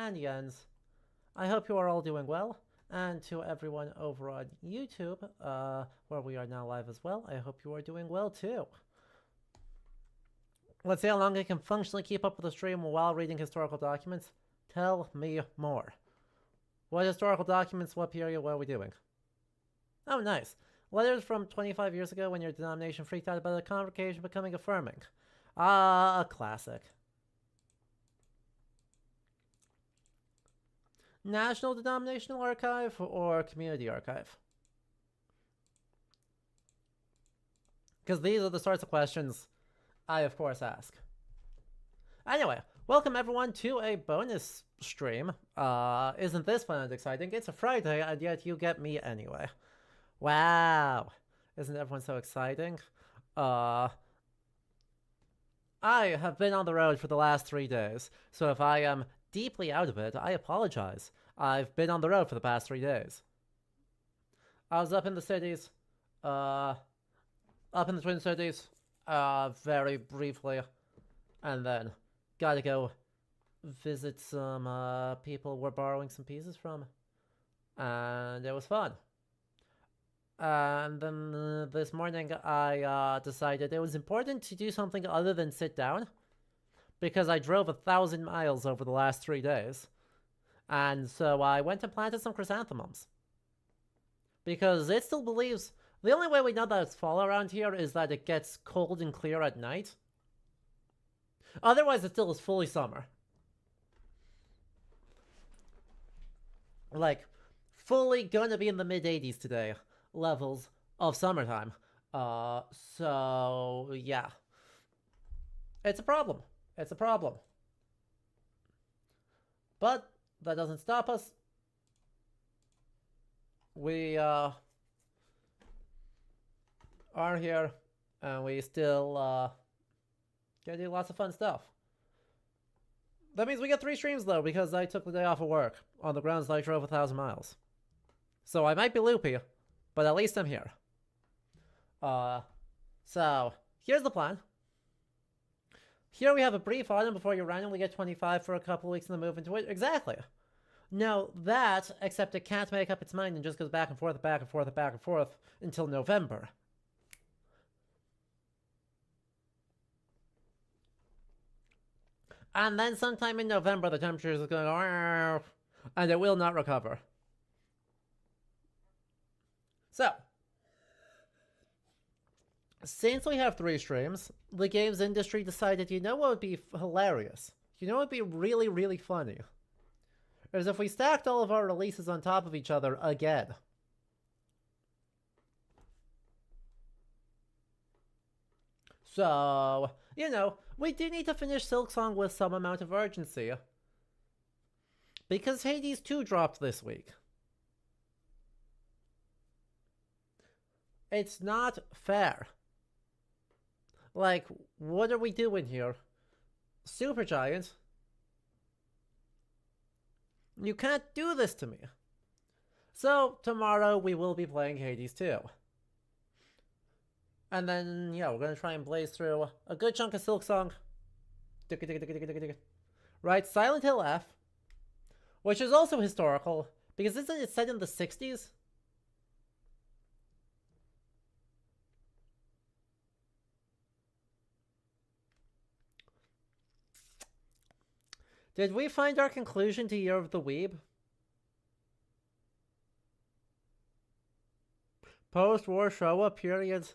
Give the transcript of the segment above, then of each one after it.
and yens. I hope you are all doing well, and to everyone over on YouTube, where we are now live as well, I hope you are doing well too. Let's see how long I can functionally keep up with the stream while reading historical documents. Tell me more. What historical documents, what period, what are we doing? Oh, nice. Letters from 25 years ago when your denomination freaked out about a convocation becoming affirming. Ah, a classic. National Denominational Archive or Community Archive? Because these are the sorts of questions I, of course, ask. Anyway, welcome everyone to a bonus stream. Isn't this fun and exciting? It's a Friday, and yet you get me anyway. Wow. Isn't everyone so exciting? I have been on the road for the last 3 days, so if I am deeply out of it, I apologize. I've been on the road for the past 3 days. I was up in the cities, up in the Twin Cities, very briefly, and then gotta go visit some people we're borrowing some pieces from, and it was fun. And then this morning I decided it was important to do something other than sit down, because I drove 1,000 miles over the last 3 days. And so I went and planted some chrysanthemums. Because it still believes, the only way we know that it's fall around here is that it gets cold and clear at night. Otherwise it still is fully summer. Like, fully gonna be in the mid-80s today levels of summertime. So yeah. It's a problem. It's a problem. But that doesn't stop us. We are here, and we still get to do lots of fun stuff. That means we get 3 streams though, because I took the day off of work on the grounds that I drove 1,000 miles. So I might be loopy, but at least I'm here. So here's the plan. Here we have a brief item before you randomly get 25 for a couple weeks in the move into it. Exactly. No, that, except it can't make up its mind and just goes back and forth, back and forth, back and forth until November. And then sometime in November, the temperature is going to go, and it will not recover. So, since we have 3 streams, the games industry decided, you know what would be hilarious? You know what would be really, really funny? Is if we stacked all of our releases on top of each other again. So, you know, we do need to finish Silksong with some amount of urgency. Because Hades 2 dropped this week. It's not fair. Like, what are we doing here? Supergiant? You can't do this to me. So, tomorrow we will be playing Hades 2. And then, yeah, we're going to try and blaze through a good chunk of Silksong. Right, Silent Hill F, which is also historical, because isn't it set in the 60s? Did we find our conclusion to Year of the Weeb? Post-war Showa period?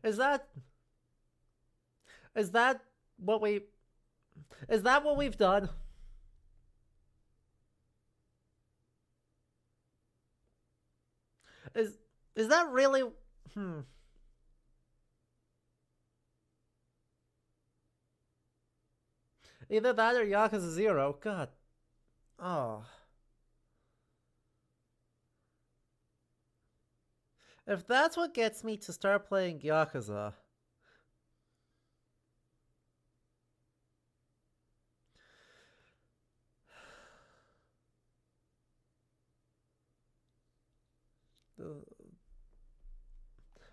Is that what we've done? Is that really Either that or Yakuza 0. God. Oh. If that's what gets me to start playing Yakuza...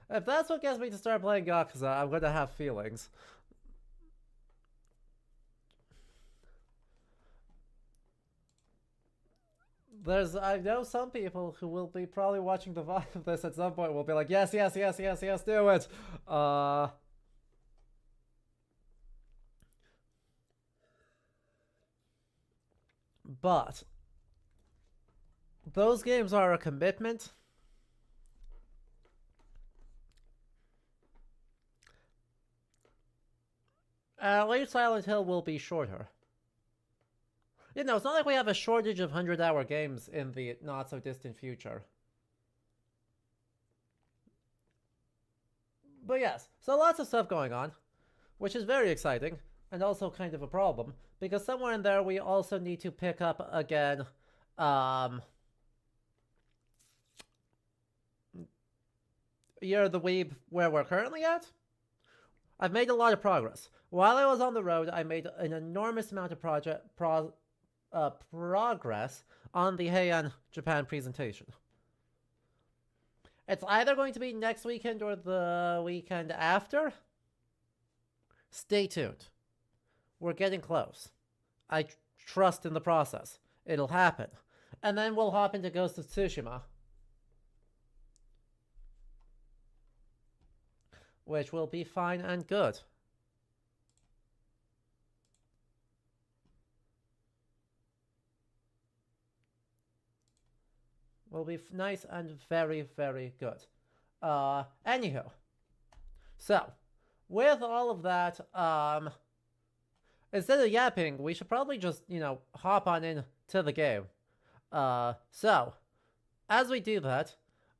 If that's what gets me to start playing Yakuza, I'm gonna have feelings. I know some people who will be probably watching the VOD of this at some point will be like, yes, yes, yes, yes, yes, do it. But those games are a commitment. Late Silent Hill will be shorter. You know, it's not like we have a shortage of 100-hour games in the not-so-distant future. But yes, so lots of stuff going on, which is very exciting, and also kind of a problem, because somewhere in there we also need to pick up again, You're the Weeb where we're currently at? I've made a lot of progress. While I was on the road, I made an enormous amount of progress on the Heian Japan presentation. It's either going to be next weekend or the weekend after. Stay tuned. We're getting close. I trust in the process. It'll happen. And then we'll hop into Ghost of Tsushima, which will be fine and good. Will be nice and very, very good. Anywho. So, with all of that, instead of yapping, we should probably just, hop on in to the game. So, as we do that,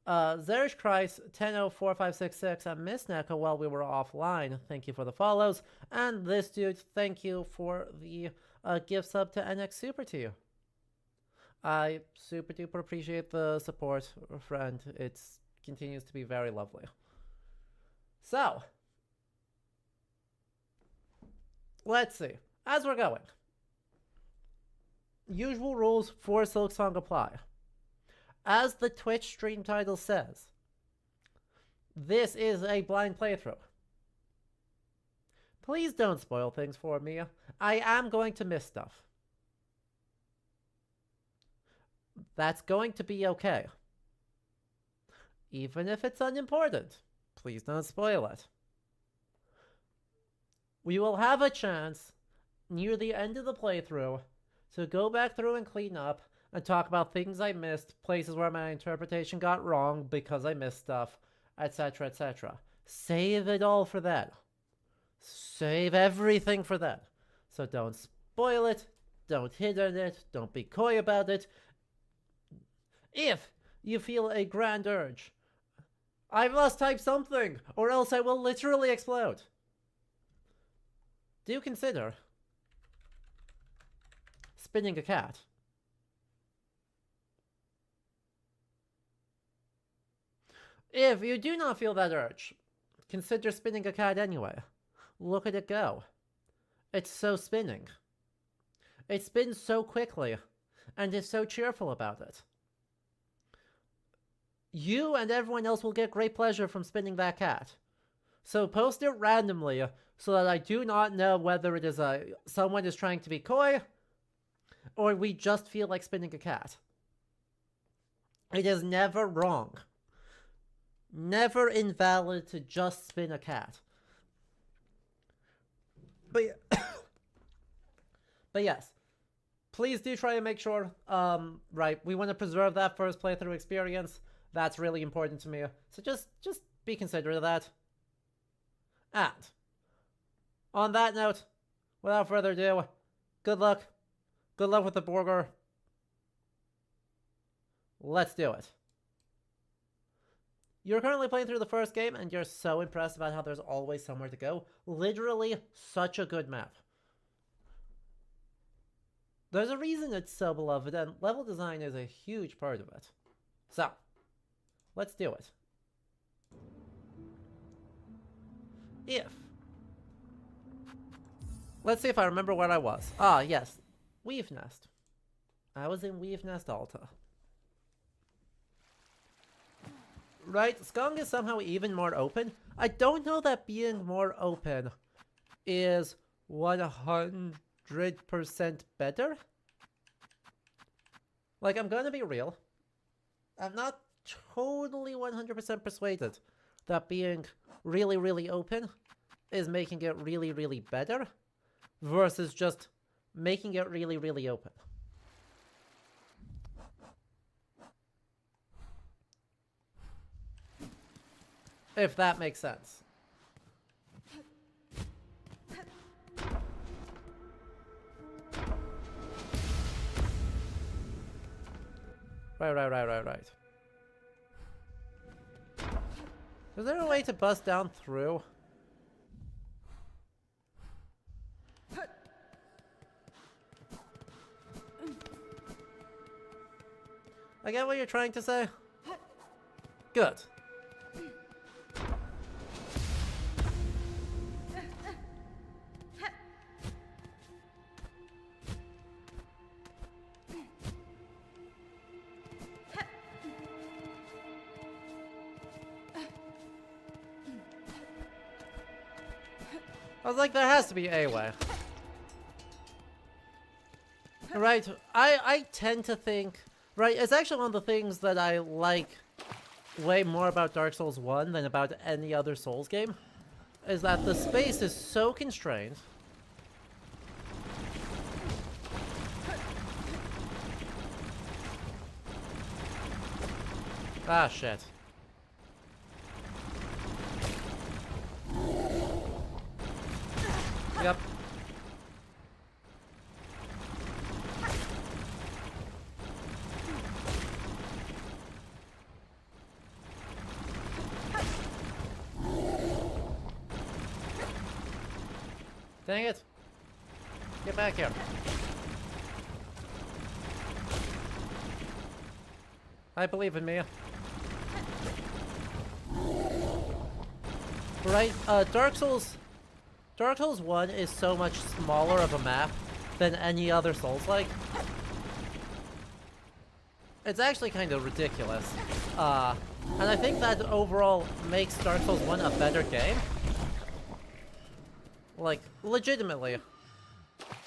Zerish Kreis, 10045666, and Miss Neko while we were offline, thank you for the follows. And this dude, thank you for the gift sub to NX Super to you. I super duper appreciate the support, friend. It continues to be very lovely. So, let's see. As we're going, usual rules for Silksong apply. As the Twitch stream title says, this is a blind playthrough. Please don't spoil things for me. I am going to miss stuff. That's going to be okay. Even if it's unimportant, please don't spoil it. We will have a chance near the end of the playthrough to go back through and clean up and talk about things I missed, places where my interpretation got wrong because I missed stuff, etc., etc. Save it all for that. Save everything for that. So don't spoil it, don't hit on it, don't be coy about it. If you feel a grand urge, I must type something, or else I will literally explode. Do consider spinning a cat. If you do not feel that urge, consider spinning a cat anyway. Look at it go. It's so spinning. It spins so quickly, and is so cheerful about it. You and everyone else will get great pleasure from spinning that cat. So post it randomly so that I do not know whether it is someone is trying to be coy or we just feel like spinning a cat. It is never wrong. Never invalid to just spin a cat. But yes, please do try and make sure, right, we want to preserve that first playthrough experience. That's really important to me. So just be considerate of that. And on that note, without further ado, good luck. Good luck with the burger. Let's do it. You're currently playing through the first game, and you're so impressed about how there's always somewhere to go. Literally, such a good map. There's a reason it's so beloved, and level design is a huge part of it. So, let's do it. Let's see if I remember where I was. Ah, yes. Weave Nest. I was in Weave Nest Alta. right, Skong is somehow even more open. I don't know that being more open is 100% better. Like, I'm gonna be real. I'm not totally 100% persuaded that being really, really open is making it really, really better versus just making it really, really open. If that makes sense. Right. Is there a way to bust down through? I get what you're trying to say. Good. I was like, there has to be a way. Right, I tend to think... Right, it's actually one of the things that I like way more about Dark Souls 1 than about any other Souls game, is that the space is so constrained. Ah, shit. Yep. Dang it. Get back here. I believe in me. Right, Dark Souls 1 is so much smaller of a map than any other Souls-like. It's actually kind of ridiculous. And I think that overall makes Dark Souls 1 a better game. Like, legitimately.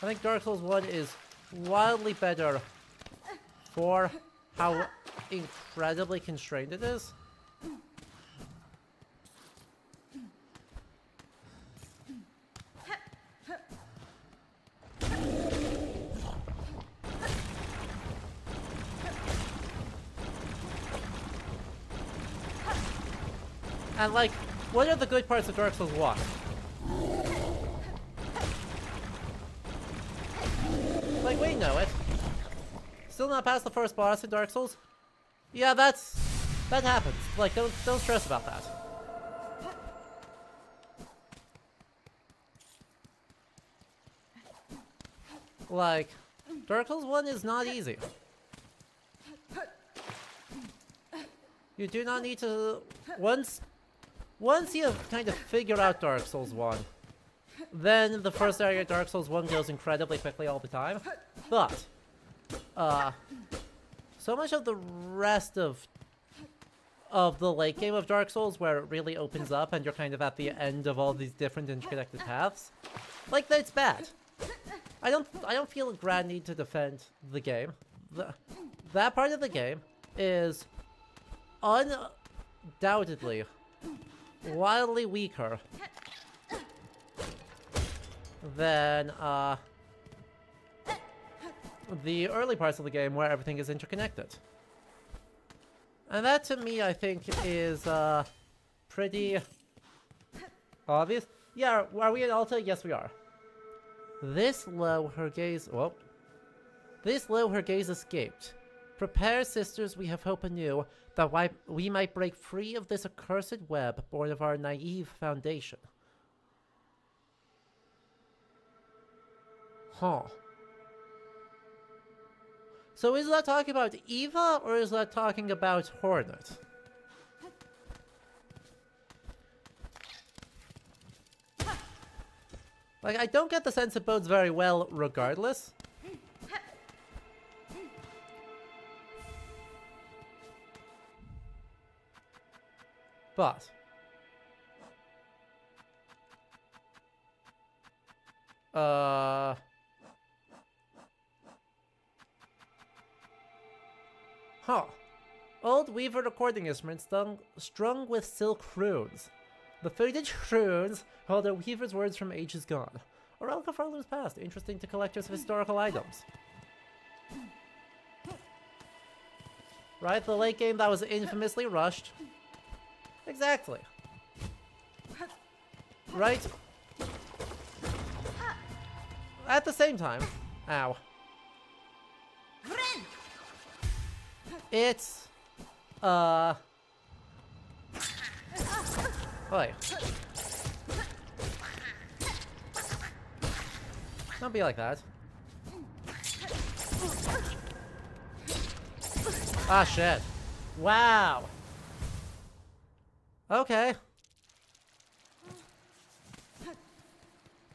I think Dark Souls 1 is wildly better for how incredibly constrained it is. And like, what are the good parts of Dark Souls 1? Like, we know it. Still not past the first boss in Dark Souls? Yeah, that happens. Like, don't stress about that. Like, Dark Souls 1 is not easy. You do not need to... Once you kind of figure out Dark Souls 1, then the first area of Dark Souls 1 goes incredibly quickly all the time. But, so much of the rest of the late game of Dark Souls, where it really opens up and you're kind of at the end of all these different interconnected paths, like, that's bad. I don't feel a grand need to defend the game. That part of the game is undoubtedly wildly weaker than the early parts of the game where everything is interconnected. And that, to me, I think is pretty obvious. Yeah, are we in Alta? Yes, we are. This low, her gaze... Whoa. This low, her gaze escaped. Prepare, sisters, we have hope anew, that we might break free of this accursed web born of our naive foundation. Huh. So is that talking about Eva, or is that talking about Hornet? Like, I don't get the sense it bodes very well regardless. But huh. Old weaver recording instruments strung with silk runes. The faded runes hold a weaver's words from ages gone. A relic of Harlow's past, interesting to collectors of historical items. Right, the late game that was infamously rushed. Exactly. Right? At the same time, ow. It's, Oi. Don't be like that. Ah, shit. Wow. Okay.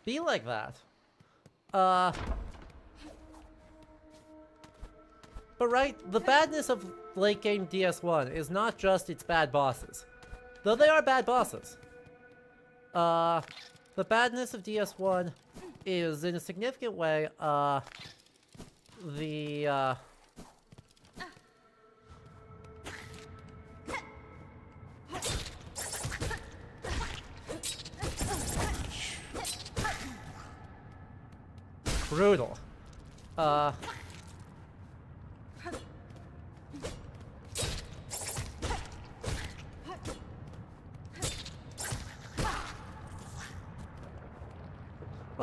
Be like that. But right, the badness of late game DS1 is not just its bad bosses. Though they are bad bosses. The badness of DS1 is, in a significant way, the, brutal. Well,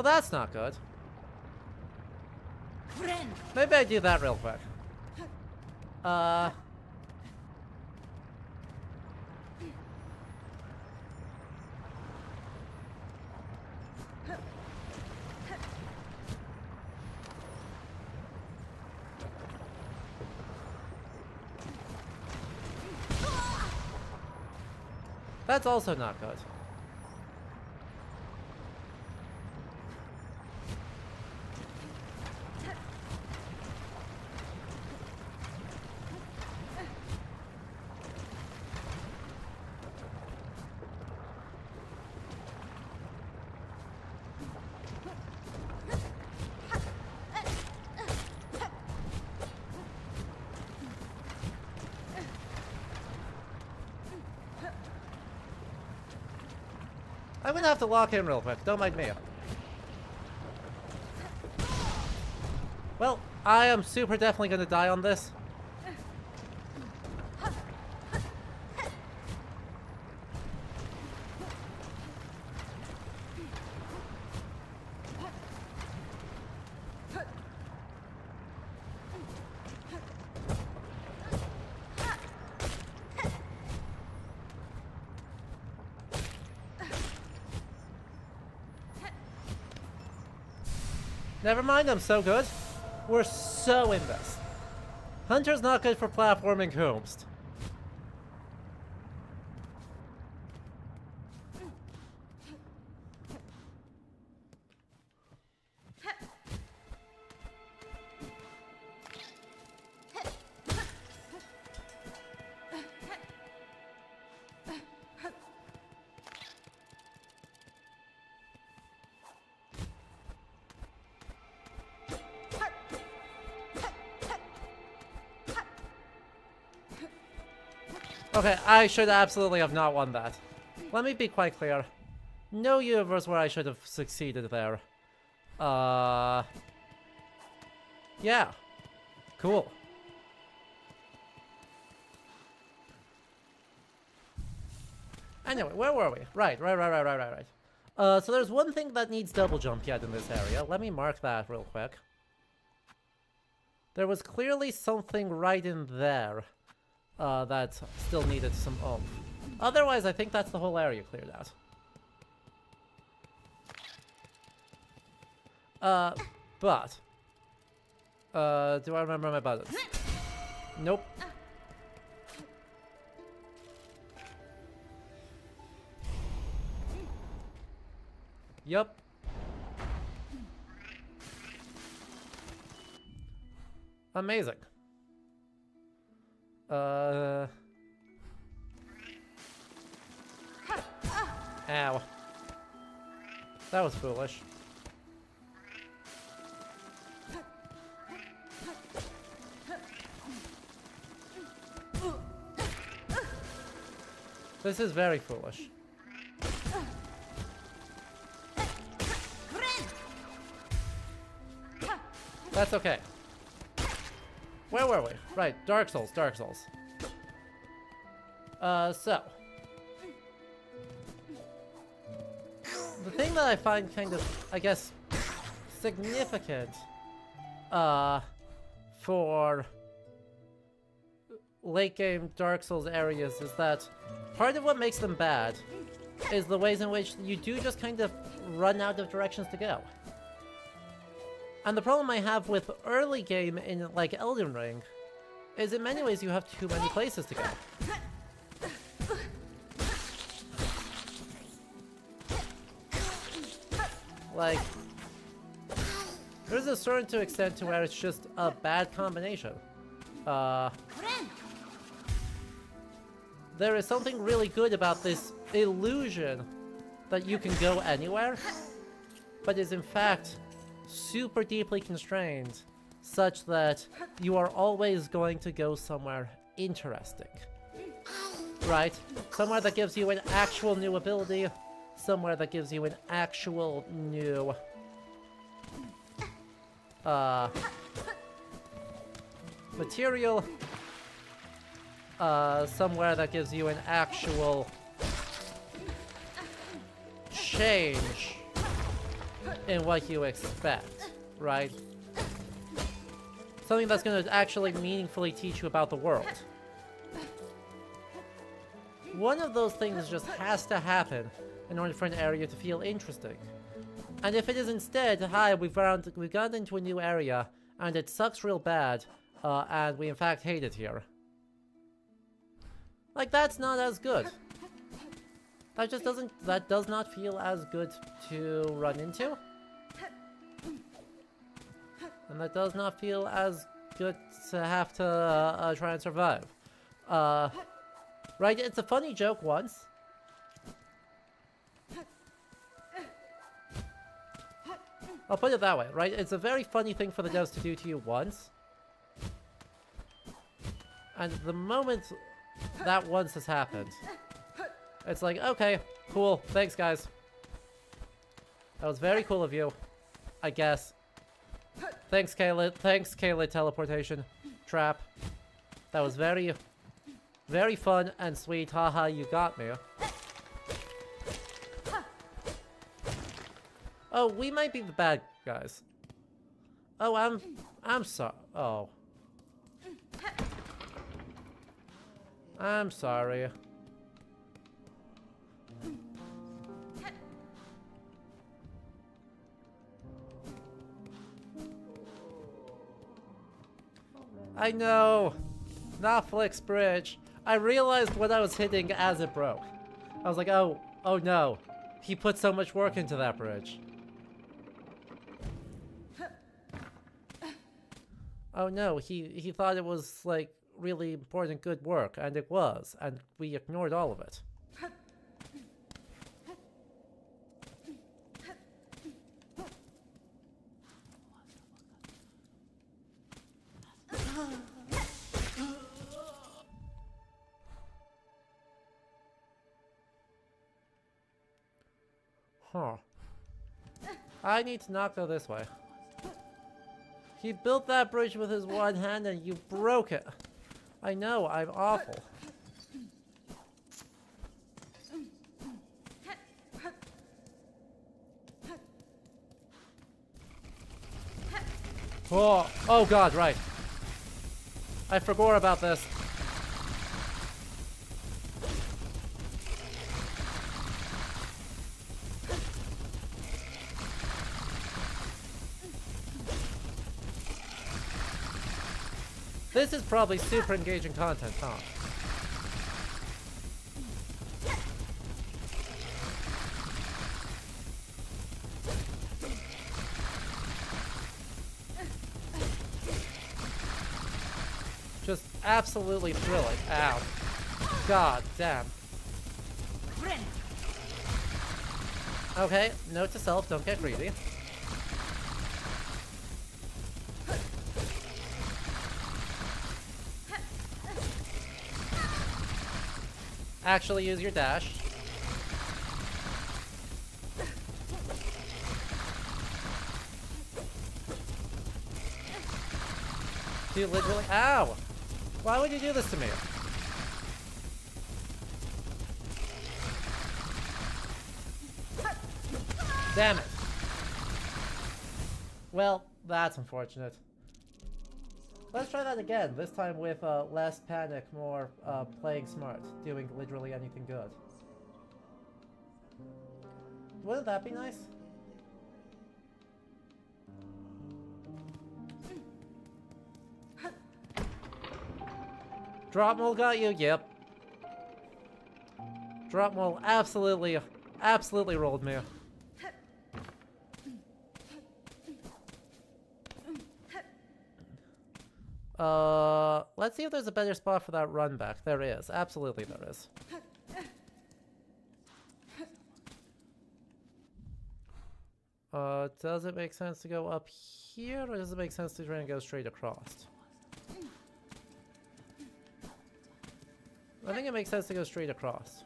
that's not good. Maybe I do that real quick. That's also not good. I'm gonna have to lock in real quick, don't mind me. Well, I am super definitely gonna die on this. Never mind, I'm so good. We're so in this. Hunter's not good for platforming Hoomst. Okay, I should absolutely have not won that. Let me be quite clear. No universe where I should have succeeded there. Yeah. Cool. Anyway, where were we? Right. So there's one thing that needs double jump yet in this area. Let me mark that real quick. There was clearly something right in there. That still needed some oomph. Otherwise, I think that's the whole area cleared out. But... do I remember my buttons? Nope. Yup. Amazing. Ow. That was foolish. This is very foolish. That's okay. Where were we? Right, Dark Souls, Dark Souls. So. The thing that I find kind of, I guess, significant, for late game Dark Souls areas is that part of what makes them bad is the ways in which you do just kind of run out of directions to go. And the problem I have with early game in, like, Elden Ring is in many ways you have too many places to go. Like, there's a certain extent to where it's just a bad combination. There is something really good about this illusion that you can go anywhere, but is in fact super deeply constrained, such that you are always going to go somewhere interesting. Right? Somewhere that gives you an actual new ability, somewhere that gives you an actual new material, somewhere that gives you an actual change in what you expect, right? Something that's going to actually meaningfully teach you about the world. One of those things just has to happen in order for an area to feel interesting. And if it is instead, hi, we've gotten into a new area, and it sucks real bad, and we in fact hate it here. Like, that's not as good. That does not feel as good to run into. And that does not feel as good to have to try and survive. Right, it's a funny joke once. I'll put it that way, right? It's a very funny thing for the devs to do to you once. And the moment that once has happened, it's like, okay, cool, thanks guys. That was very cool of you, I guess. Thanks, Kayla teleportation trap. That was very, very fun and sweet. Haha, you got me. Oh, we might be the bad guys. Oh, I'm sorry. Oh. I'm sorry. I know! Not Flick's bridge. I realized what I was hitting as it broke. I was like, oh no. He put so much work into that bridge. Oh no, he thought it was, like, really important good work, and it was, and we ignored all of it. Huh. I need to not go this way. He built that bridge with his one hand and you broke it. I know, I'm awful. Oh god, right. I forgot about this. This is probably super engaging content, huh? Just absolutely thrilling. Ow. God damn. Okay, note to self, don't get greedy. Actually use your dash. Do you literally— ow! Why would you do this to me? Damn it. Well, that's unfortunate. Let's try that again, this time with less panic, more playing smart, doing literally anything good. Wouldn't that be nice? Drop mole got you, yep. Drop mole absolutely rolled me. Let's see if there's a better spot for that run back. There is. Absolutely there is. Does it make sense to go up here, or does it make sense to try and go straight across? I think it makes sense to go straight across.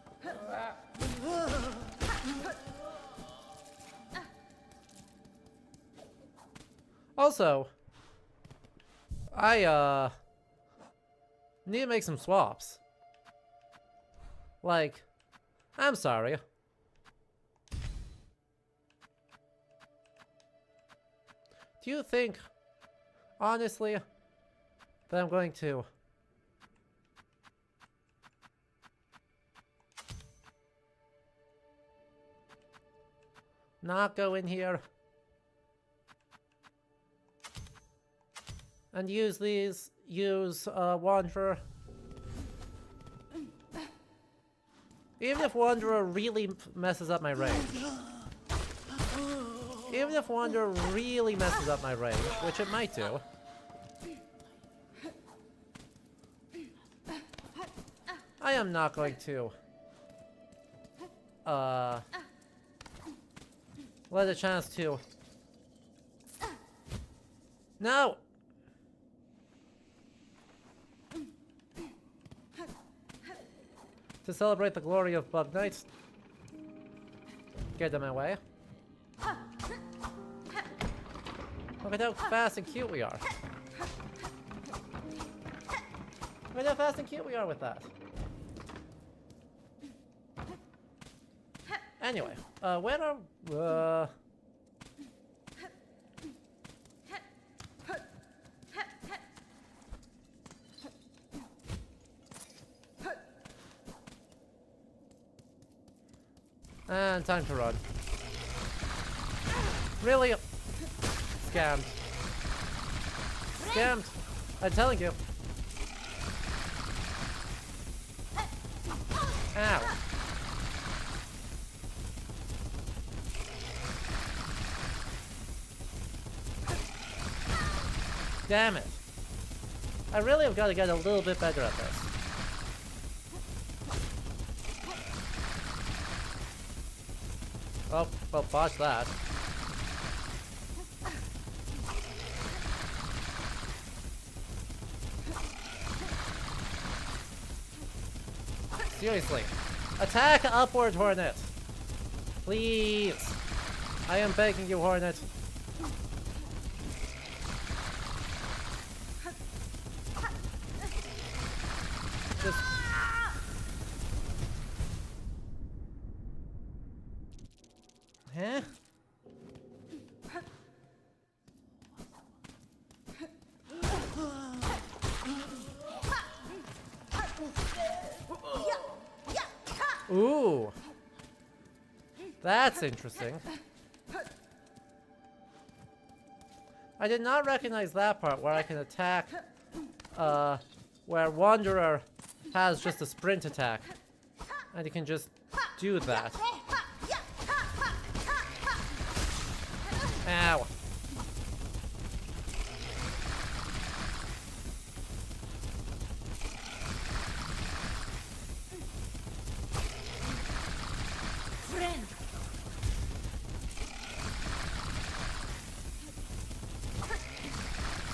Also, I need to make some swaps. Like, I'm sorry. Do you think, honestly, that I'm going to not go in here and use Wanderer? Even if Wanderer really messes up my range. Even if Wanderer really messes up my range, which it might do. I am not going to let a chance to— no! To celebrate the glory of Bug Knights. Get in my way. Look at how fast and cute we are. Look at how fast and cute we are with that. Anyway, where are... and time to run. Really? Scammed. Scammed. I'm telling you. Ow. Damn it. I really have got to get a little bit better at this. Oh, well, botch that. Seriously. Attack upward, Hornet! Please! I am begging you, Hornet. Just... huh? Ooh. That's interesting. I did not recognize that part where I can attack, where Wanderer has just a sprint attack. And you can just do that. Ow.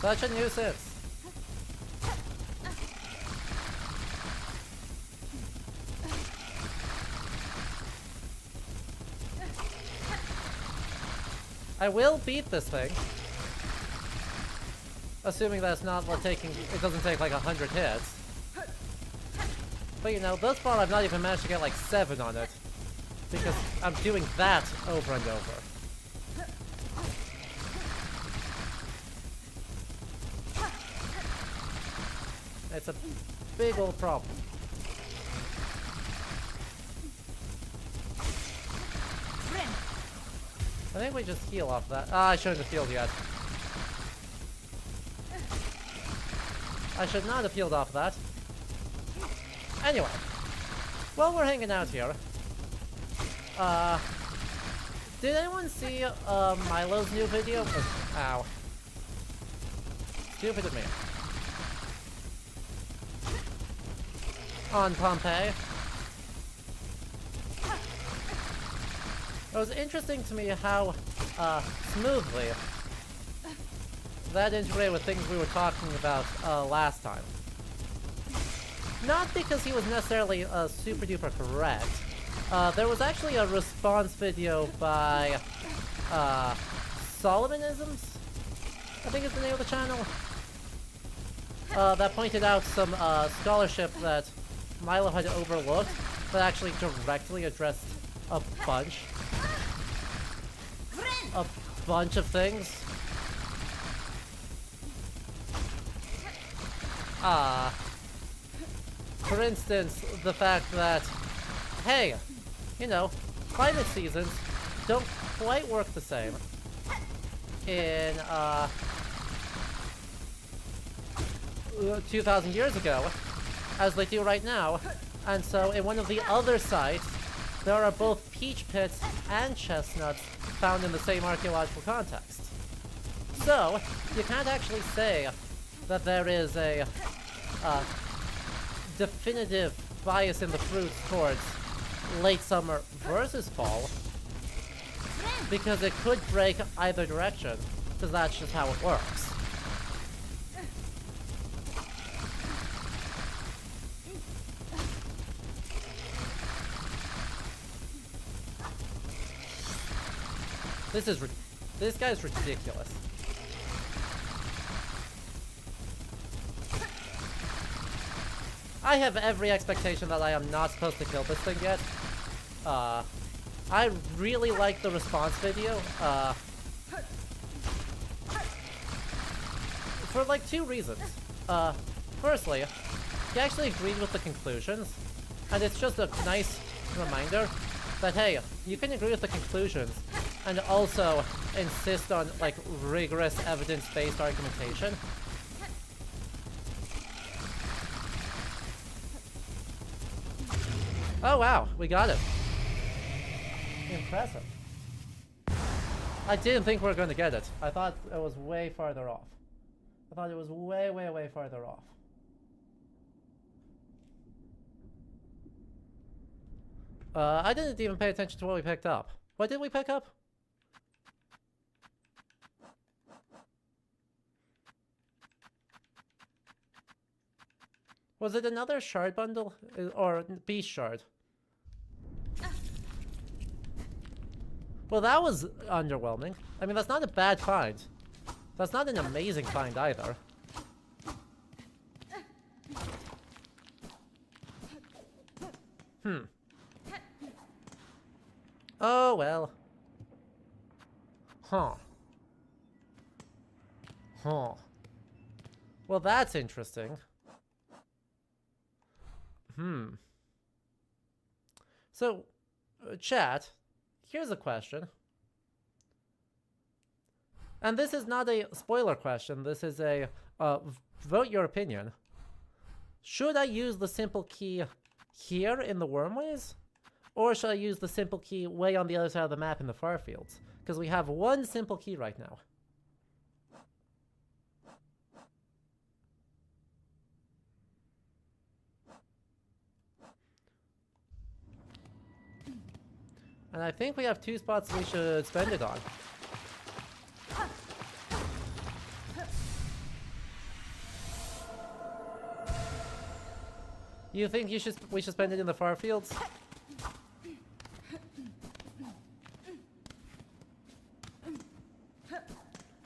Such a nuisance. I will beat this thing. Assuming that's not what it doesn't take like 100 hits. But you know, thus far I've not even managed to get like 7 on it. Because I'm doing that over and over. It's a big old problem. I think we just heal off that. Ah, I shouldn't have healed yet. I should not have healed off that. Anyway. While we're hanging out here. Did anyone see Milo's new video? Ow. Stupid of me. On Pompeii. It was interesting to me how smoothly that integrated with things we were talking about last time. Not because he was necessarily super duper correct. There was actually a response video by Solomonisms, I think is the name of the channel, that pointed out some scholarship that Milo had overlooked, but actually directly addressed a bunch of things. For instance, the fact that, hey, you know, climate seasons don't quite work the same in 2,000 years ago as they do right now. And so in one of the other sites, there are both peach pits and chestnuts found in the same archaeological context. So, you can't actually say that there is a definitive bias in the fruits towards late summer versus fall, because it could break either direction, because that's just how it works. This guy's ridiculous. I have every expectation that I am not supposed to kill this thing yet. I really like the response video. For like 2 reasons. Firstly, he actually agreed with the conclusions, and it's just a nice reminder that, hey, you can agree with the conclusions and also insist on, like, rigorous evidence-based argumentation. Oh wow, we got it. Impressive. I didn't think we were going to get it. I thought it was way farther off. I thought it was way, way, way farther off. I didn't even pay attention to what we picked up. What did we pick up? Was it another shard bundle? Or beast shard? Well, that was underwhelming. I mean, that's not a bad find. That's not an amazing find either. Oh, well. Huh. Well, that's interesting. So, chat, here's a question. And this is not a spoiler question, this is a vote your opinion. Should I use the simple key here in the wormways? Or should I use the simple key way on the other side of the map in the far fields? Because we have one simple key right now. And I think we have 2 spots we should spend it on. You think we should spend it in the far fields?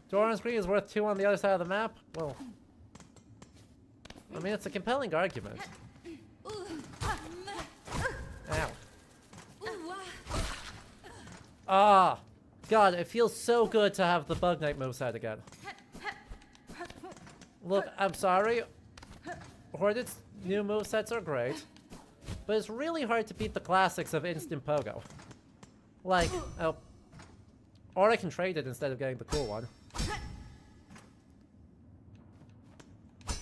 Doran's Green is worth 2 on the other side of the map? Well, I mean, it's a compelling argument. Ow. Ah! God, it feels so good to have the Bug Knight moveset again. Look, I'm sorry. Hornet's new movesets are great, but it's really hard to beat the classics of instant pogo. Like, oh. Or I can trade it instead of getting the cool one.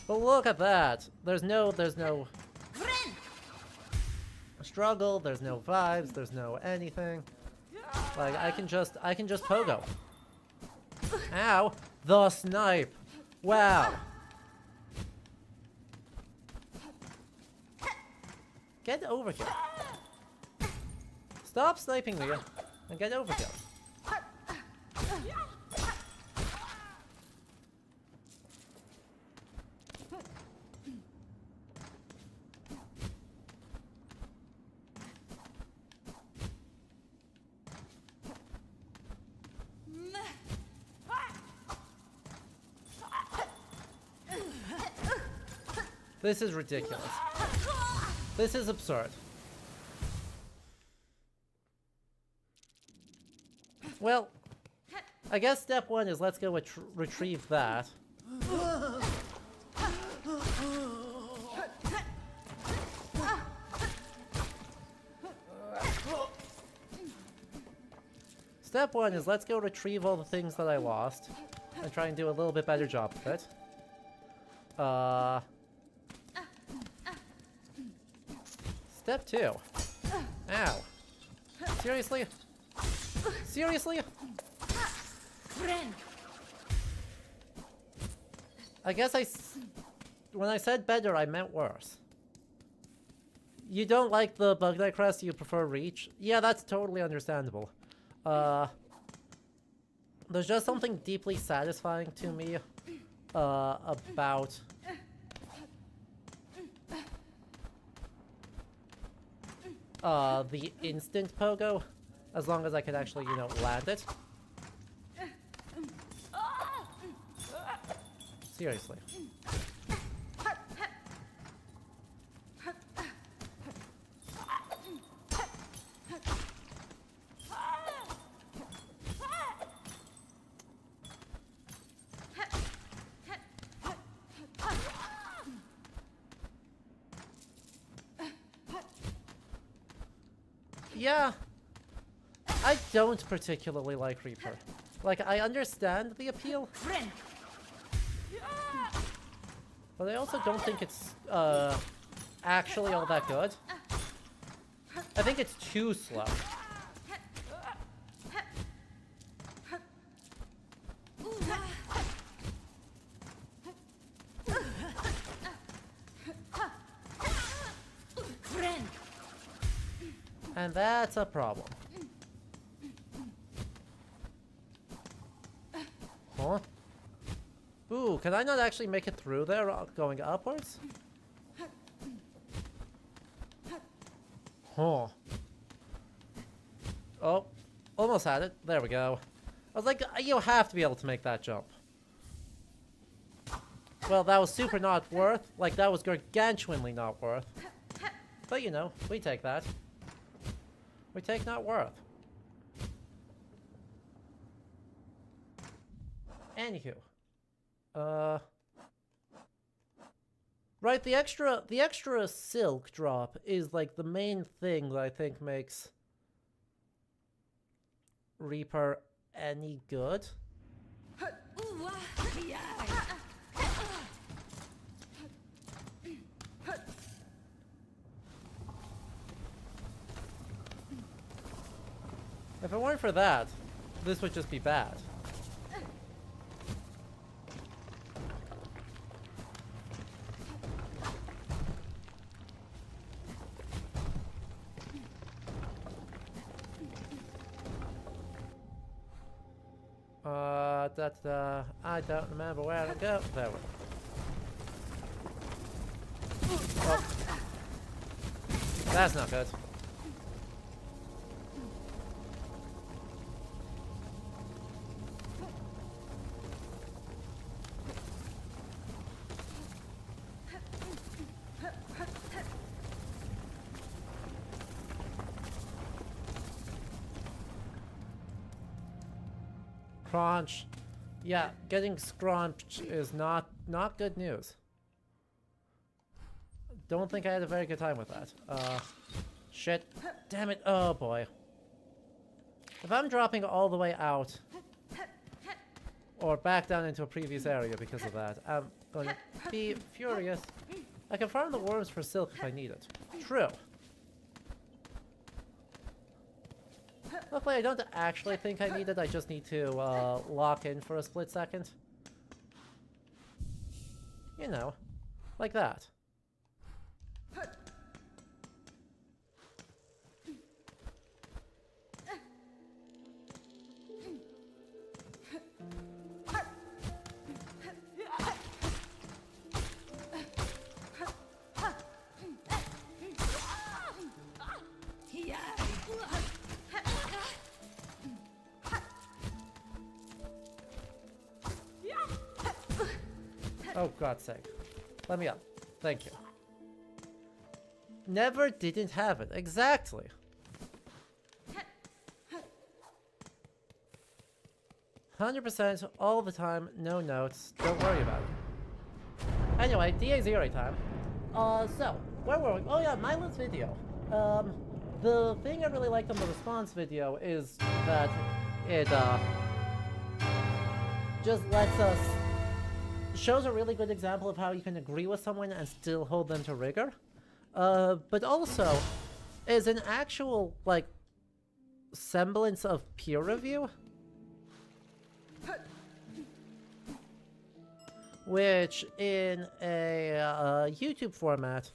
But look at that. There's no struggle, there's no vibes, there's no anything. Like, I can just pogo. Ow! The snipe! Wow! Get over here. Stop sniping me and get over here. This is ridiculous. This is absurd. Well, I guess step 1 is let's go retrieve that. Step 1 is let's go retrieve all the things that I lost and try and do a little bit better job of it. Step 2. Ow. Seriously? Seriously? I guess when I said better, I meant worse. You don't like the Bug Knight crest, you prefer Reach? Yeah, that's totally understandable. There's just something deeply satisfying to me about the instant pogo, as long as I can actually, you know, land it. Seriously. Yeah, I don't particularly like Reaper. Like, I understand the appeal, but I also don't think it's actually all that good. I think it's too slow. And that's a problem. Huh? Ooh, can I not actually make it through there going upwards? Huh. Oh, almost had it. There we go. I was like, you have to be able to make that jump. Well, that was super not worth. Like, that was gargantuanly not worth. But, you know, we take that. We take not worth. Anywho. Right, the extra silk drop is like the main thing that I think makes Reaper any good. If it weren't for that, this would just be bad. I don't remember where to go. There we go. Oh. That's not good. Crunch. Yeah, getting scrunched is not good news. Don't think I had a very good time with that. Shit. Damn it. Oh boy. If I'm dropping all the way out or back down into a previous area because of that, I'm going to be furious. I can farm the worms for silk if I need it. True. Luckily, I don't actually think I need it. I just need to lock in for a split second. You know, like that. Oh, God's sake. Let me up. Thank you. Never didn't have it. Exactly. 100% all the time, no notes. Don't worry about it. Anyway, DA0 time. So, where were we? Oh yeah, Milo's video. The thing I really liked on the response video is that it, just lets us shows a really good example of how you can agree with someone and still hold them to rigor. But also is an actual, like, semblance of peer review. Which, in a YouTube format,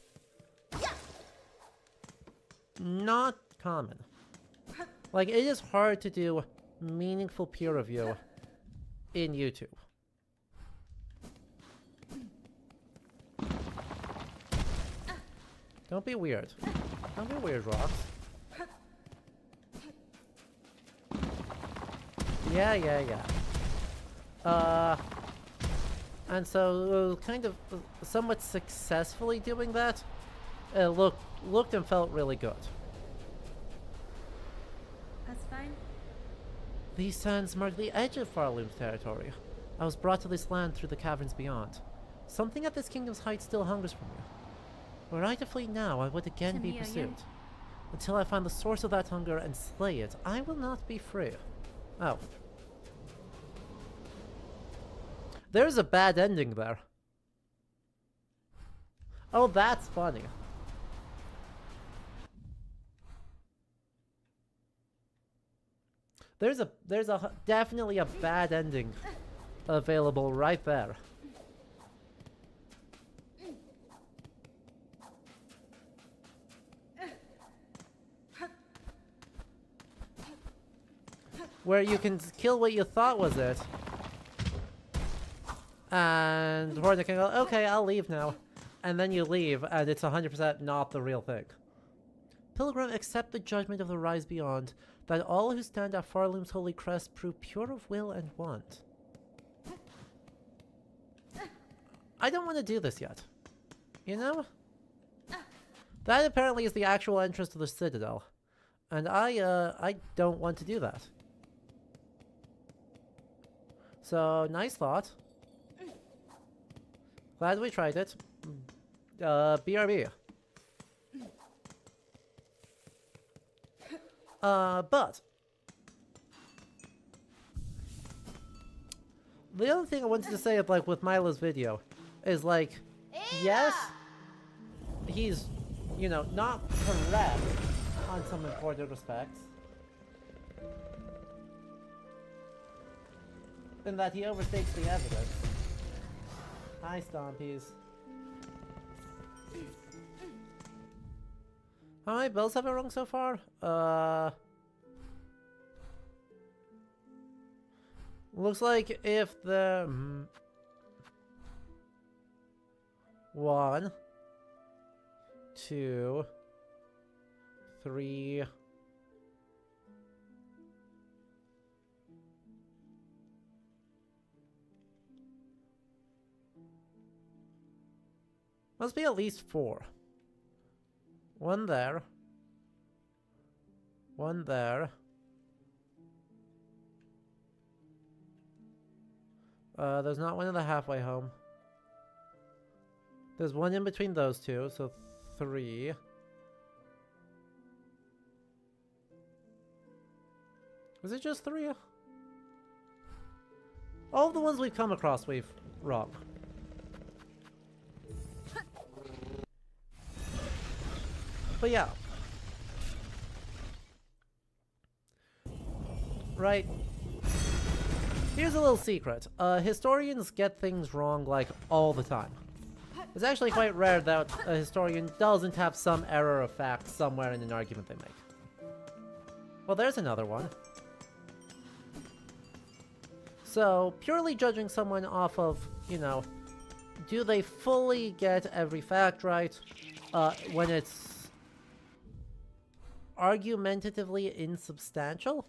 not common. Like, it is hard to do meaningful peer review in YouTube. Don't be weird. Don't be weird, Rocks. Yeah. And so, kind of somewhat successfully doing that, looked and felt really good. That's fine. These sands mark the edge of Farloom's territory. I was brought to this land through the caverns beyond. Something at this kingdom's height still hungers for me. Were I to flee now, I would again be pursued. Until I find the source of that hunger and slay it, I will not be free. Oh. There's a bad ending there. Oh, that's funny. There's definitely a bad ending available right there. Where you can kill what you thought was it. And Hornet can go, okay, I'll leave now. And then you leave, and it's 100% not the real thing. Pilgrim, accept the judgment of the Rise Beyond, that all who stand at Farloom's holy crest prove pure of will and want. I don't want to do this yet. You know? That apparently is the actual entrance to the Citadel. And I don't want to do that. So, nice thought. Glad we tried it. BRB. But the other thing I wanted to say, like, with Milo's video is, like, yes, he's, you know, not correct on some important respects. In that he overstates the evidence. Hi, Stompies. How many bells have I rung so far? Looks like if the... 1, 2, 3. Must be at least 4. 1 there. 1 there. There's not one in the halfway home. There's one in between those two, so 3. Is it just 3? All of the ones we've come across, we've robbed. But yeah. Right. Here's a little secret. Historians get things wrong, like, all the time. It's actually quite rare that a historian doesn't have some error of fact somewhere in an argument they make. Well, there's another one. So, purely judging someone off of, you know, do they fully get every fact right, when it's argumentatively insubstantial?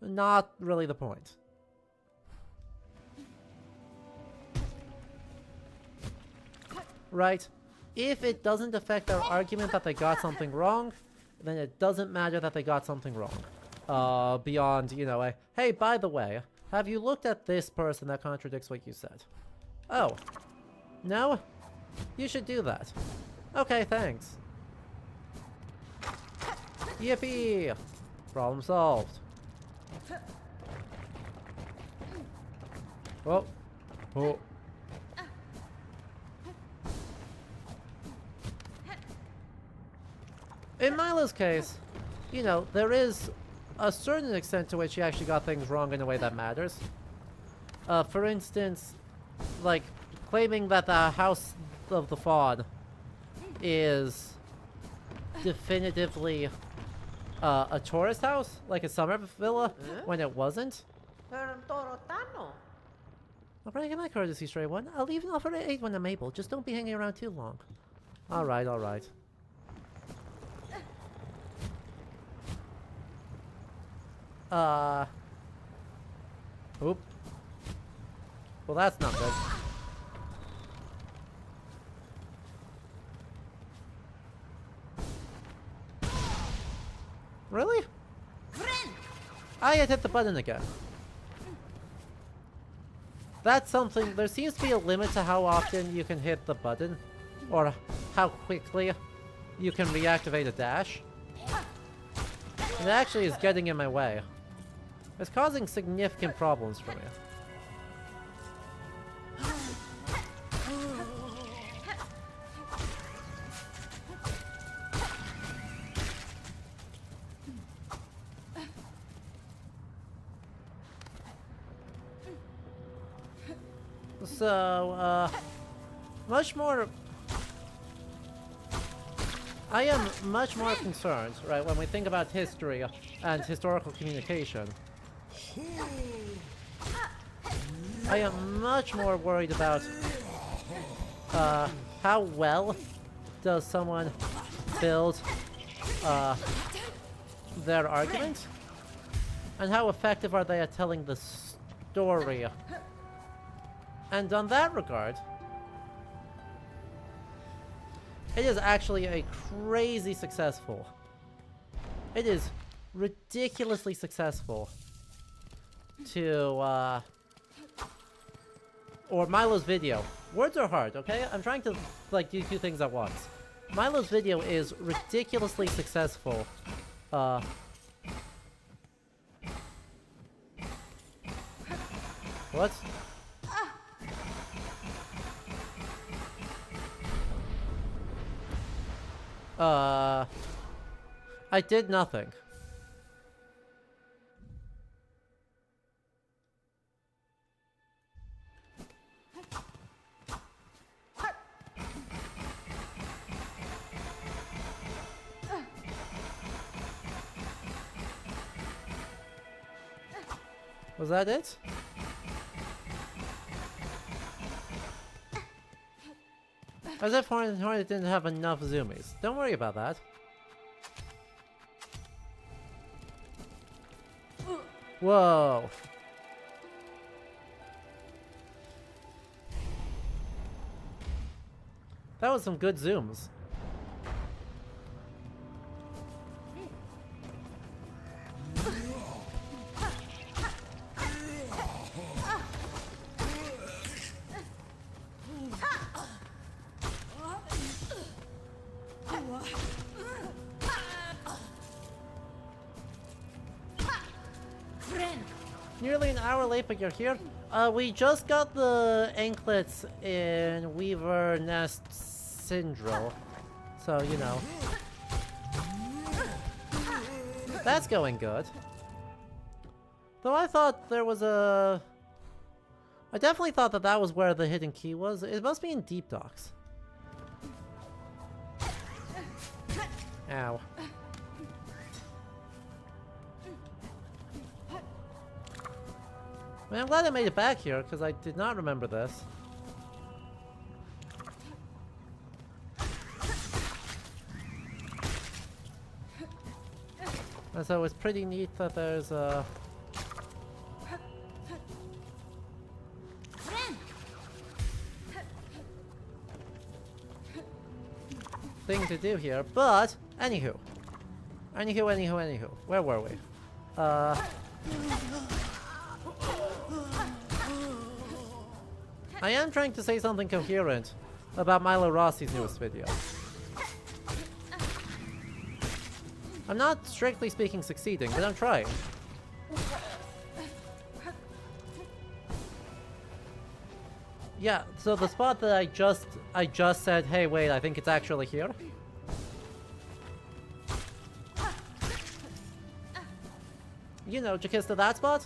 Not really the point. Right? If it doesn't affect their argument that they got something wrong, then it doesn't matter that they got something wrong. Beyond, you know, hey, by the way, have you looked at this person that contradicts what you said? Oh. No? You should do that. Okay, thanks. Yippee! Problem solved. Oh. Oh. In Milo's case, you know, there is a certain extent to which he actually got things wrong in a way that matters. For instance, like, claiming that the House of the Fawn is definitively a tourist house, like a summer villa, when it wasn't. I'll bring in my courtesy, stray one. I'll even offer to aid when I'm able. Just don't be hanging around too long. Alright, alright. Oop. Well, that's not good. Really? I had hit the button again. That's something. There seems to be a limit to how often you can hit the button, or how quickly you can reactivate a dash. It actually is getting in my way. It's causing significant problems for me. So, much more... I am much more concerned, right, when we think about history and historical communication. I am much more worried about how well does someone build their argument, and how effective are they at telling the story. And on that regard, it is actually a crazy successful. It is ridiculously successful to, or Milo's video. Words are hard, okay? I'm trying to, like, do 2 things at once. Milo's video is ridiculously successful, what? I did nothing. Was that it? As if Hornet didn't have enough zoomies. Don't worry about that. Whoa. That was some good zooms. Nearly an hour late, but you're here? We just got the anklets in Weaver Nest Syndrome. So, you know. That's going good. Though I thought there was a... I definitely thought that that was where the hidden key was. It must be in Deep Docks. Ow. I mean, I'm glad I made it back here, because I did not remember this. And so it's pretty neat that there's a... thing to do here, but... Anywho. Where were we? I am trying to say something coherent about Milo Rossi's newest video. I'm not strictly speaking succeeding, but I'm trying. Yeah, so the spot that I just said, hey wait, I think it's actually here. You know, Jakista, that spot?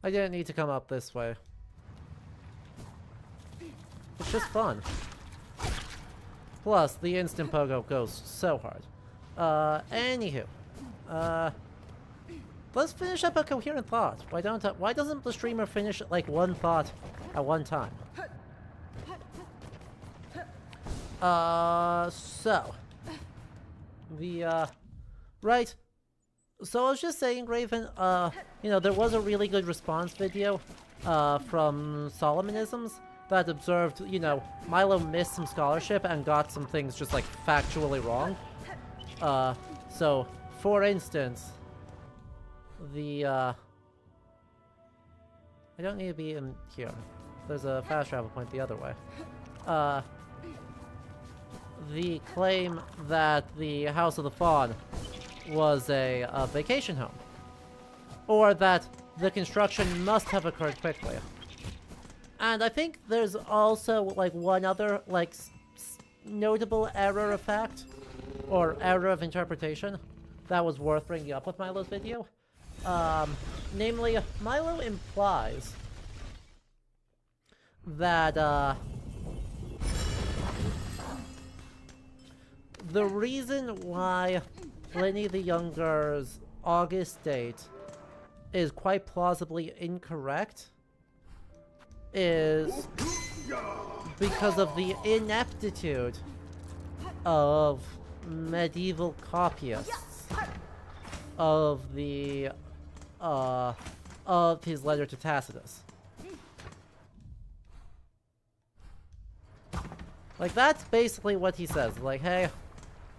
I didn't need to come up this way. It's just fun. Plus, the instant pogo goes so hard. Anywho. Let's finish up a coherent thought. Why doesn't the streamer finish, like, one thought at one time? So. Right. So I was just saying, Raven, you know, there was a really good response video, from Solomonisms that observed, you know, Milo missed some scholarship and got some things just, like, factually wrong. So, for instance, I don't need to be in here. There's a fast travel point the other way. The claim that the House of the Fawn was a vacation home. Or that the construction must have occurred quickly. And I think there's also, like, one other, like, notable error of fact, or error of interpretation, that was worth bringing up with Milo's video. Namely, Milo implies that, the reason why Pliny the Younger's August date is quite plausibly incorrect is because of the ineptitude of medieval copyists of the of his letter to Tacitus. Like, that's basically what he says. Like, hey,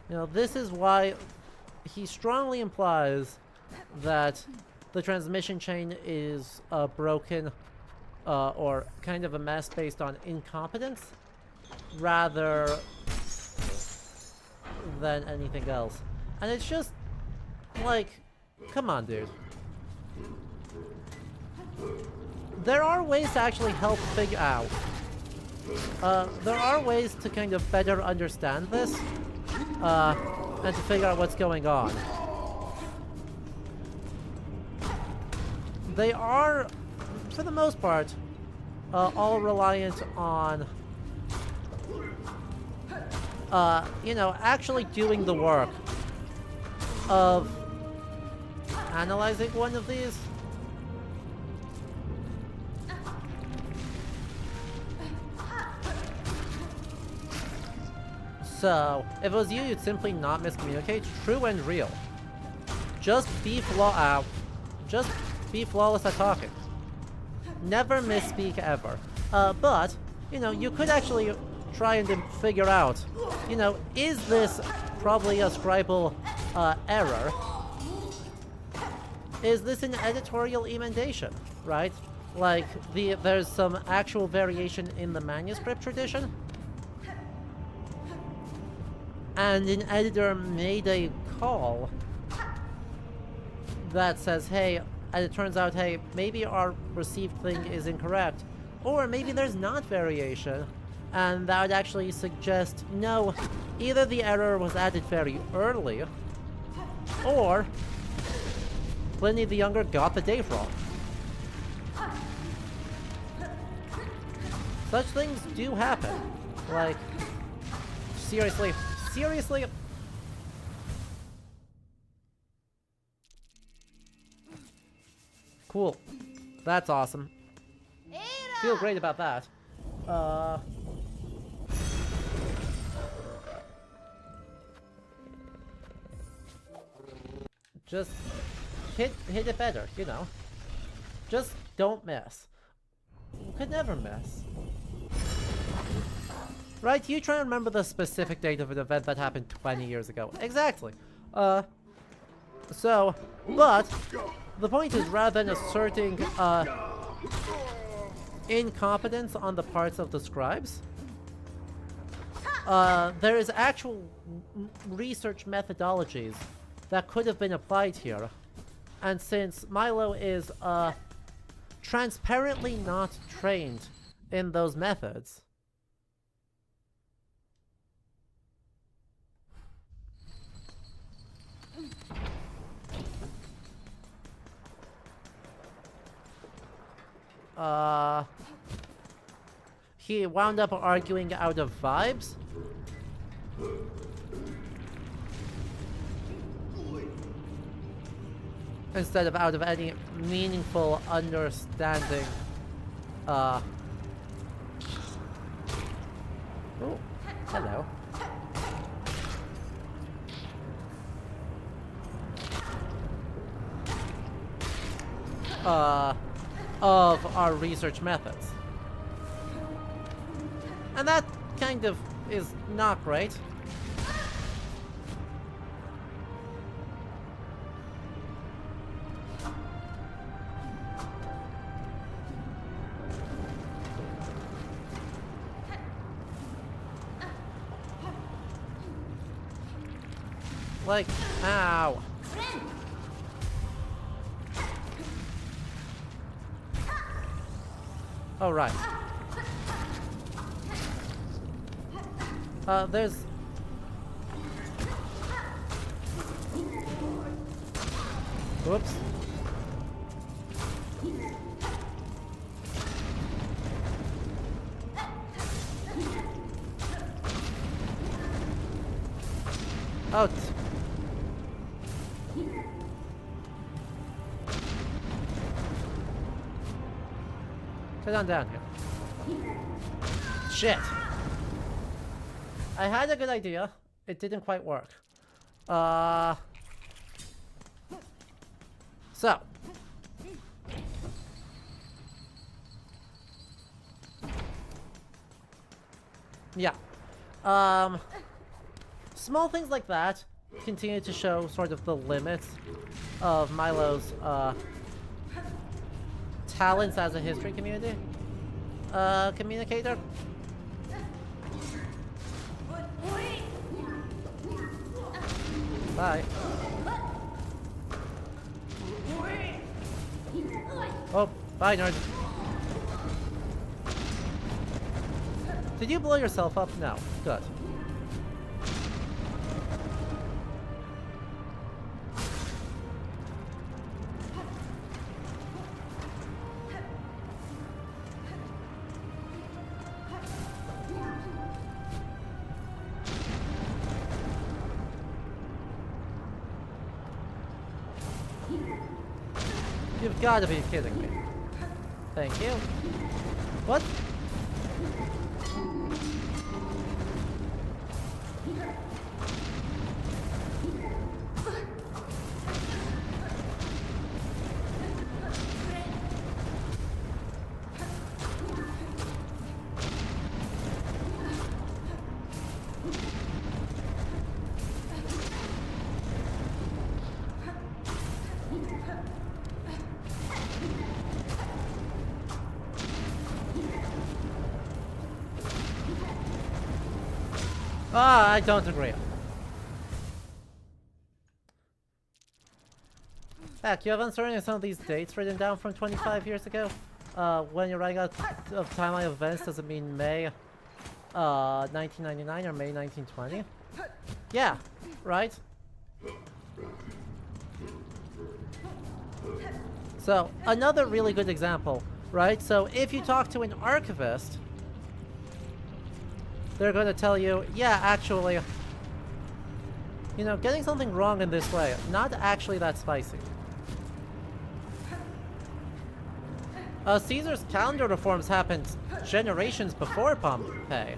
you know, this is why he strongly implies that the transmission chain is broken or kind of a mess based on incompetence rather than anything else. And it's just like, come on, dude. There are ways to actually help figure out. There are ways to kind of better understand this and to figure out what's going on. They are, for the most part, all reliant on, you know, actually doing the work of analyzing one of these. So, if it was you, you'd simply not miscommunicate. True and real. Just be flawless at talking. Never misspeak ever. But, you know, you could actually try and figure out, you know, is this probably a scribal error? Is this an editorial emendation, right? Like, there's some actual variation in the manuscript tradition? And an editor made a call that says, hey, and it turns out, hey, maybe our received thing is incorrect. Or maybe there's not variation, and that would actually suggest, no, either the error was added very early, or Pliny the Younger got the date wrong. Such things do happen. Like, seriously. Cool. That's awesome. Feel great about that. Just hit it better, you know. Just don't miss. You could never miss. Right, you try and remember the specific date of an event that happened 20 years ago. Exactly. But the point is, rather than asserting, incompetence on the parts of the scribes, there is actual research methodologies that could have been applied here. And since Milo is, transparently not trained in those methods, he wound up arguing out of vibes. Instead of out of any meaningful understanding. Oh, hello. Of our research methods. And that kind of is not great. Like, ow. Oh, right. There's... Whoops. Out. Get on down here. Shit. I had a good idea. It didn't quite work. So. Yeah. Small things like that continue to show sort of the limits of Milo's, talents as a history communicator. Bye. Oh, bye, nerd. Did you blow yourself up? No. Good. You've got to be kidding me. Thank you. What? I don't agree. Heck, you have uncertainty some of these dates written down from 25 years ago? When you're running out of timeline events, does it mean May 1999 or May 1920? Yeah, right? So, another really good example, right? So, if you talk to an archivist, they're going to tell you, yeah, actually, you know, getting something wrong in this way, not actually that spicy. Caesar's calendar reforms happened generations before Pompey.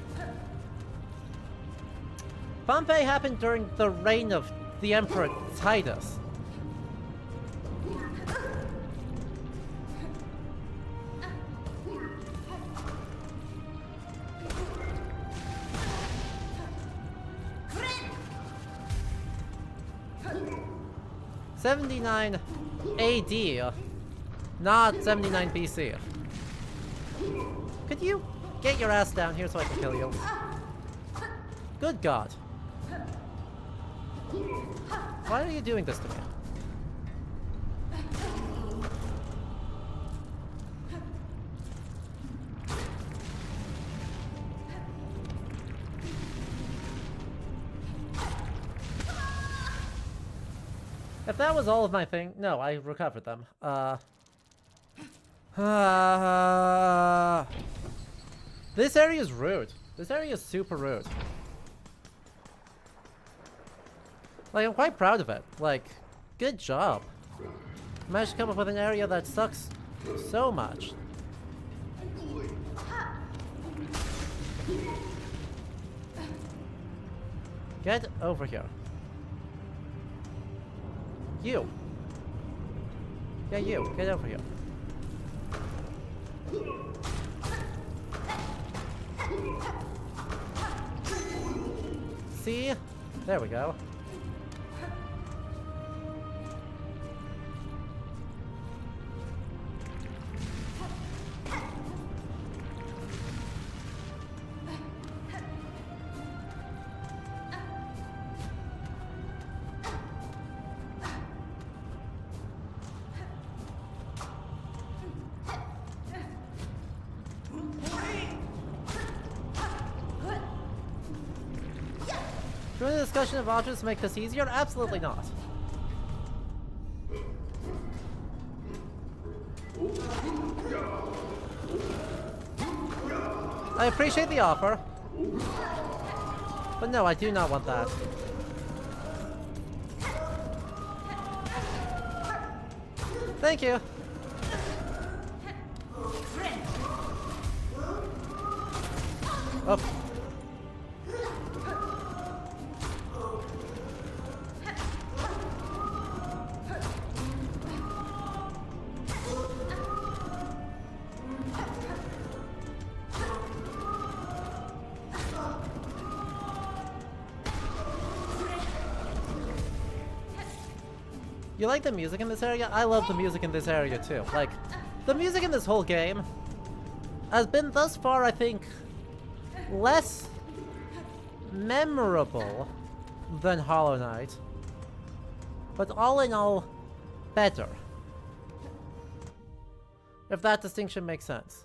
Pompey happened during the reign of the Emperor Titus. '79 AD, not 79 BC. Could you get your ass down here so I can kill you? Good God. Why are you doing this to me? If that was all of my thing, no, I recovered them. This area is rude. This area is super rude. Like, I'm quite proud of it. Like, good job. Managed to come up with an area that sucks so much. Get over here. You. Yeah, you. Get over here. See? There we go. Doing the discussion of options to make this easier? Absolutely not. I appreciate the offer. But no, I do not want that. Thank you. Oh. You like the music in this area? I love the music in this area too. Like, the music in this whole game has been thus far, I think, less memorable than Hollow Knight, but all in all, better. If that distinction makes sense.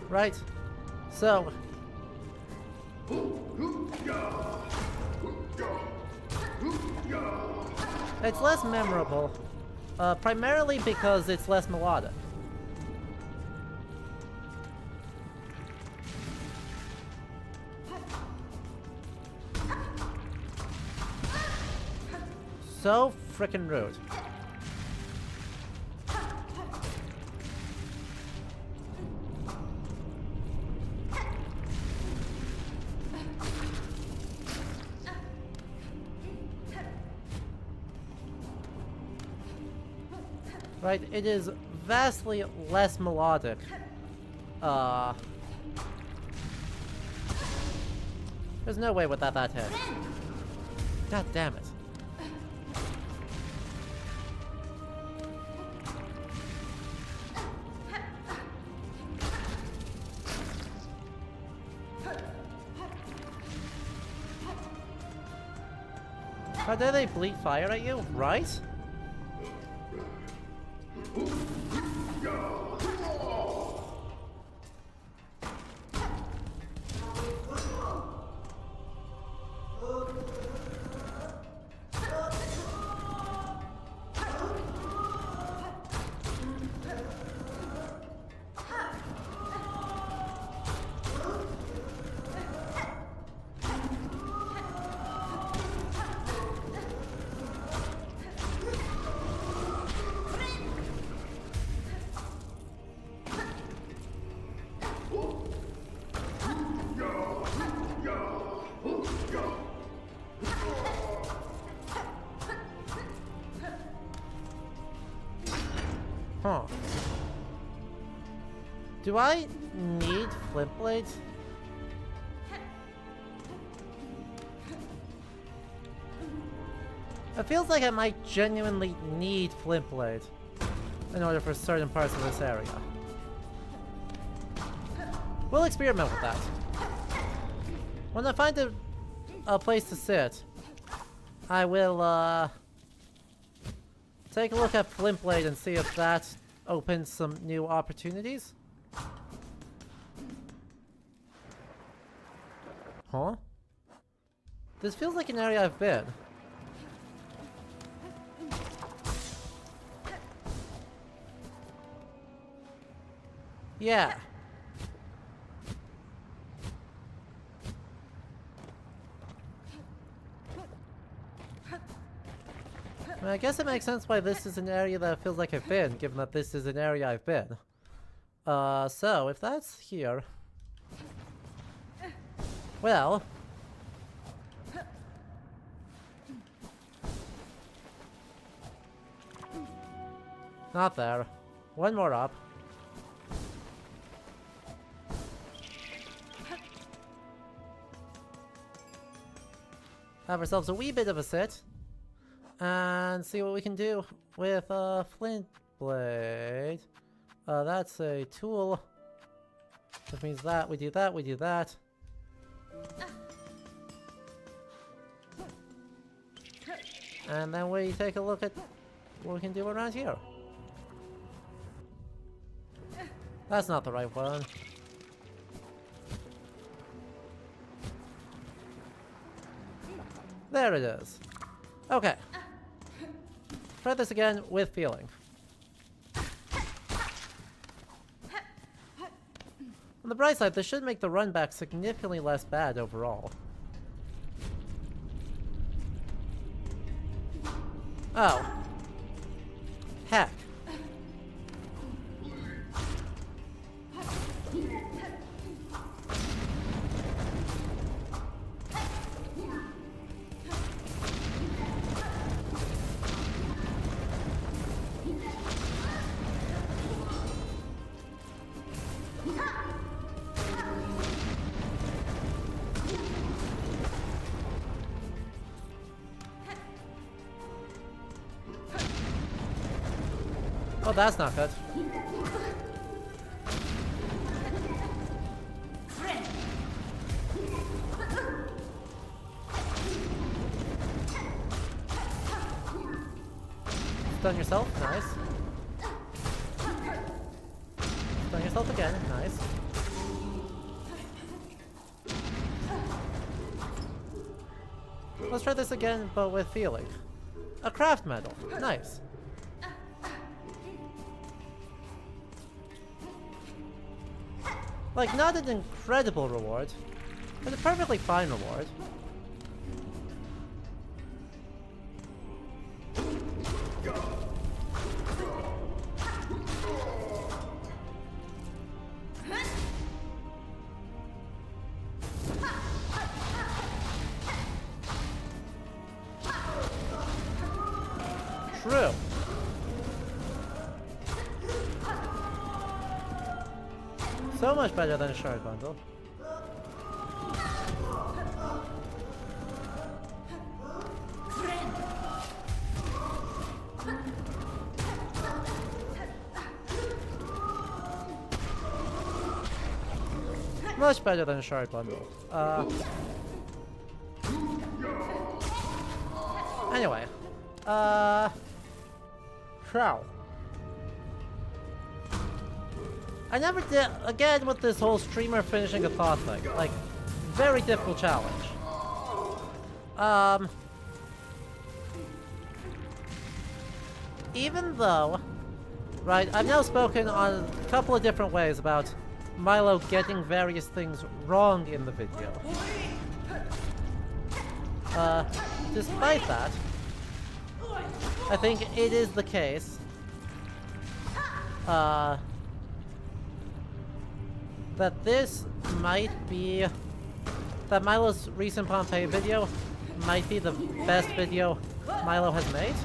Right, so it's less memorable, primarily because it's less melodic. So frickin' rude. Right, it is vastly less melodic. There's no way without that hit. God damn it. How dare they bleed fire at you, right? Huh. Do I need flint blades? It feels like I might genuinely need flint blades in order for certain parts of this area. We'll experiment with that. When I find a place to sit, I will take a look at flint blade and see if that opens some new opportunities. Huh? This feels like an area I've been. Yeah. I mean, I guess it makes sense why this is an area that feels like I've been, given that this is an area I've been. So, if that's here... Well... Not there. One more up. Have ourselves a wee bit of a sit. And see what we can do with a flint blade. That's a tool. That means that, we do that, we do that. And then we take a look at what we can do around here. That's not the right one. There it is. Okay. Try this again with feeling. On the bright side, this should make the run back significantly less bad overall. Oh. Heck. Oh, that's not good. Stun yourself, nice. Stun yourself again, nice. Let's try this again, but with feeling. A craft medal, nice. Like, not an incredible reward, but a perfectly fine reward. True. So much better than a shard bundle. Much better than a shard bundle. Anyway. So. I never did, again with this whole streamer finishing a thought thing. Like, very difficult challenge. Even though, right, I've now spoken on a couple of different ways about Milo getting various things wrong in the video. Despite that, I think it is the case, that this might be, that Milo's recent Pompeii video might be the best video Milo has made.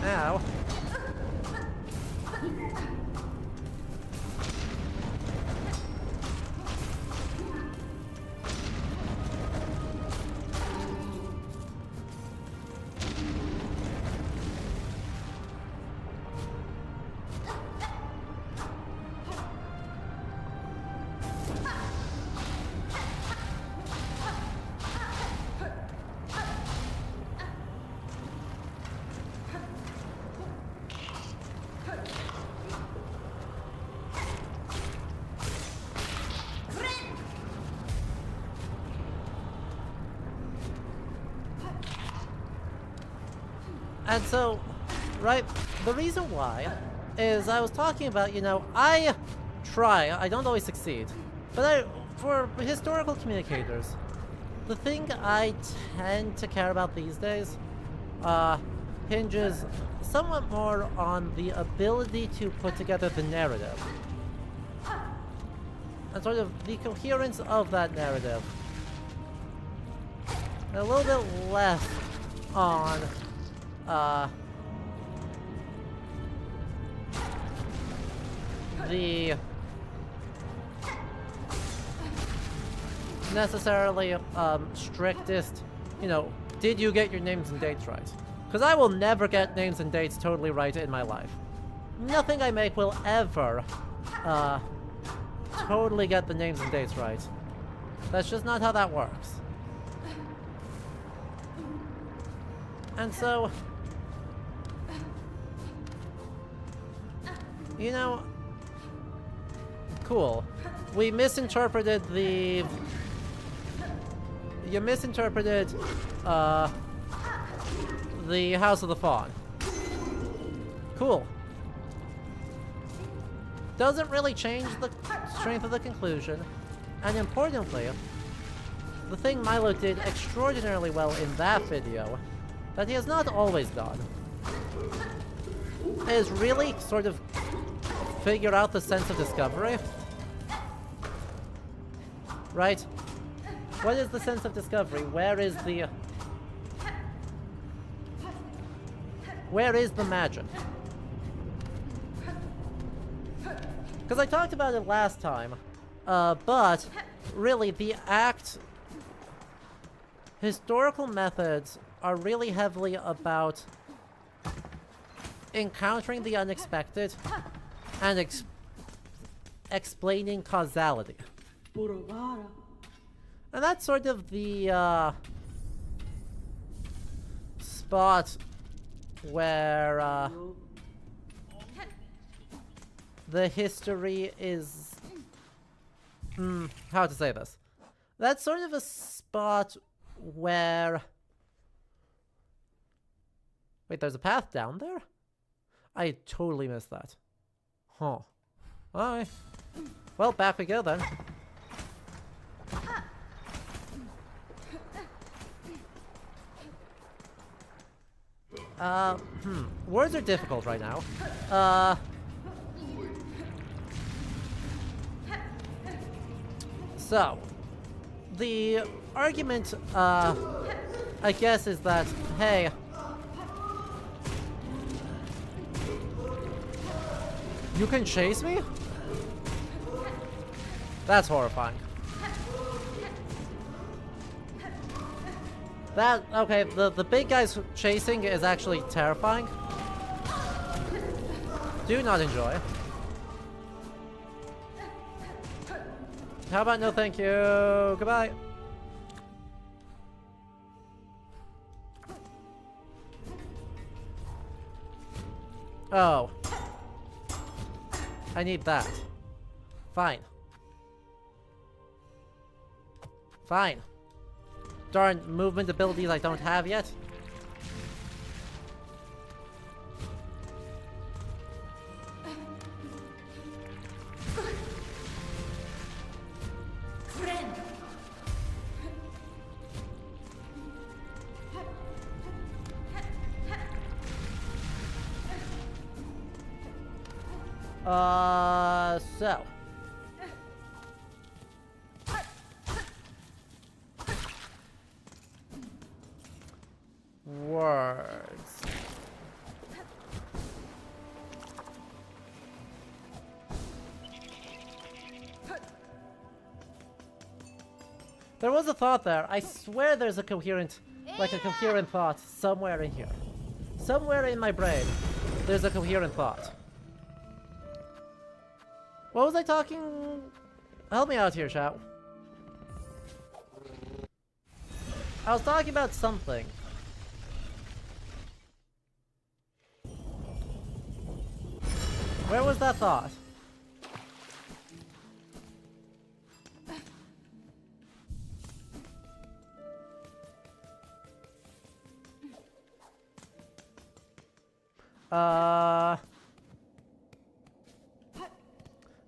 Now, and so, right, the reason why is I was talking about, you know, I don't always succeed, but for historical communicators, the thing I tend to care about these days hinges somewhat more on the ability to put together the narrative, and sort of the coherence of that narrative, and a little bit less on the necessarily strictest, you know, did you get your names and dates right? Because I will never get names and dates totally right in my life. Nothing I make will ever totally get the names and dates right. That's just not how that works. And so, you know, cool. We misinterpreted the... You misinterpreted, the House of the Fawn. Cool. Doesn't really change the strength of the conclusion, and importantly, the thing Milo did extraordinarily well in that video, that he has not always done, is really sort of figure out the sense of discovery. Right? What is the sense of discovery? Where is the magic? Because I talked about it last time, but really historical methods are really heavily about encountering the unexpected and explaining causality. And that's sort of the spot where the history is... how to say this? That's sort of a spot where... Wait, there's a path down there? I totally missed that. Huh. Alright. Well, back we go then. Words are difficult right now. So, the argument, I guess, is that, hey, you can chase me? That's horrifying. Okay, the big guys chasing is actually terrifying. Do not enjoy. How about no thank you? Goodbye. Oh. I need that. Fine. Fine. Darn movement abilities I don't have yet. So. Words. There was a thought there. I swear there's a coherent, like a coherent thought somewhere in here. Somewhere in my brain, there's a coherent thought. What was I talking? Help me out here, chat. I was talking about something. Where was that thought?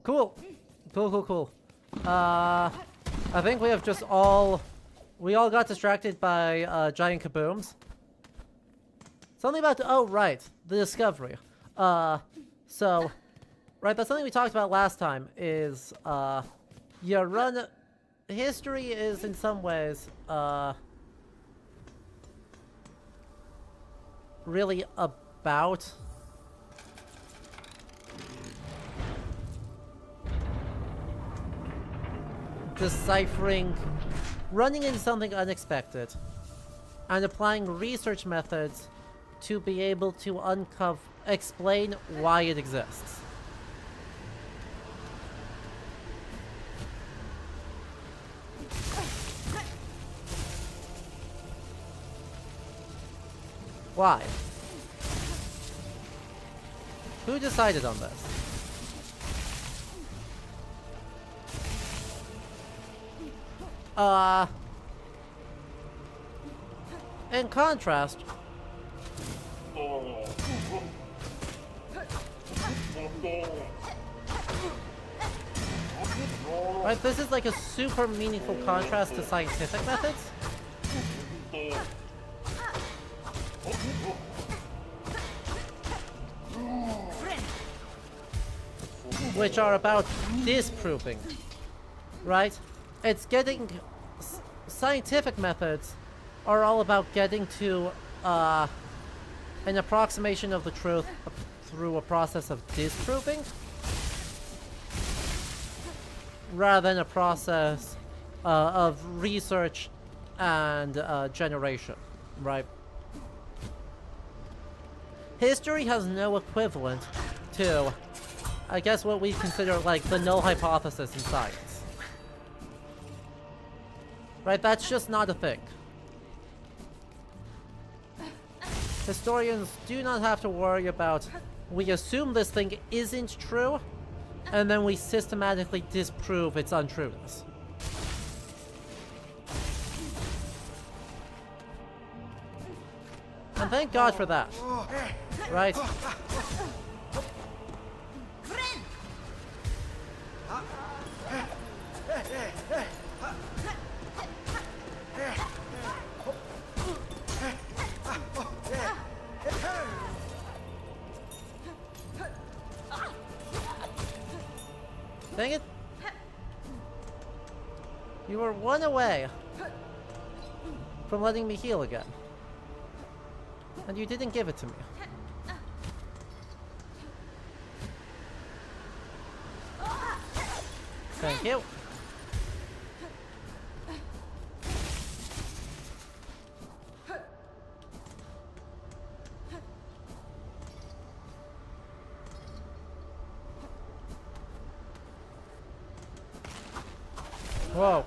Cool. Cool. I think we have just all... We all got distracted by, giant kabooms. Something about... Oh, right. The discovery. So... Right, that's something we talked about last time, is, you run... History is, in some ways, really about... deciphering, running into something unexpected, and applying research methods to be able to explain why it exists. Why? Who decided on this? In contrast... Right, this is like a super meaningful contrast to scientific methods. Which are about disproving, right? It's getting... Scientific methods are all about getting to an approximation of the truth through a process of disproving, rather than a process of research and generation, right? History has no equivalent to, I guess, what we consider like the null hypothesis in science. Right, that's just not a thing. Historians do not have to worry about, we assume this thing isn't true, and then we systematically disprove its untrueness. And thank God for that. Right? Dang it. You were one away from letting me heal again. And you didn't give it to me. Thank you. Whoa.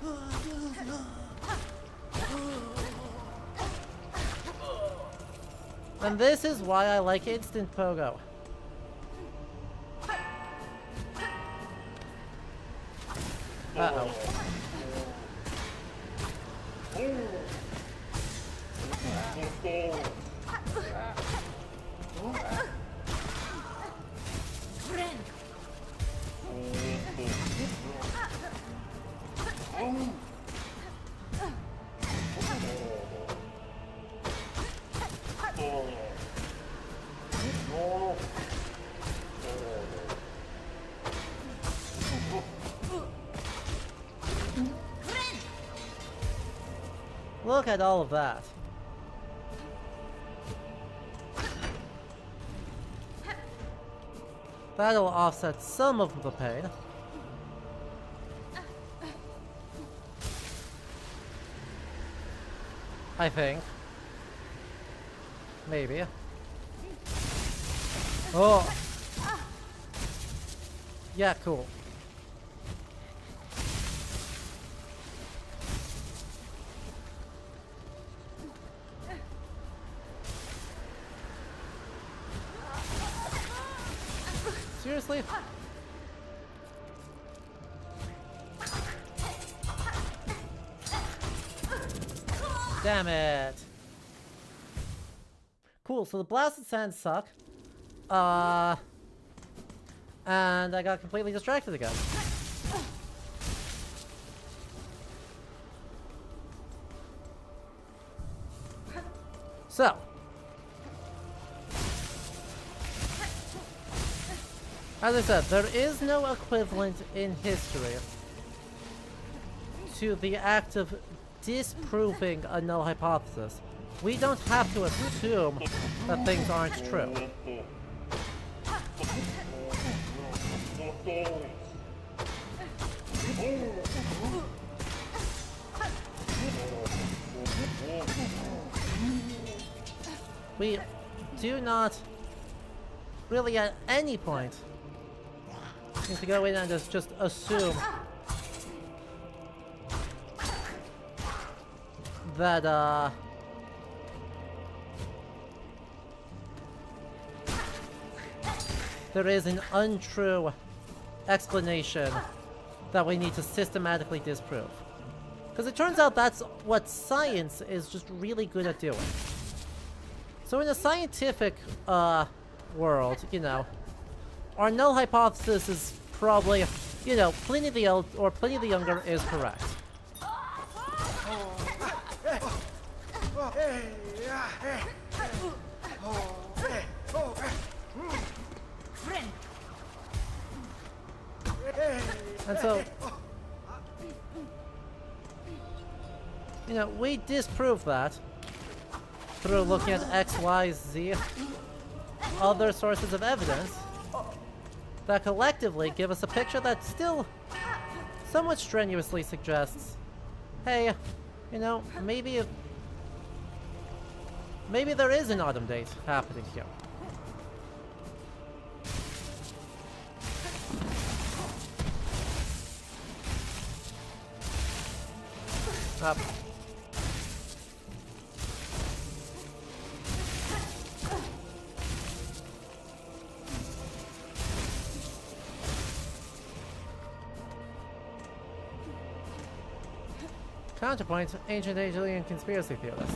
And this is why I like instant pogo. Uh-oh. Look at all of that. That'll offset some of the pain. I think. Maybe. Oh! Yeah, cool. Seriously? Damn it. Cool, so the blasted sands suck. And I got completely distracted again. So. As I said, there is no equivalent in history to the act of disproving a null hypothesis. We don't have to assume that things aren't true. We do not really at any point need to go in and just assume that there is an untrue explanation that we need to systematically disprove. Because it turns out that's what science is just really good at doing. So in a scientific world, you know, our null hypothesis is probably, you know, Pliny the Old or Pliny the Younger is correct. And so, you know, we disprove that through looking at X, Y, Z, other sources of evidence that collectively give us a picture that still somewhat strenuously suggests, hey, you know, maybe there is an autumn date happening here. Up. Counterpoint, ancient alien conspiracy theorists.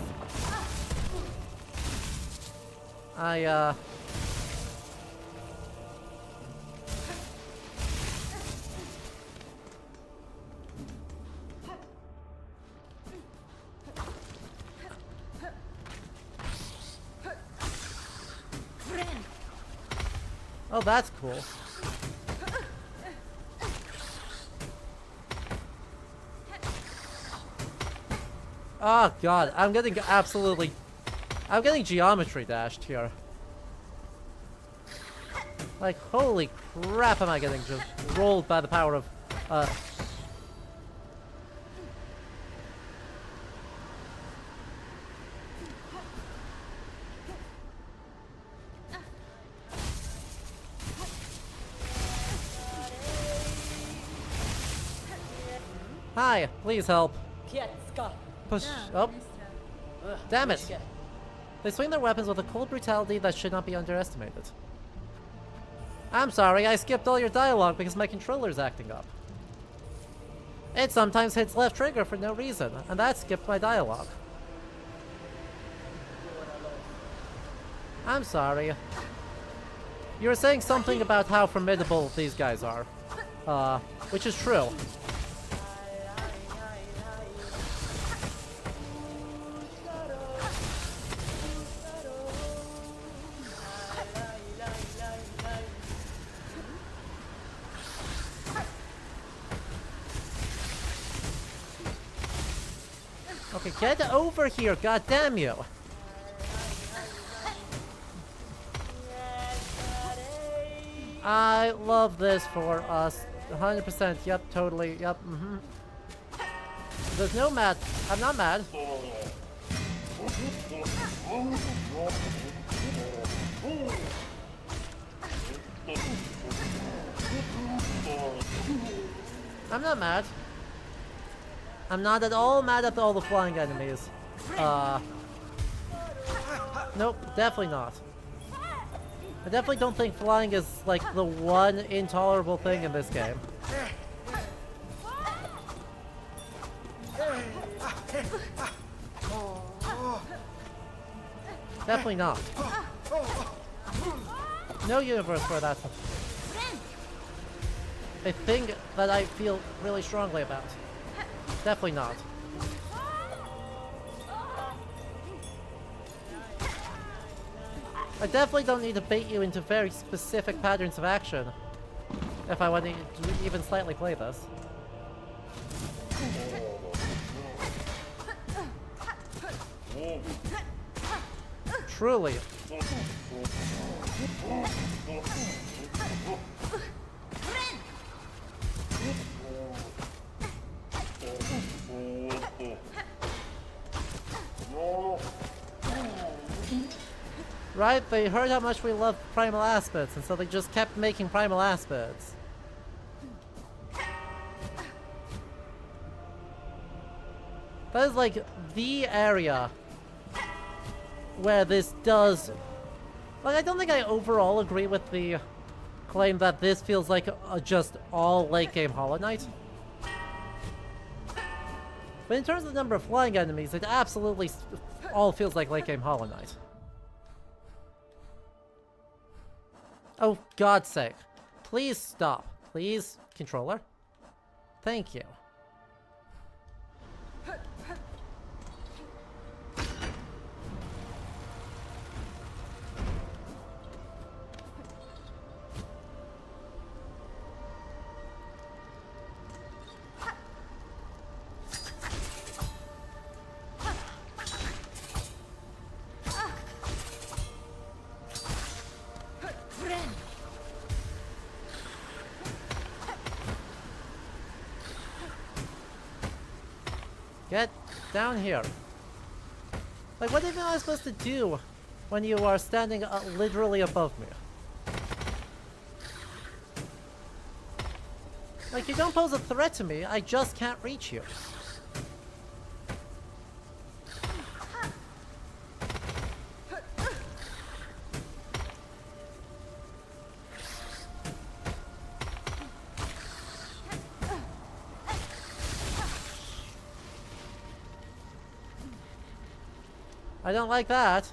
Oh, that's cool. Oh god, I'm getting geometry dashed here. Like, holy crap, am I getting just rolled by the power of, Hi, please help. Kietska. Push. Oh, damn it. They swing their weapons with a cold brutality that should not be underestimated. I'm sorry, I skipped all your dialogue because my controller's acting up. It sometimes hits left trigger for no reason, and that skipped my dialogue. I'm sorry. You were saying something about how formidable these guys are. Which is true. Okay, get over here, goddamn you! I love this for us. 100%, yep, totally, yep, There's no mad. I'm not mad. I'm not mad. I'm not at all mad at all the flying enemies. Nope, definitely not. I definitely don't think flying is, like, the one intolerable thing in this game. Definitely not. No universe where that's a thing that I feel really strongly about. Definitely not. I definitely don't need to bait you into very specific patterns of action if I want to even slightly play this. Truly. Right? They heard how much we love primal aspects, and so they just kept making primal aspects. That is like the area where this does... Like, I don't think I overall agree with the claim that this feels like just all late game Hollow Knight. But in terms of the number of flying enemies, it absolutely all feels like late game Hollow Knight. Oh, God's sake. Please stop. Please, controller. Thank you. Get down here. Like, what even am I supposed to do when you are standing literally above me? Like, you don't pose a threat to me, I just can't reach you. I don't like that.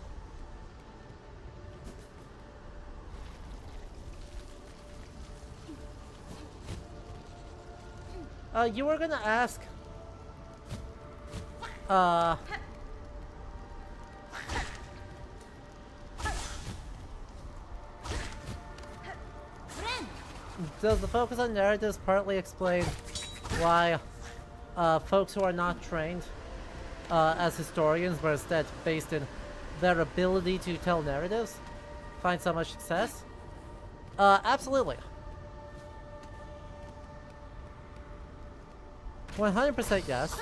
You were gonna ask... Does the focus on narratives partly explain why folks who are not trained as historians, but instead based in their ability to tell narratives, find so much success? Absolutely. 100% yes.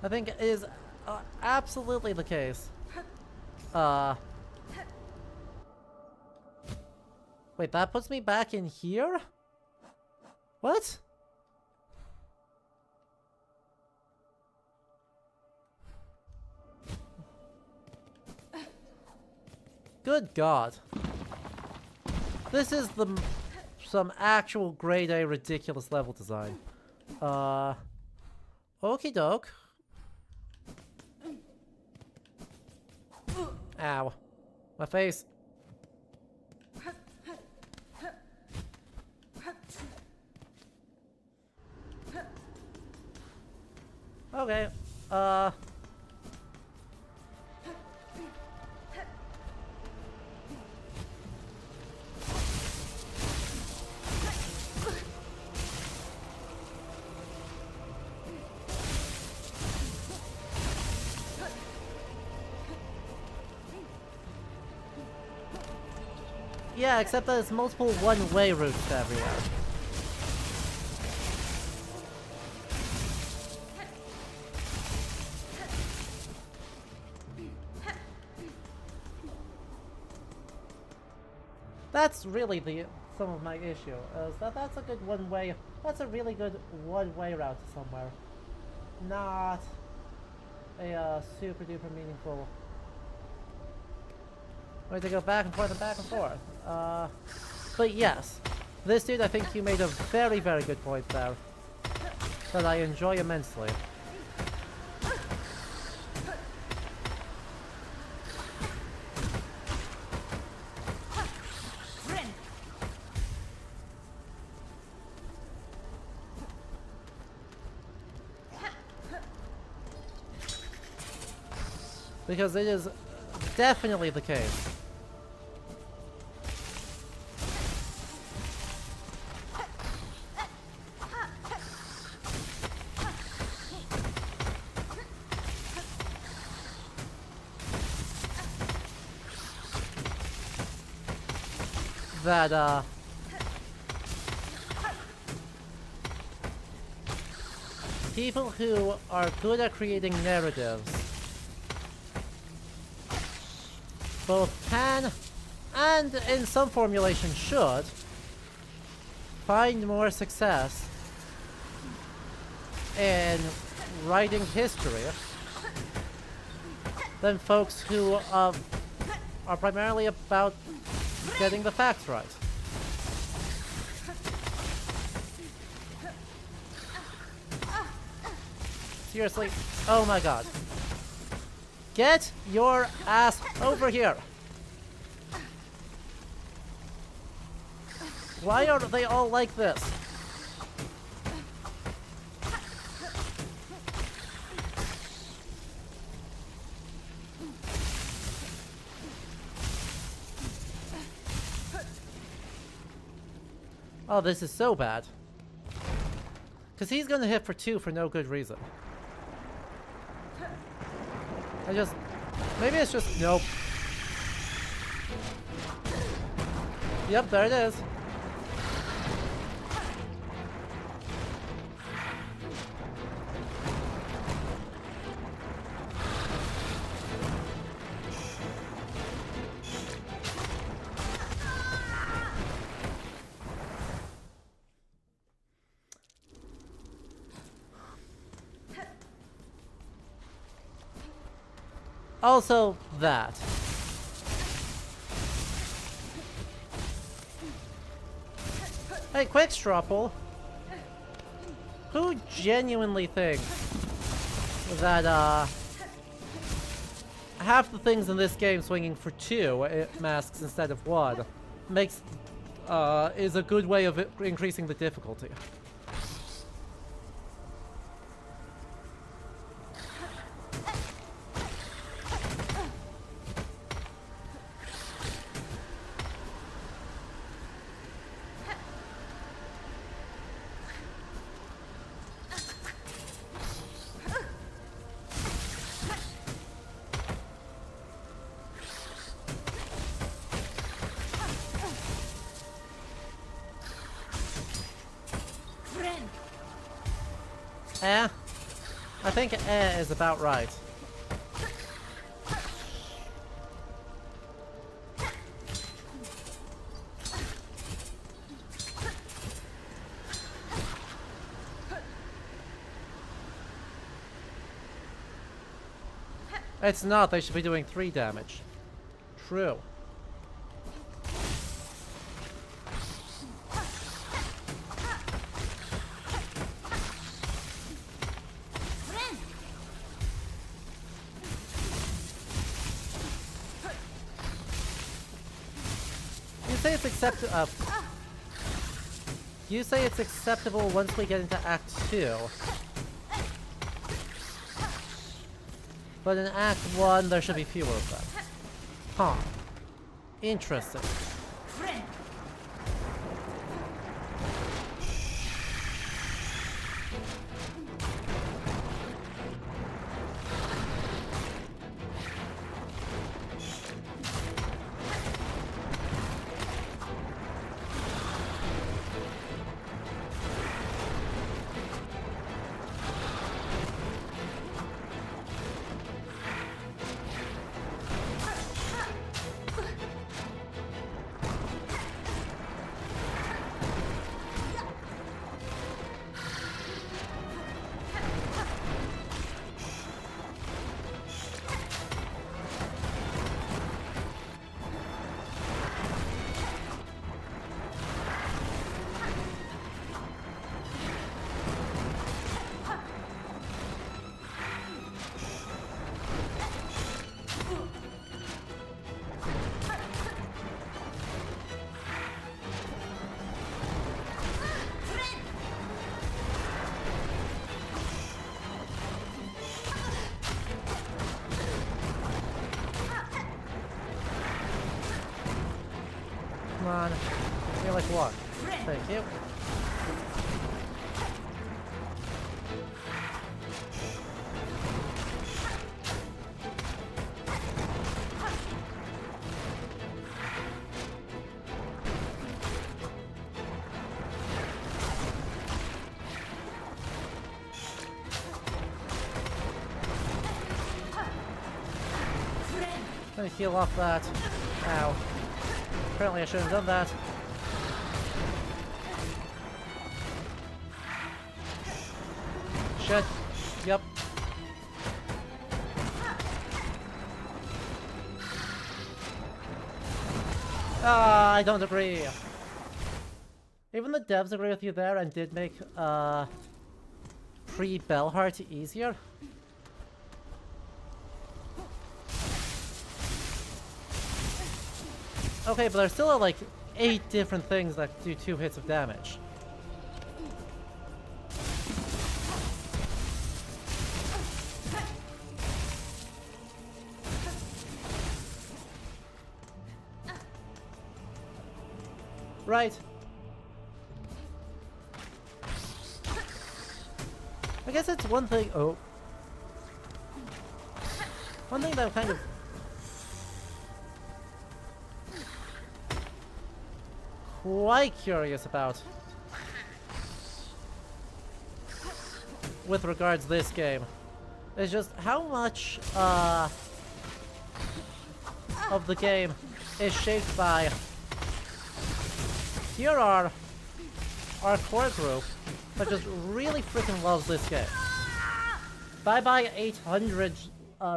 I think it is absolutely the case. Wait, that puts me back in here? What? Good God. This is some actual grade A ridiculous level design. Okie doke. Ow. My face. Okay, yeah, except that it's multiple one-way routes everywhere. That's really some of my issue, is that's a good one-way, that's a really good one-way route to somewhere. Not a super duper meaningful way to go back and forth and back and forth. But yes, this dude, I think you made a very, very good point there that I enjoy immensely. Because it is definitely the case that people who are good at creating narratives both can, and in some formulation should, find more success in writing history than folks who are primarily about getting the facts right. Seriously, oh my god. Get your ass over here! Why are they all like this? Oh, this is so bad. Because he's gonna hit for 2 for no good reason. Maybe it's just, nope. Yep, there it is. Also, that. Hey, Quickstropple! Who genuinely thinks that, half the things in this game swinging for 2 masks instead of 1 is a good way of increasing the difficulty? I I think is about right. It's not, they should be doing 3 damage. True. You say it's acceptable once we get into Act 2. But in Act 1, there should be fewer of them. Huh. Interesting. Come on. You're like what? Thank you. Let me heal off that. Ow. Apparently I shouldn't have done that. Shit. Yep. Ah, I don't agree. Even the devs agree with you there and did make pre-Bellheart easier. Okay, but there's still like 8 different things that do 2 hits of damage. Right. I guess it's one thing. Oh. One thing that I'm kind of quite curious about with regards to this game is just how much of the game is shaped by here are our core group that just really freaking loves this game. Bye bye 800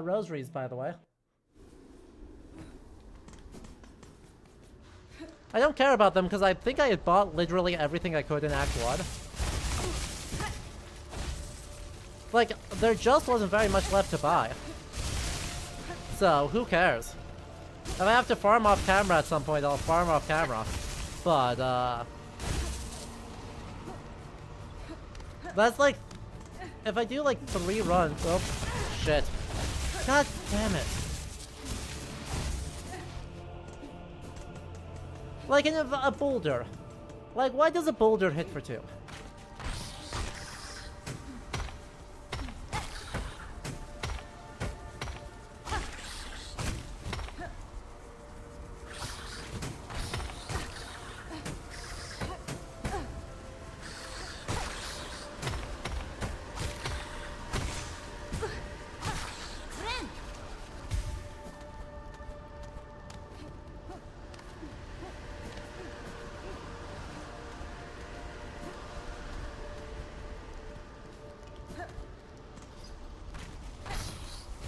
rosaries, by the way. I don't care about them because I think I had bought literally everything I could in Act 1. Like, there just wasn't very much left to buy. So, who cares? If I have to farm off camera at some point, I'll farm off camera. But, that's like, if I do like 3 runs, oh, shit. God damn it. Like in a boulder. Like, why does a boulder hit for 2?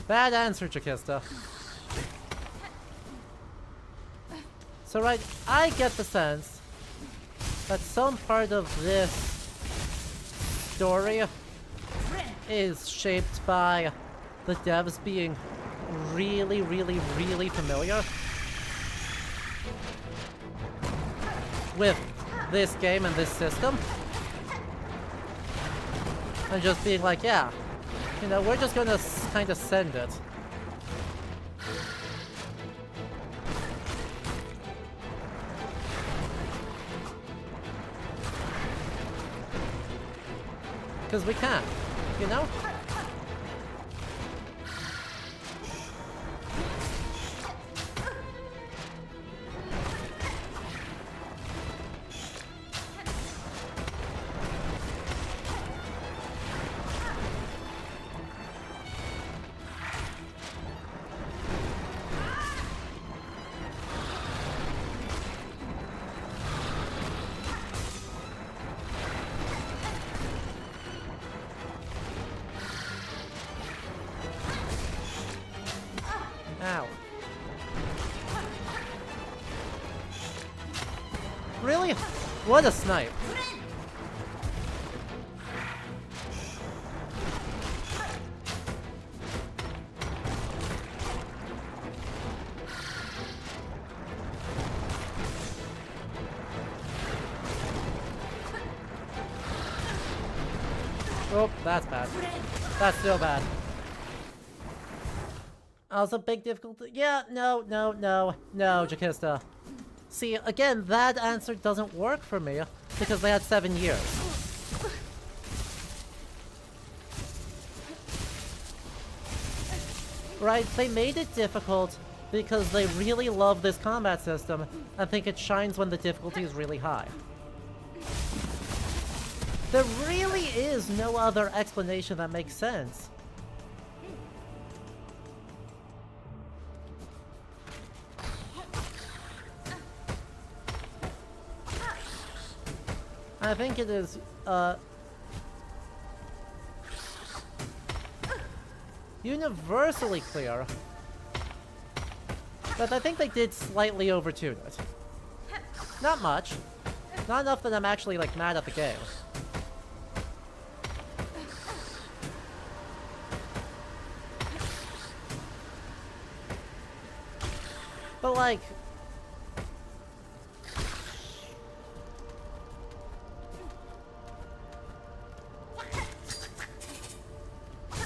Bad answer, Chikista. So right, I get the sense that some part of this story is shaped by the devs being really, really, really familiar with this game and this system. And just being like, yeah, you know, we're just gonna kind of send it. Because we can, you know? Ow. Really? What a snipe. Oh, that's bad. That's still bad. Also, big difficulty. Yeah, no, Jakista. See, again, that answer doesn't work for me because they had 7 years. Right, they made it difficult because they really love this combat system and think it shines when the difficulty is really high. There really is no other explanation that makes sense. I think it is, universally clear that I think they did slightly overtune it. Not much. Not enough that I'm actually, like, mad at the game. But, like...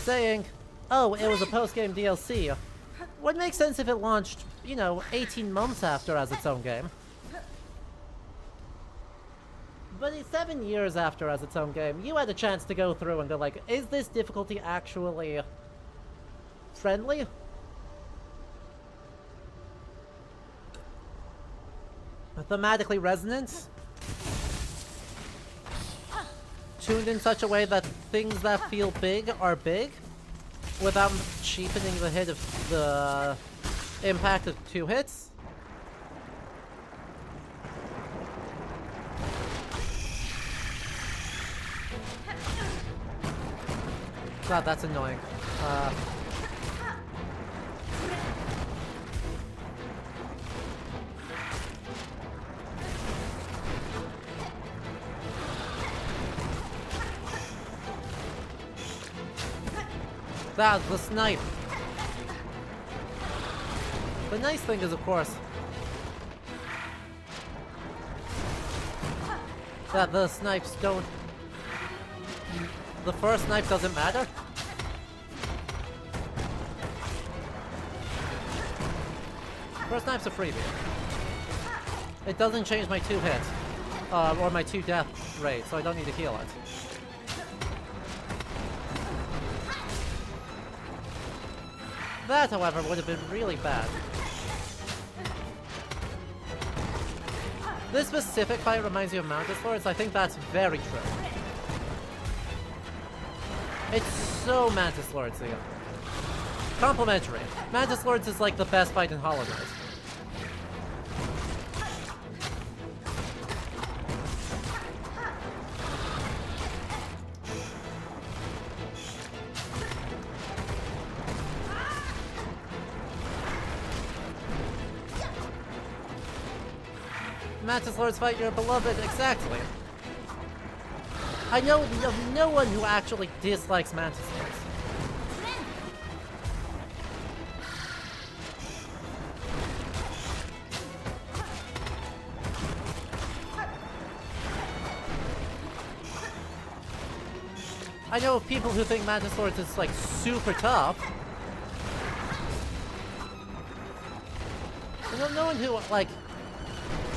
saying, oh, it was a post-game DLC, would make sense if it launched, you know, 18 months after as its own game. But 7 years after as its own game, you had a chance to go through and go like, is this difficulty actually friendly? Thematically resonant? Tuned in such a way that things that feel big are big, without cheapening the hit of the impact of 2 hits? God, that's annoying. That's the snipe. The nice thing is, of course, that the snipes don't... The first snipe doesn't matter. First snipe's a freebie. It doesn't change my 2 hit, or my 2 death rate, so I don't need to heal it. That, however, would have been really bad. This specific fight reminds you of Mantis Lords. I think that's very true. It's so Mantis Lords, yeah. Complimentary. Mantis Lords is like the best fight in Hollow Knight. Mantis Lords fight your beloved, exactly. I know of no one who actually dislikes Mantis Lords. I know of people who think Mantis Lords is, like, super tough. I know no one who, like,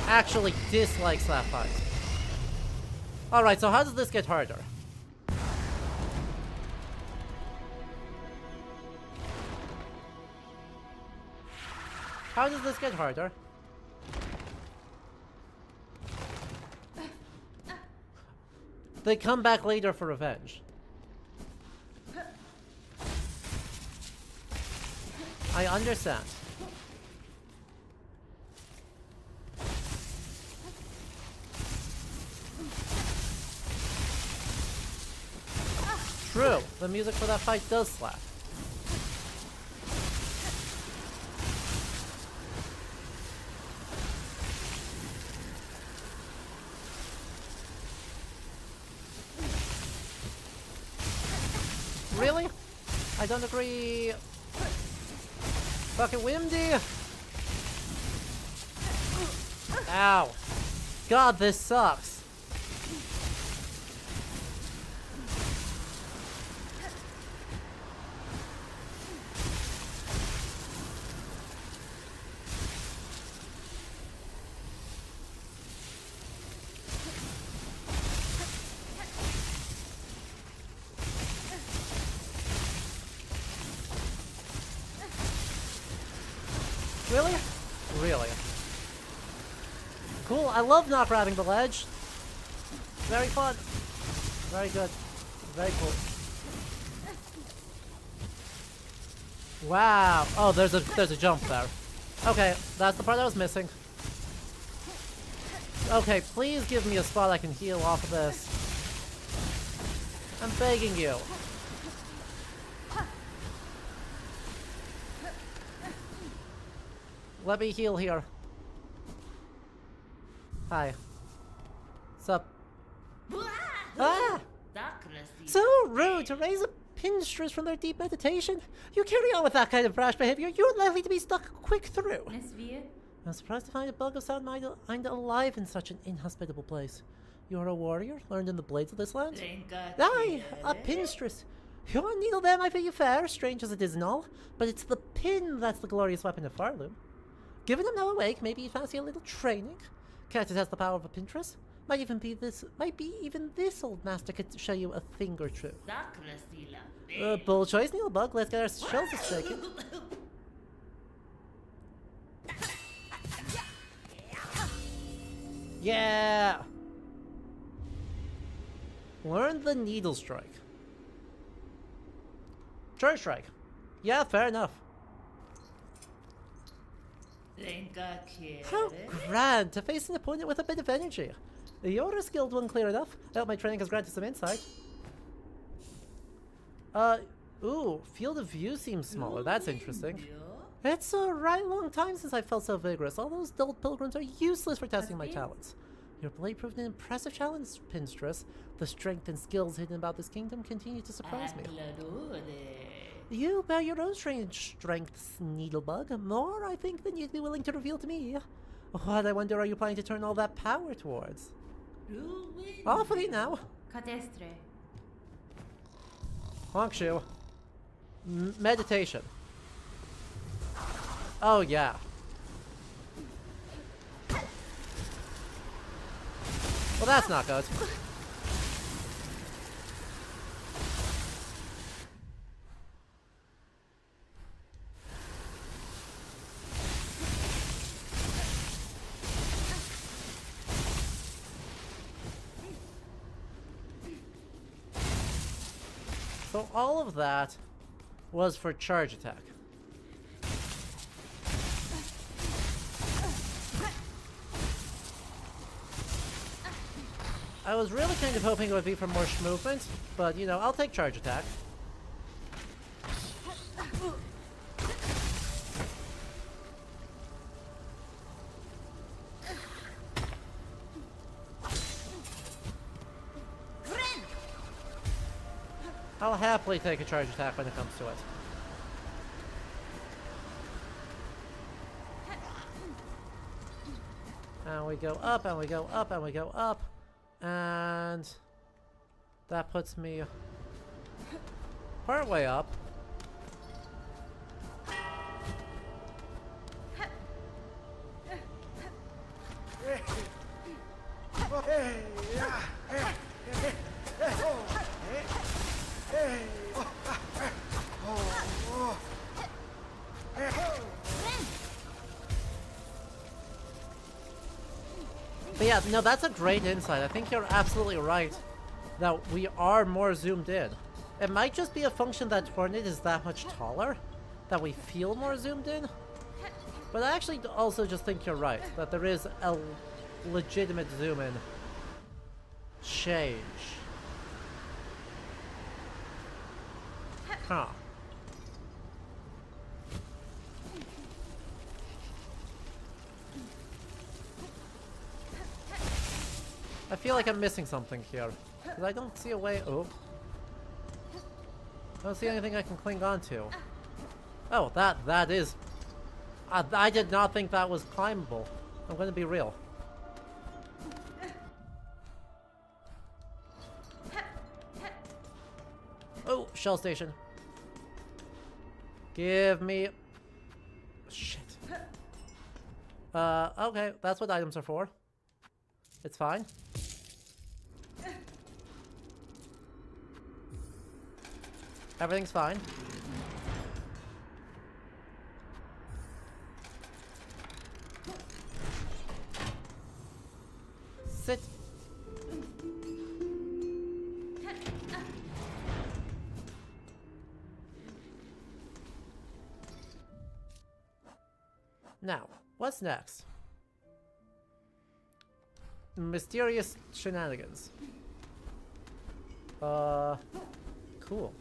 actually dislikes that fight. Alright, so how does this get harder? How does this get harder? They come back later for revenge. I understand. True, the music for that fight does slap. Really? I don't agree. Fucking windy. Ow. God, this sucks. Really? Really? Cool, I love not grabbing the ledge. Very fun. Very good. Very cool. Wow. Oh, there's a jump there. Okay, that's the part I was missing. Okay, please give me a spot I can heal off of this. I'm begging you. Let me heal here. Hi. Sup? Ah! So rude to raise a pinstress from their deep meditation. You carry on with that kind of brash behavior, you're likely to be stuck quick through. I'm surprised to find a bug of sound mind alive in such an inhospitable place. You're a warrior, learned in the blades of this land? Aye, a pinstress. Your needle there might be fair, strange as it is and all, but it's the pin that's the glorious weapon of Farloom. Given him now awake, maybe you fancy a little training? Care to test the power of a pintress? Might be even this old master could show you a thing or two. Bold choice, Needlebug. Let's get our shells shaken. Yeah! Learn the needle strike. Charge strike. Yeah, fair enough. How grand to face an opponent with a bit of energy. You're a skilled one, clear enough. I hope my training has granted some insight. Ooh, field of view seems smaller. That's interesting. It's a right long time since I felt so vigorous. All those dull pilgrims are useless for testing my talents. Your blade proved an impressive challenge, Pinstress. The strength and skills hidden about this kingdom continue to surprise me. You bear your own strange strengths, Needlebug. More, I think, than you'd be willing to reveal to me. What, I wonder, are you planning to turn all that power towards? Off with it now. Honkshu. Meditation. Oh, yeah. Well, that's not good. So all of that was for charge attack. I was really kind of hoping it would be for more movement, but you know, I'll take charge attack. I'll happily take a charge attack when it comes to it. And we go up, and we go up, and we go up. And that puts me part way up. But yeah, no, that's a great insight. I think you're absolutely right that we are more zoomed in. It might just be a function that Tornid is that much taller, that we feel more zoomed in. But I actually also just think you're right, that there is a legitimate zoom in change. Huh. I feel like I'm missing something here. Because I don't see a way. Oh. I don't see anything I can cling on to. Oh, that is. I did not think that was climbable. I'm going to be real. Oh, shell station. Give me. Shit. Okay, that's what items are for. It's fine. Everything's fine. Sit. Now, what's next? Mysterious shenanigans. Cool.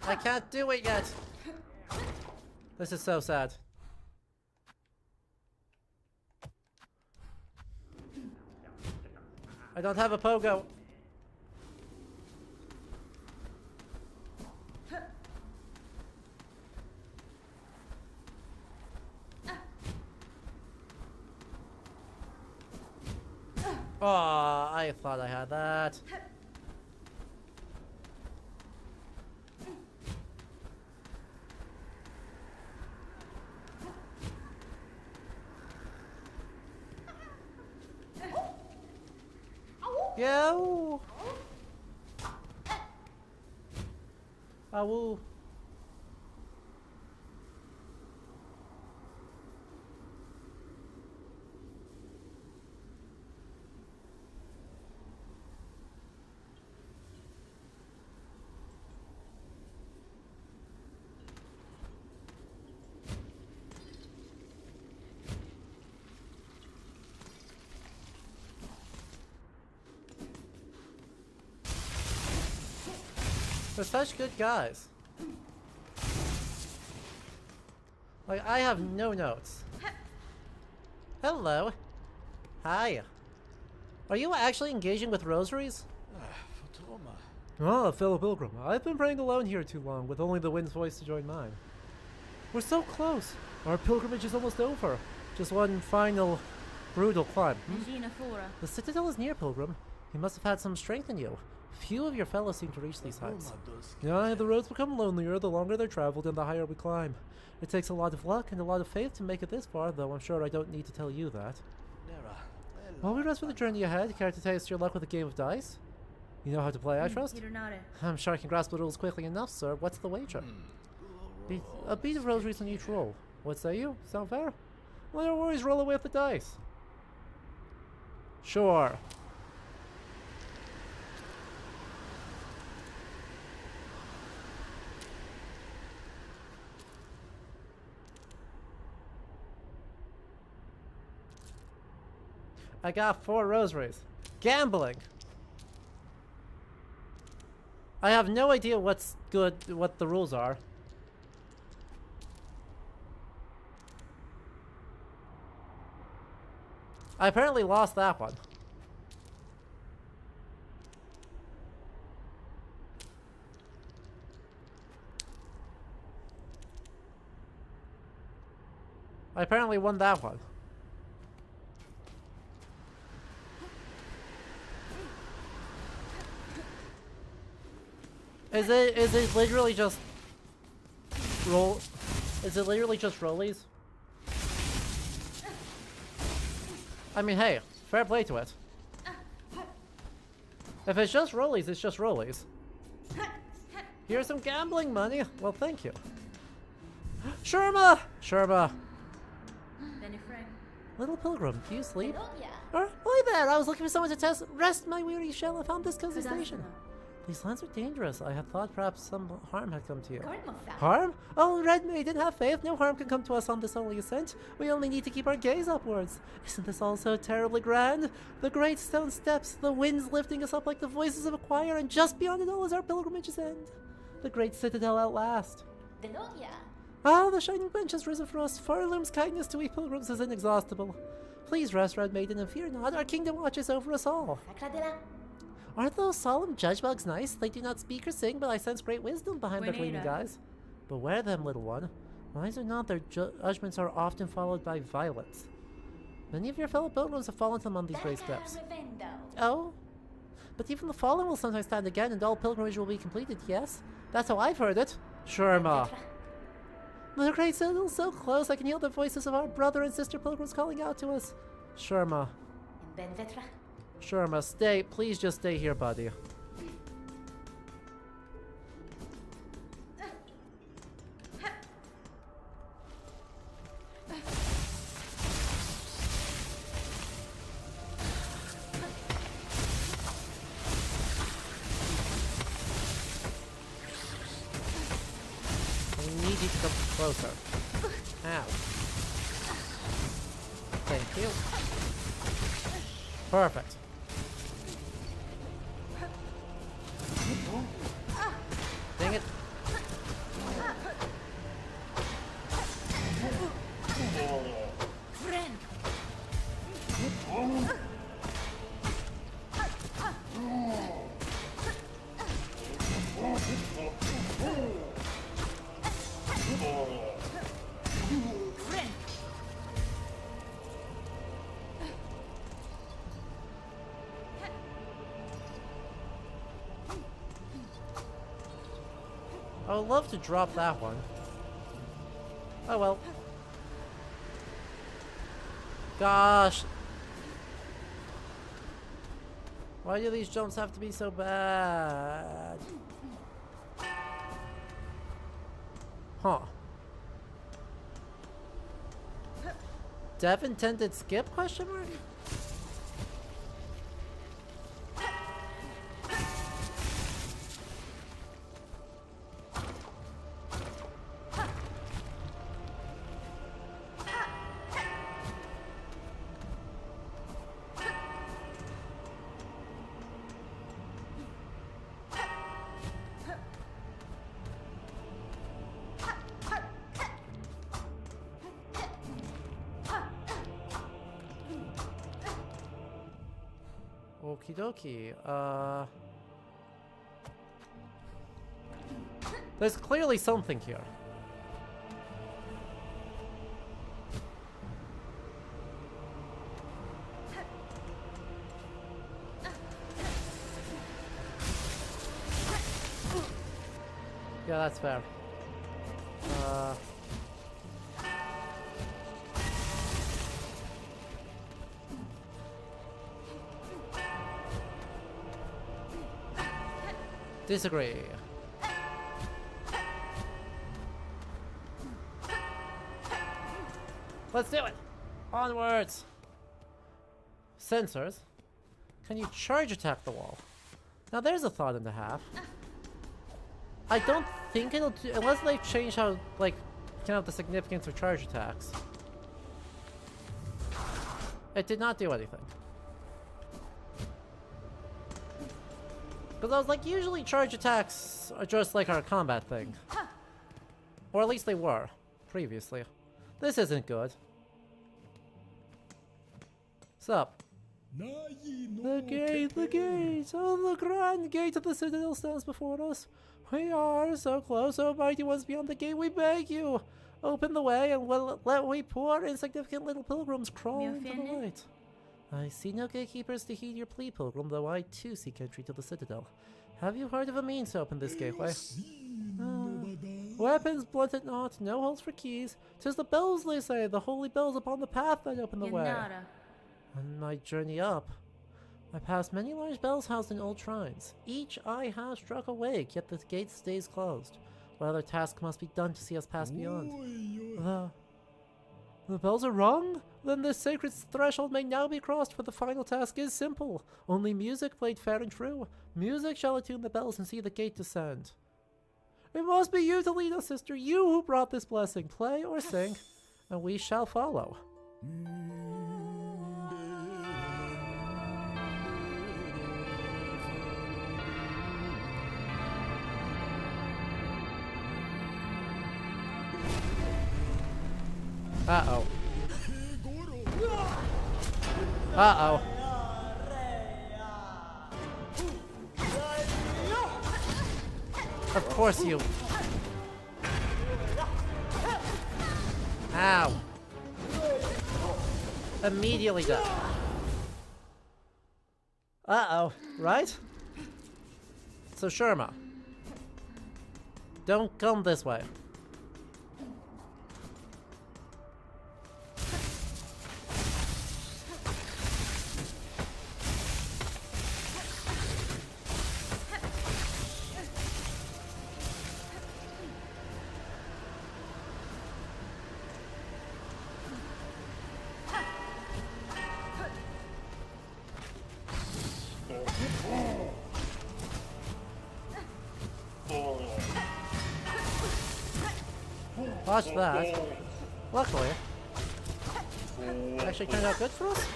I can't do it yet. This is so sad. I don't have a pogo. Oh, I thought I had that. Yo! Awoo. They're such good guys. Like, I have no notes. Hello. Hi. Are you actually engaging with rosaries? Oh, fellow pilgrim. I've been praying alone here too long, with only the wind's voice to join mine. We're so close. Our pilgrimage is almost over. Just one final, brutal climb. The citadel is near, pilgrim. You must have had some strength in you. Few of your fellows seem to reach these heights. Yeah, the roads become lonelier the longer they're traveled and the higher we climb. It takes a lot of luck and a lot of faith to make it this far, though I'm sure I don't need to tell you that. While we rest for the journey ahead, care to taste your luck with a game of dice? You know how to play, I trust? I'm sure I can grasp the rules quickly enough, sir. What's the wager? A beat of rosaries on each roll. What say you? Sound fair? Well, no worries, roll away with the dice. Sure. I got 4 rosaries. Gambling! I have no idea what's good, what the rules are. I apparently lost that one. I apparently won that one. Is it literally just roll? Is it literally just rollies? I mean, hey, fair play to it. If it's just rollies, it's just rollies. Here's some gambling money. Well, thank you. Sherma! Sherma. Little pilgrim, do you sleep? Hi there, I was looking for someone to rest my weary shell. I found this cozy station. These lands are dangerous. I had thought perhaps some harm had come to you. Harm? Oh, Red Maiden, have faith. No harm can come to us on this holy ascent. We only need to keep our gaze upwards. Isn't this all so terribly grand? The great stone steps, the winds lifting us up like the voices of a choir, and just beyond it all is our pilgrimage's end. The great citadel at last. Ah, the shining bench has risen for us. Farloom's kindness to we pilgrims is inexhaustible. Please rest, Red Maiden, and fear not. Our kingdom watches over us all. Aren't those solemn judge bugs nice? They do not speak or sing, but I sense great wisdom behind their gleaming eyes. Beware them, little one. Wise or not, their judgments are often followed by violence. Many of your fellow pilgrims have fallen to them on these great steps. Oh? But even the fallen will sometimes stand again, and all pilgrimage will be completed, yes? That's how I've heard it. Sherma. The great citadel is so close, I can hear the voices of our brother and sister pilgrims calling out to us. Sherma. Sherma, stay. Please just stay here, buddy. I need you to come closer. Ow. Thank you. Perfect. Dang it. I would love to drop that one. Oh well. Gosh. Why do these jumps have to be so bad? Huh. Dev intended skip, question mark? Okie dokie, there's clearly something here. Yeah, that's fair. Disagree. Let's do it! Onwards! Sensors. Can you charge attack the wall? Now there's a thought and a half. I don't think it'll do, unless they change how, like, kind of the significance of charge attacks. It did not do anything. Because I was like, usually charge attacks are just like our combat thing. Or at least they were, previously. This isn't good. What's up? The gate, the gate! Oh, the grand gate of the citadel stands before us. We are so close, O mighty ones beyond the gate, we beg you! Open the way and let we poor insignificant little pilgrims crawl into the light. I see no gatekeepers to heed your plea, pilgrim, though I too seek entry to the citadel. Have you heard of a means to open this gateway? Weapons blunted not, no holes for keys. 'Tis the bells, they say, the holy bells upon the path that open the way. On my journey up, I passed many large bells housed in old shrines. Each I have struck awake, yet the gate stays closed. What other task must be done to see us pass beyond? The bells are rung? Then this sacred threshold may now be crossed, for the final task is simple. Only music played fair and true. Music shall attune the bells and see the gate descend. It must be you to lead us, sister, you who brought this blessing. Play or sing, and we shall follow. Uh-oh. Uh-oh. Of course you. Ow. Immediately dead. Uh-oh. Right? So Sherma, don't come this way. Watch that. Luckily, it actually turned out good for us.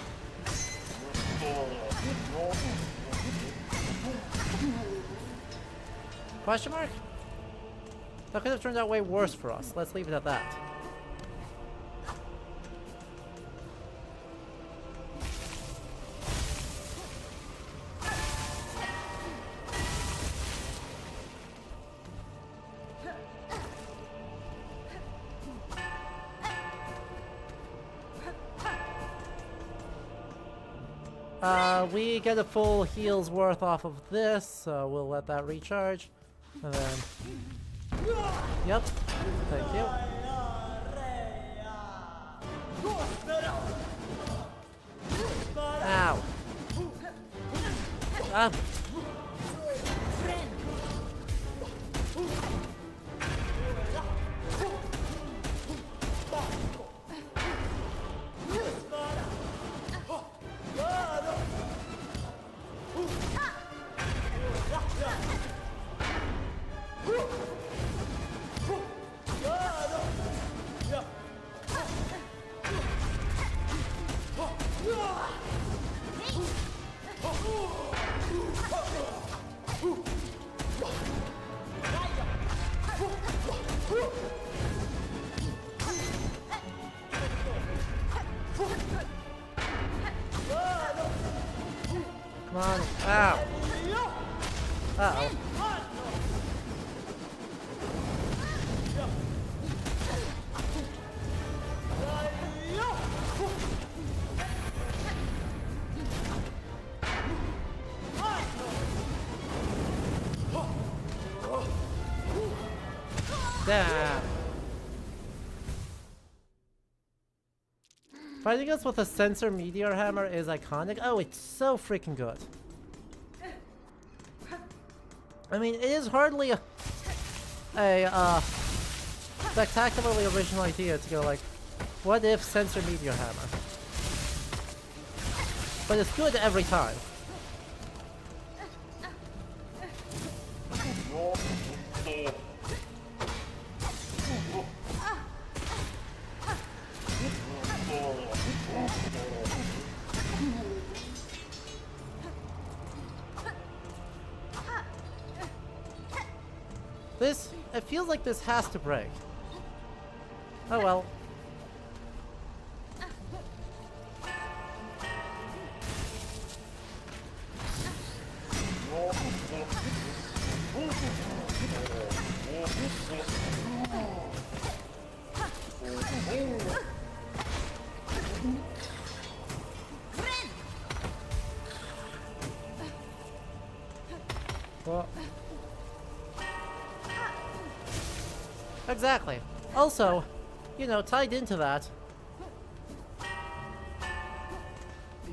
Question mark? That could have turned out way worse for us. Let's leave it at that. We get a full heal's worth off of this, so we'll let that recharge. And then... Yep. Thank you. Ow. Ah. Come on. Ow. Uh-oh. Damn. Fighting us with a sensor meteor hammer is iconic. Oh, it's so freaking good. I mean, it is hardly a spectacularly original idea to go like, what if sensor meteor hammer? But it's good every time. It feels like this has to break. Oh well. Well, exactly. Also, you know, tied into that,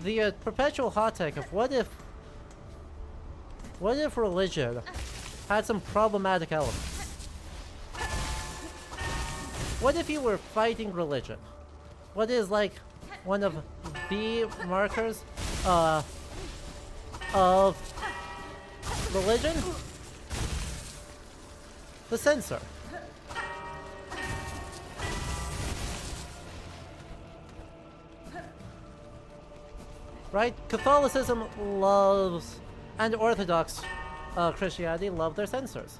the perpetual hot take of what if religion had some problematic elements? What if you were fighting religion? What is like one of the markers of religion? The censor. Right? Catholicism loves, and Orthodox Christianity love their censors.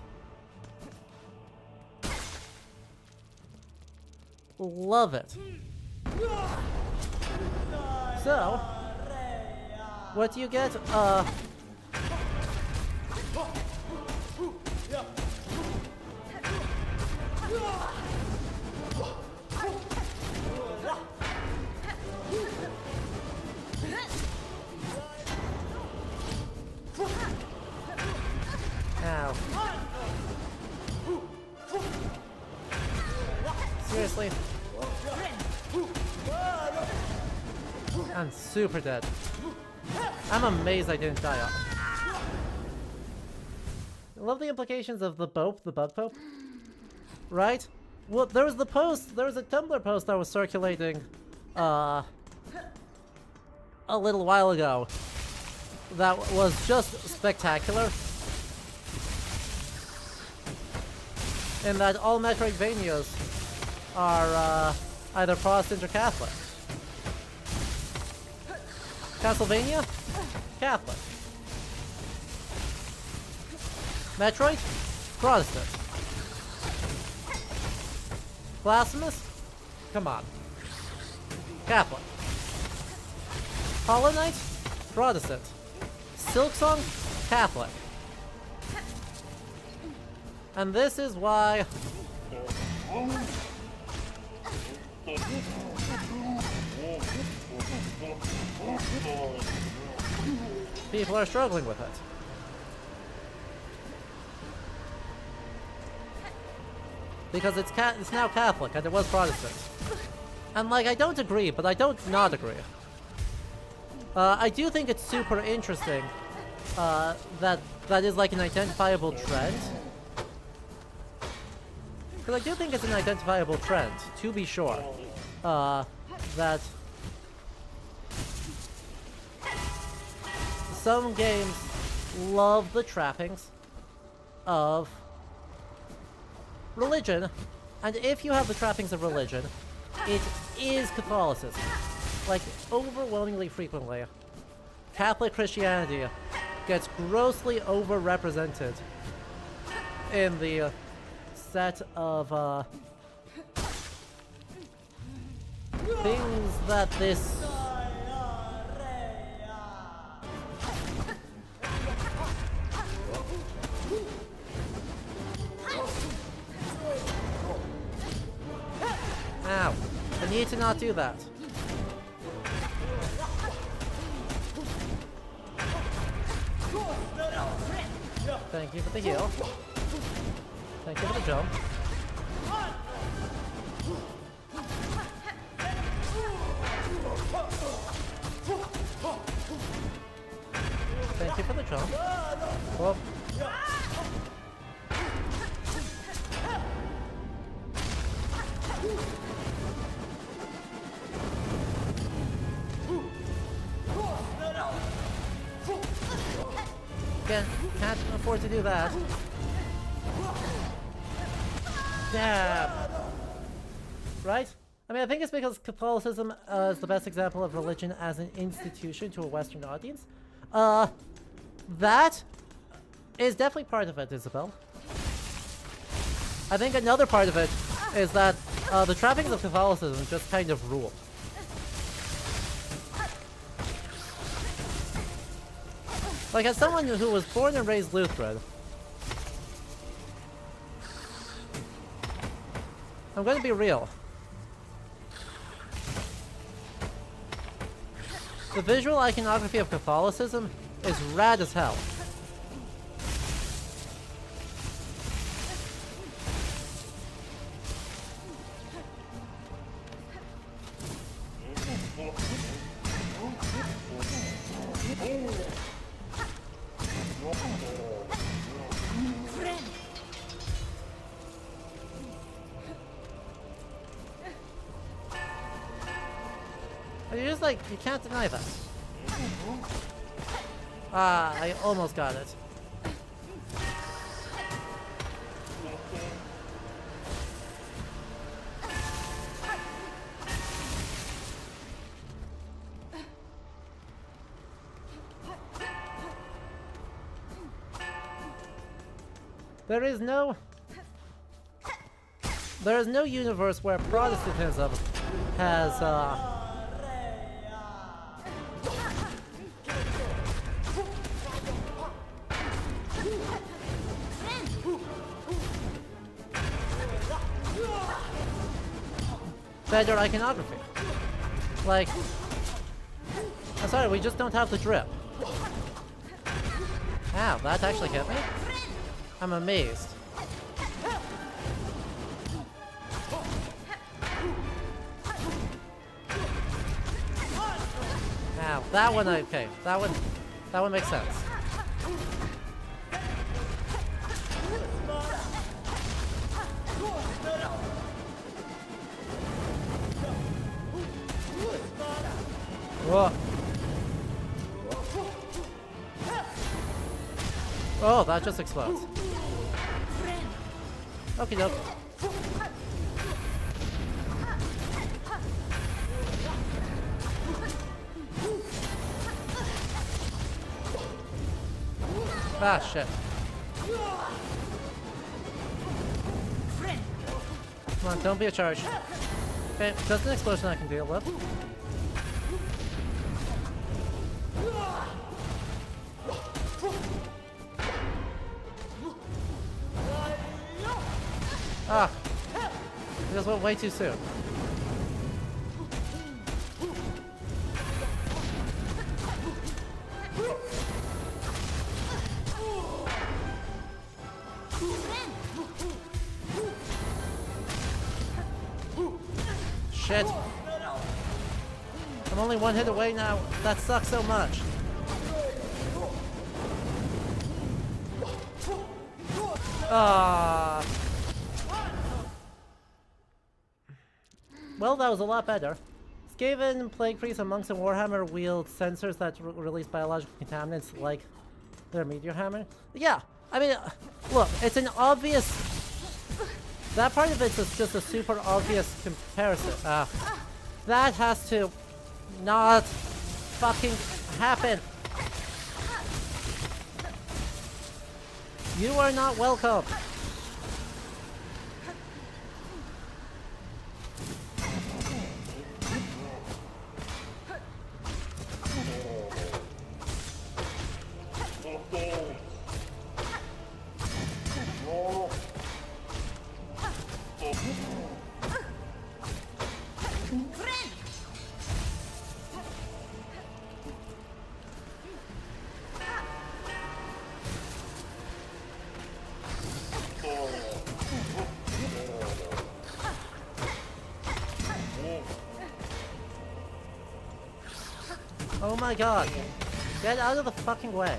Love it. So, what do you get? Ow. Seriously? I'm super dead. I'm amazed I didn't die off. I love the implications of the Pope, the Bug Pope. Right? Well, there was a Tumblr post that was circulating a little while ago that was just spectacular. In that all Metroidvanias are either Protestant or Catholic. Castlevania? Catholic. Metroid? Protestant. Blasphemous? Come on. Catholic. Hollow Knight? Protestant. Silksong? Catholic. And this is why people are struggling with it. Because it's now Catholic and it was Protestant. And like, I don't agree, but I don't not agree. I do think it's super interesting that is like an identifiable trend. Because I do think it's an identifiable trend, to be sure, that some games love the trappings of religion, and if you have the trappings of religion, it is Catholicism. Like, overwhelmingly frequently, Catholic Christianity gets grossly overrepresented in the set of things that this Ow. I need to not do that. Thank you for the heal. Thank you for the jump. Thank you for the jump. Whoop. Again, can't afford to do that. Damn. Right? I mean, I think it's because Catholicism is the best example of religion as an institution to a Western audience. That is definitely part of it, Isabel. I think another part of it is that the trappings of Catholicism just kind of rule. Like, as someone who was born and raised Lutheran, I'm going to be real. The visual iconography of Catholicism is rad as hell. You just like, you can't deny that. Ah, I almost got it. There is no universe where Protestantism has, better iconography. Like, I'm sorry, we just don't have the drip. Ow, that actually hit me? I'm amazed. Ow, that one, okay. That one makes sense. Whoa. Oh, that just explodes. Okie doke. Ah, shit. Come on, don't be a charge. Okay, just an explosion I can deal with. Ah! I just went way too soon. Shit! I'm only one hit away now. That sucks so much. Ah! Well, that was a lot better. Skaven, Plague Priests, and Monks in Warhammer wield sensors that release biological contaminants like their meteor hammer. Yeah, I mean, look, it's an obvious... That part of it's just a super obvious comparison. That has to not fucking happen. You are not welcome. Oh my god. Get out of the fucking way.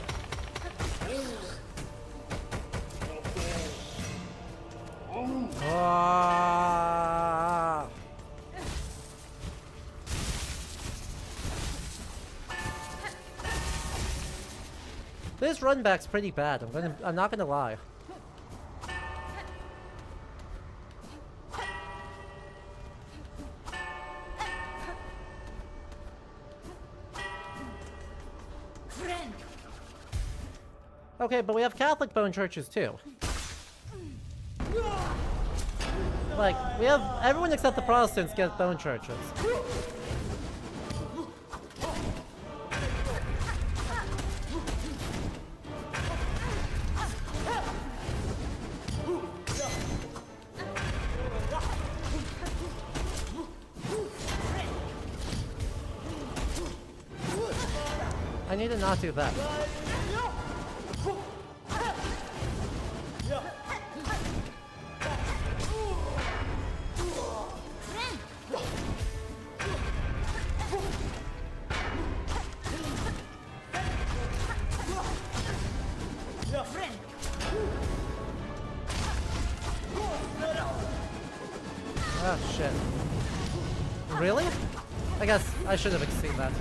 Ah. This run back's pretty bad. I'm not gonna lie. Okay, but we have Catholic bone churches too. Like, we have everyone except the Protestants get bone churches. I need to not do that. Oh, shit. Really? I guess I should have seen that.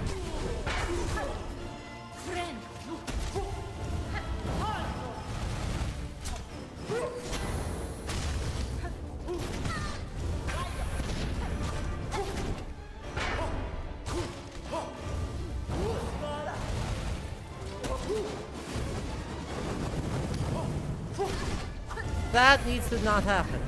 That needs to not happen.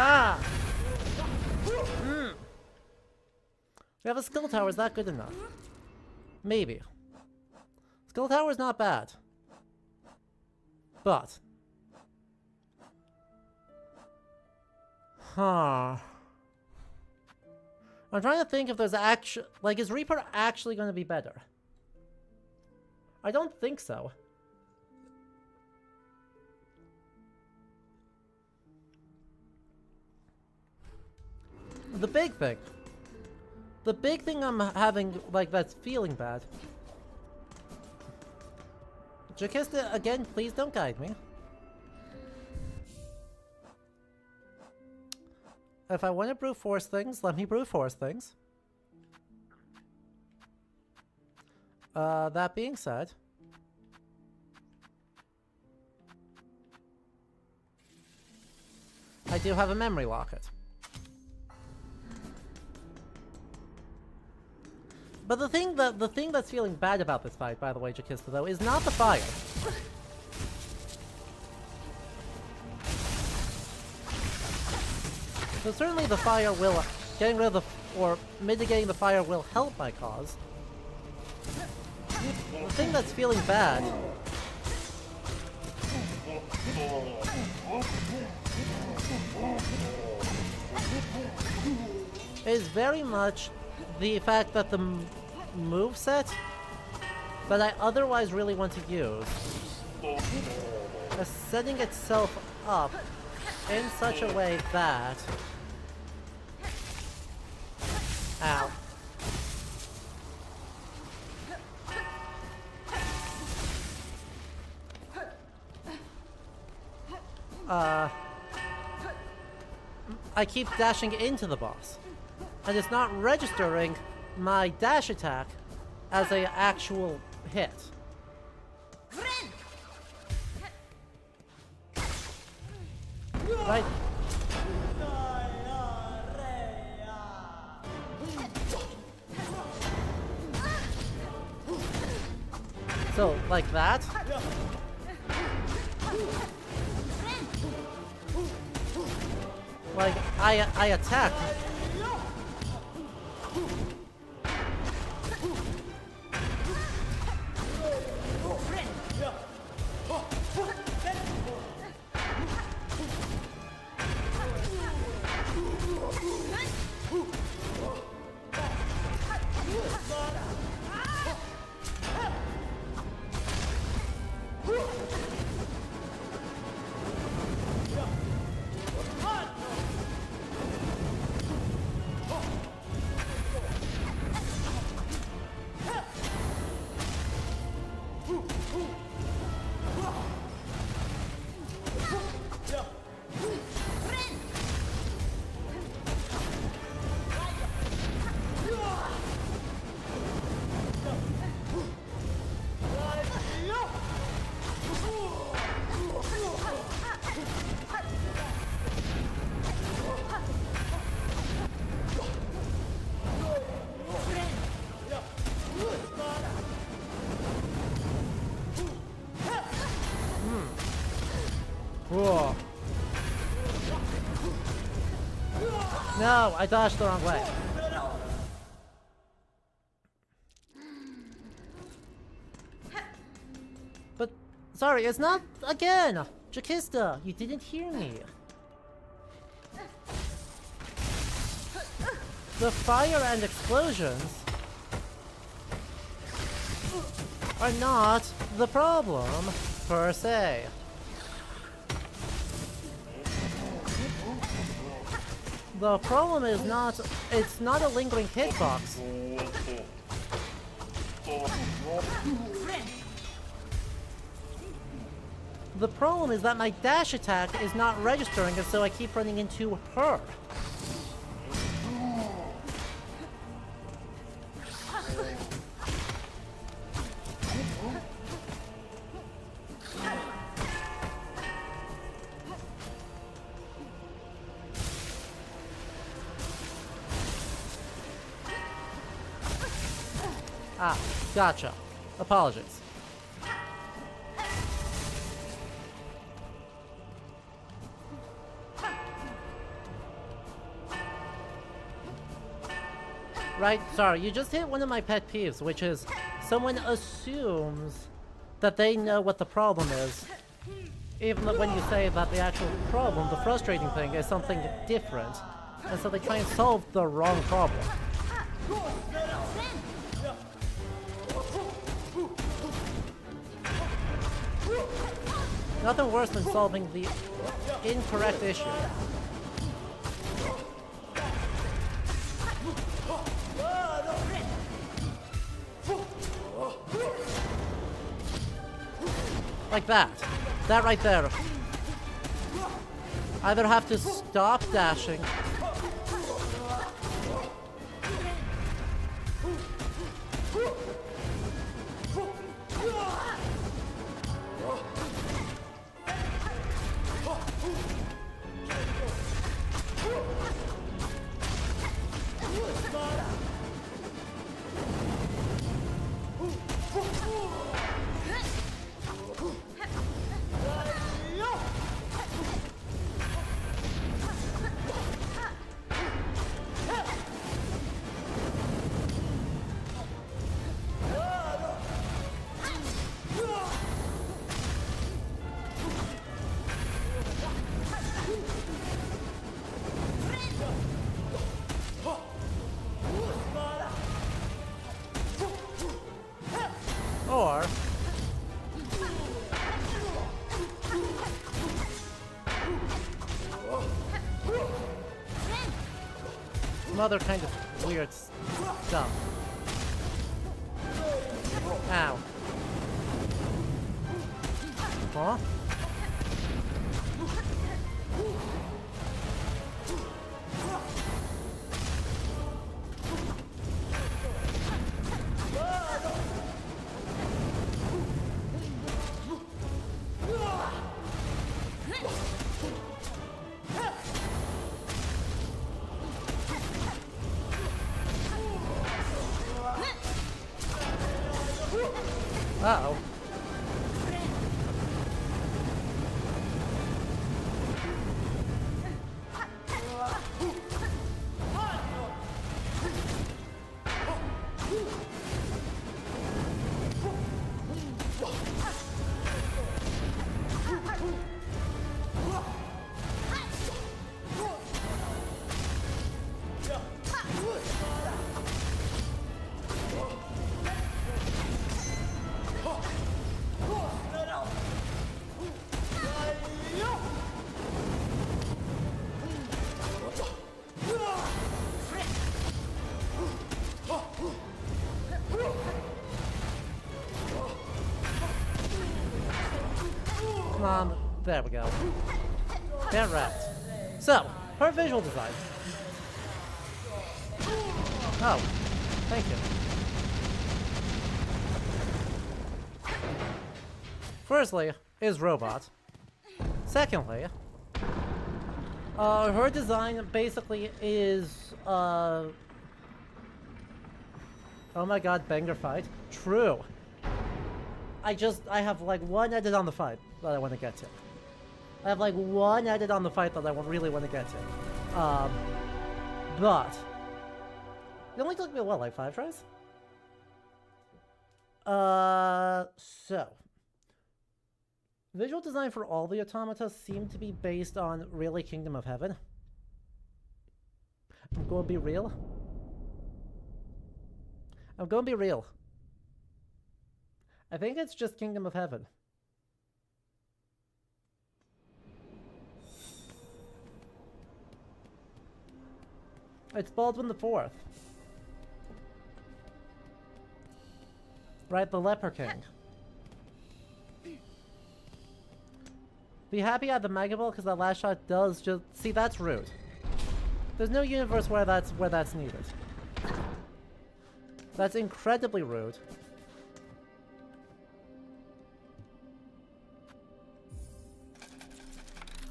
Ah! We have a skill tower, is that good enough? Maybe. Skill tower is not bad. But... Huh... I'm trying to think if there's actually... Like, is Reaper actually going to be better? I don't think so. The big thing. The big thing I'm having, like, that's feeling bad. Jakista, again, please don't guide me. If I want to brute force things, let me brute force things. That being said... I do have a memory locket. But the thing that's feeling bad about this fight, by the way, Jakista, though, is not the fire. So certainly the fire will, getting rid of the, or mitigating the fire will help my cause. The thing that's feeling bad is very much the fact that the moveset that I otherwise really want to use is setting itself up in such a way that... Ow. I keep dashing into the boss, and it's not registering my dash attack as an actual hit. Right? So, like that? Like, I attack. Whoa. No, I dodged the wrong way. But, sorry, it's not again! Jakista, you didn't hear me. The fire and explosions are not the problem, per se. The problem is not, it's not a lingering hitbox. The problem is that my dash attack is not registering, and so I keep running into her. Ah, gotcha. Apologies. Right, sorry, you just hit one of my pet peeves, which is someone assumes that they know what the problem is, even though when you say that the actual problem, the frustrating thing, is something different, and so they try and solve the wrong problem. Nothing worse than solving the incorrect issue. Like that. That right there. Either have to stop dashing. Or some other kind of weird stuff. Ow. Huh? Uh-oh. Come on. There we go. Get wrecked. So, her visual design. Oh, thank you. Firstly, is robot. Secondly, her design basically is, oh my god, banger fight. True. I have like one edit on the fight that I want to get to. I have like one edit on the fight that I really want to get to. But it only took me, what, like 5 tries? So visual design for all the automata seem to be based on really Kingdom of Heaven. I'm gonna be real. I'm gonna be real. I think it's just Kingdom of Heaven. It's Baldwin the Fourth. Right, the Leper King. Be happy at the Mega Ball because that last shot does just... See, that's rude. There's no universe where that's needed. That's incredibly rude.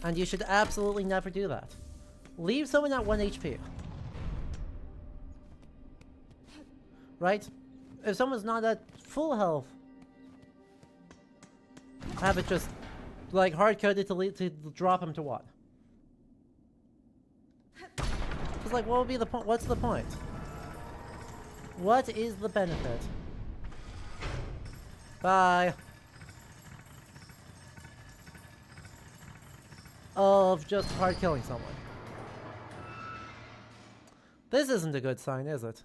And you should absolutely never do that. Leave someone at 1 HP. Right? If someone's not at full health, have it just, like, hard-coded to drop him to what? It's like, what would be the point? What's the point? What is the benefit? Bye. Of just hard killing someone. This isn't a good sign, is it?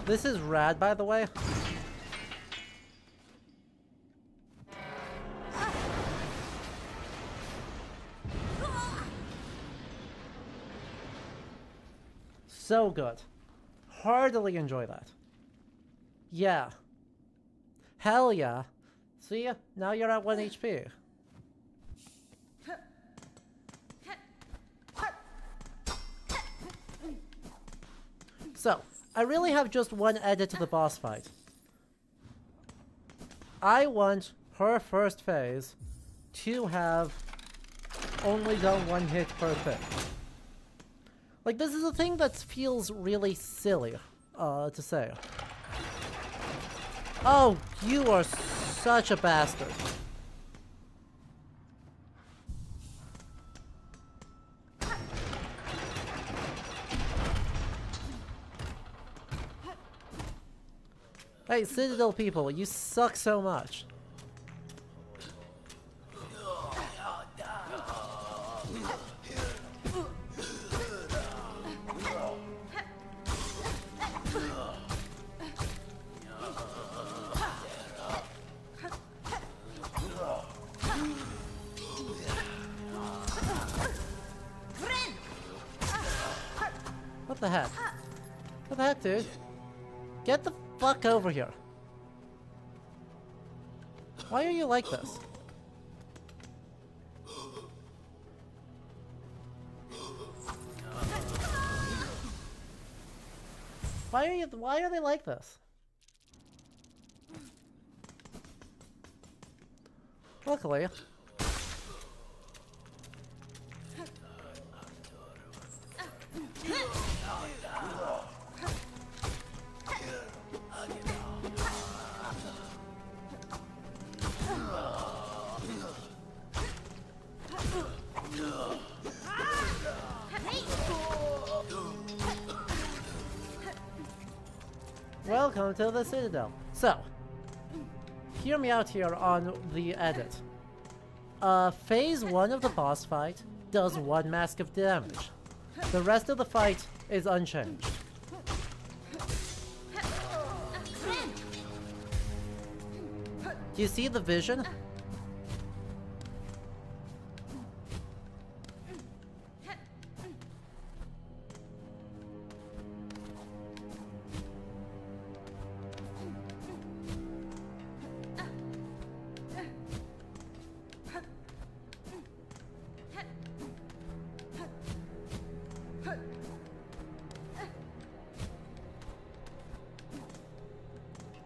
This is rad, by the way. So good. Heartily enjoy that. Yeah. Hell yeah. See ya? Now you're at 1 HP. So, I really have just one edit to the boss fight. I want her first phase to have only done 1 hit per thing. Like, this is a thing that feels really silly, to say. Oh, you are such a bastard. Hey, Citadel people, you suck so much. What the heck? What the heck, dude? Get the fuck over here. Why are you like this? Why are they like this? Luckily. Welcome to the Citadel. So, hear me out here on the edit. Phase 1 of the boss fight does 1 mask of damage. The rest of the fight is unchanged. Do you see the vision?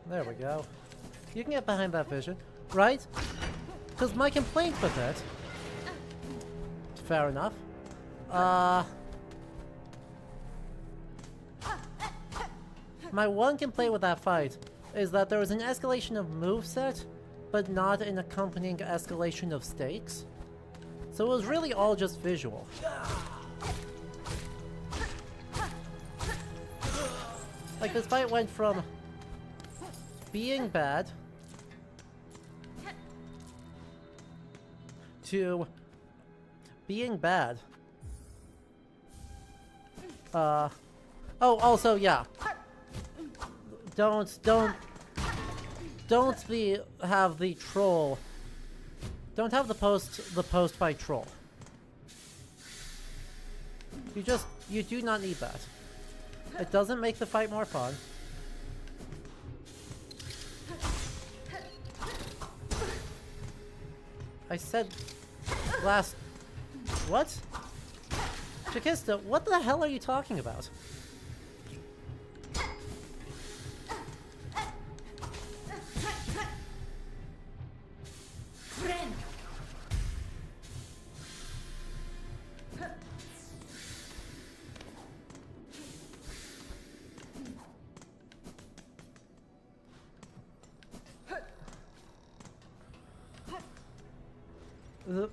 There we go. You can get behind that vision, right? Because my complaint with it... Fair enough. My one complaint with that fight is that there was an escalation of moveset, but not an accompanying escalation of stakes. So it was really all just visual. Like, this fight went from being bad to being bad. Oh, also, yeah. Don't don't have the troll. Don't have the post fight troll. You do not need that. It doesn't make the fight more fun. I said last... What? Chikista, what the hell are you talking about?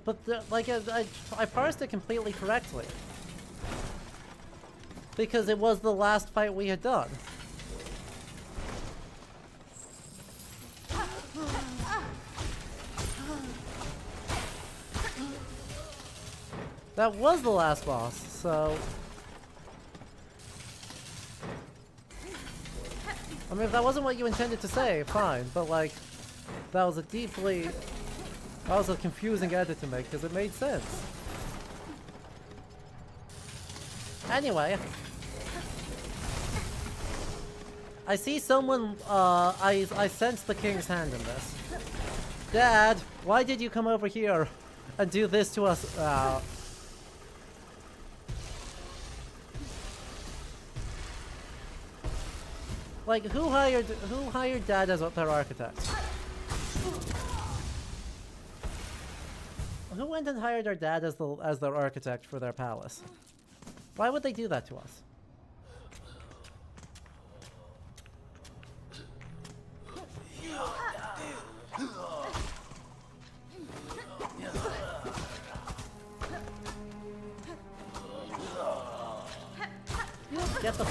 But like I parsed it completely correctly because it was the last fight we had done. That was the last boss, so I mean, if that wasn't what you intended to say, fine, but like that was a confusing edit to make, because it made sense. Anyway. I see someone, I sense the king's hand in this. Dad, why did you come over here and do this to us? Like, who hired Dad as their architect? Who went and hired our dad as their architect for their palace? Why would they do that to us? Get the...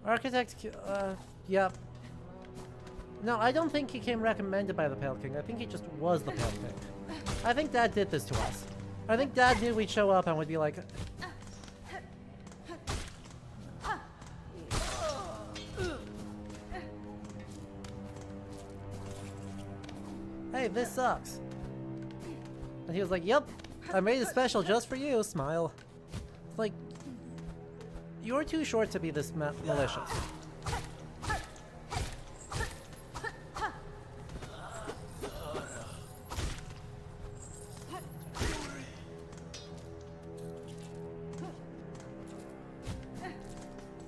Architect, yep. No, I don't think he came recommended by the Pale King. I think he just was the Pale King. I think Dad did this to us. I think Dad knew we'd show up and would be like... Hey, this sucks. And he was like, yep, I made it special just for you, smile. Like... You're too short to be this malicious.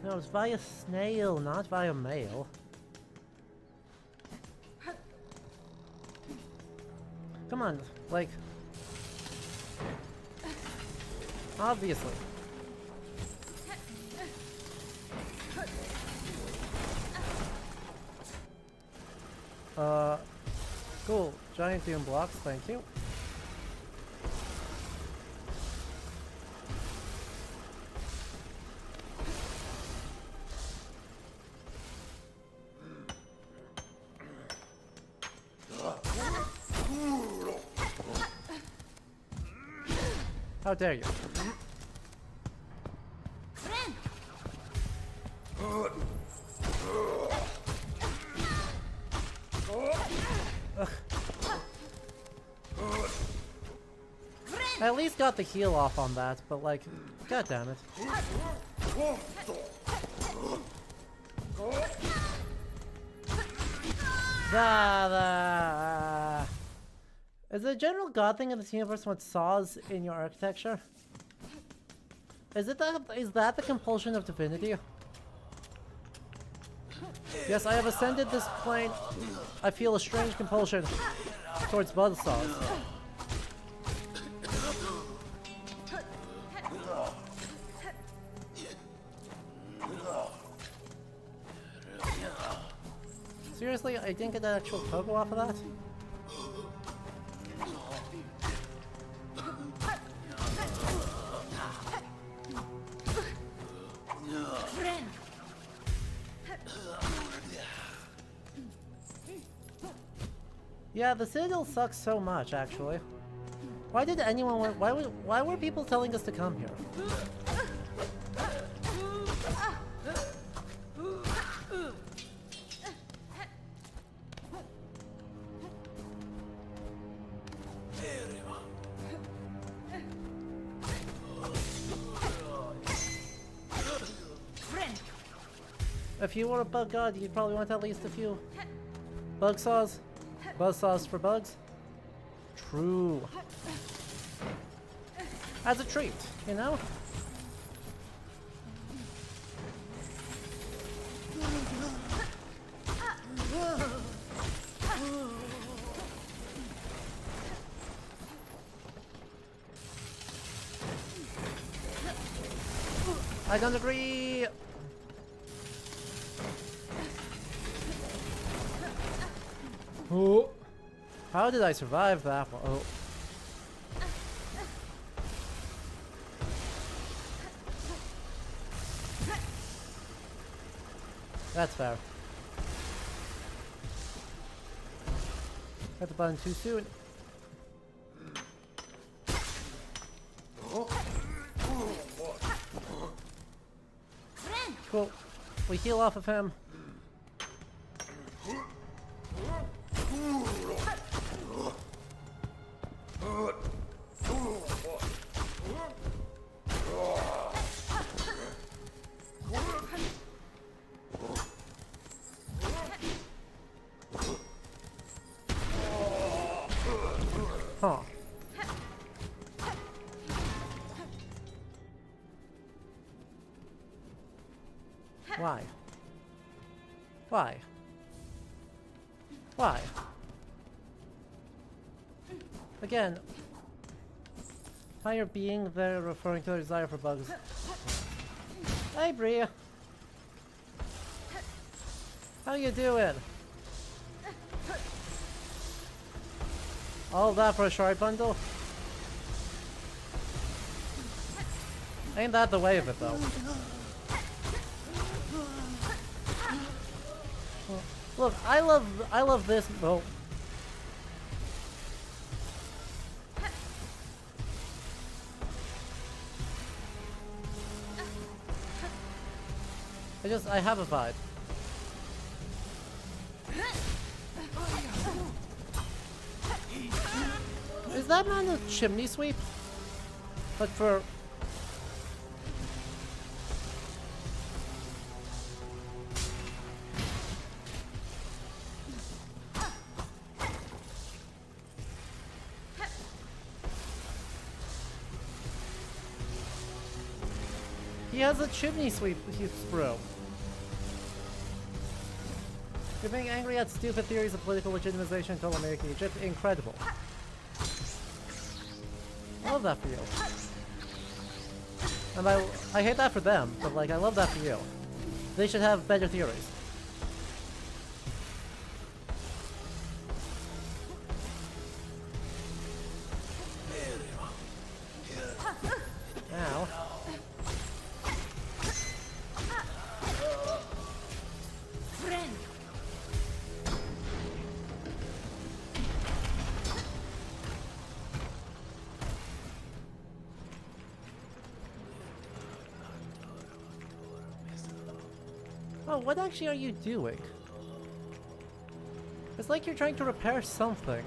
No, it's via snail, not via mail. Come on, like... Obviously. Cool. Giant doom blocks, thank you. How dare you? I at least got the heal off on that, but like, god damn it. Is the general god thing in this universe what saws in your architecture? Is that the compulsion of divinity? Yes, I have ascended this plane. I feel a strange compulsion towards buzzsaws. Seriously, I didn't get an actual pogo off of that? Yeah, the citadel sucks so much, actually. Why did anyone want, why were people telling us to come here? If you were a bug god, you'd probably want at least a few bug saws. Buzz saws for bugs. True. As a treat, you know? I don't agree! Oh. How did I survive that one? Oh. That's fair. Hit the button too soon. Cool. We heal off of him. Huh. Why? Why? Why? Again, higher being there referring to their desire for bugs. Hey Bree! How you doing? All that for a shard bundle? Ain't that the way of it though? Look, I love this. Well, I have a vibe. Is that man a chimney sweep? But for... He has a chimney sweep, bro. You're being angry at stupid theories of political legitimization until American Egypt. Incredible. I love that for you. And I hate that for them, but like I love that for you. They should have better theories. Ow. Oh, what actually are you doing? It's like you're trying to repair something.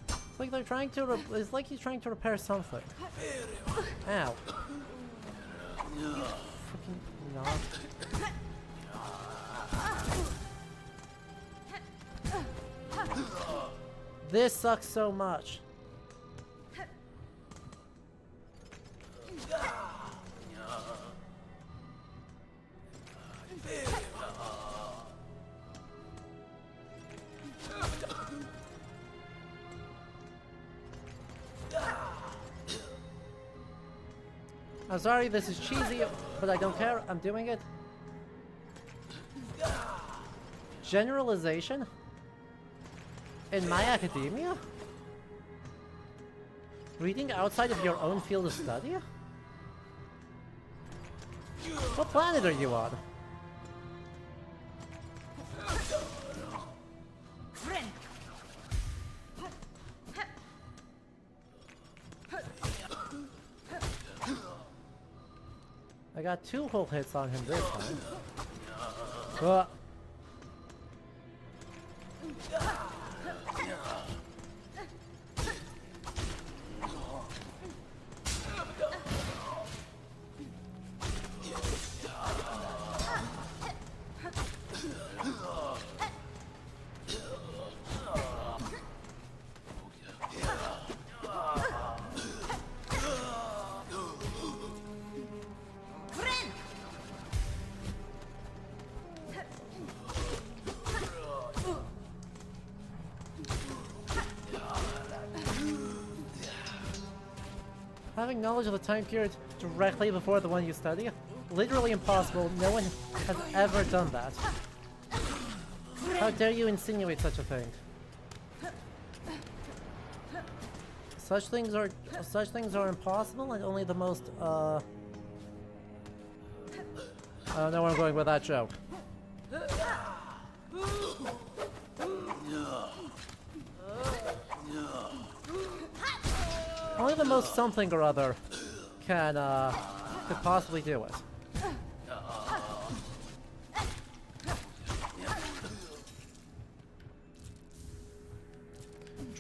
It's like they're trying to it's like he's trying to repair something. Ow. You freaking knob. This sucks so much. I'm sorry, this is cheesy, but I don't care. I'm doing it. Generalization? In my academia? Reading outside of your own field of study? What planet are you on? I got 2 whole hits on him this time. Having knowledge of the time period directly before the one you study? Literally impossible. No one has ever done that. How dare you insinuate such a thing? Such things are impossible, and only the most I don't know where I'm going with that joke. Only the most something or other could possibly do it.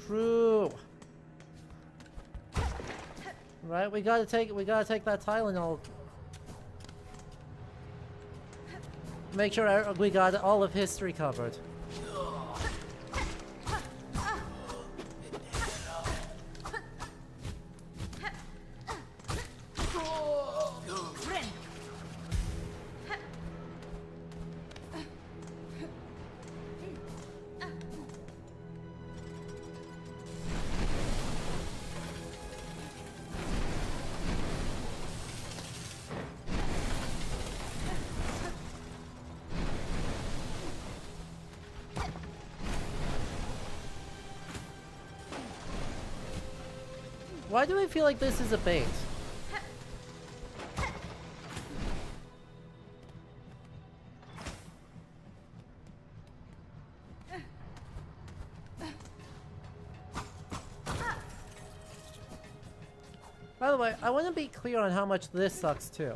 True. Right, we gotta take that Tylenol. Make sure we got all of history covered. Why do I feel like this is a bait? By the way, I want to be clear on how much this sucks too.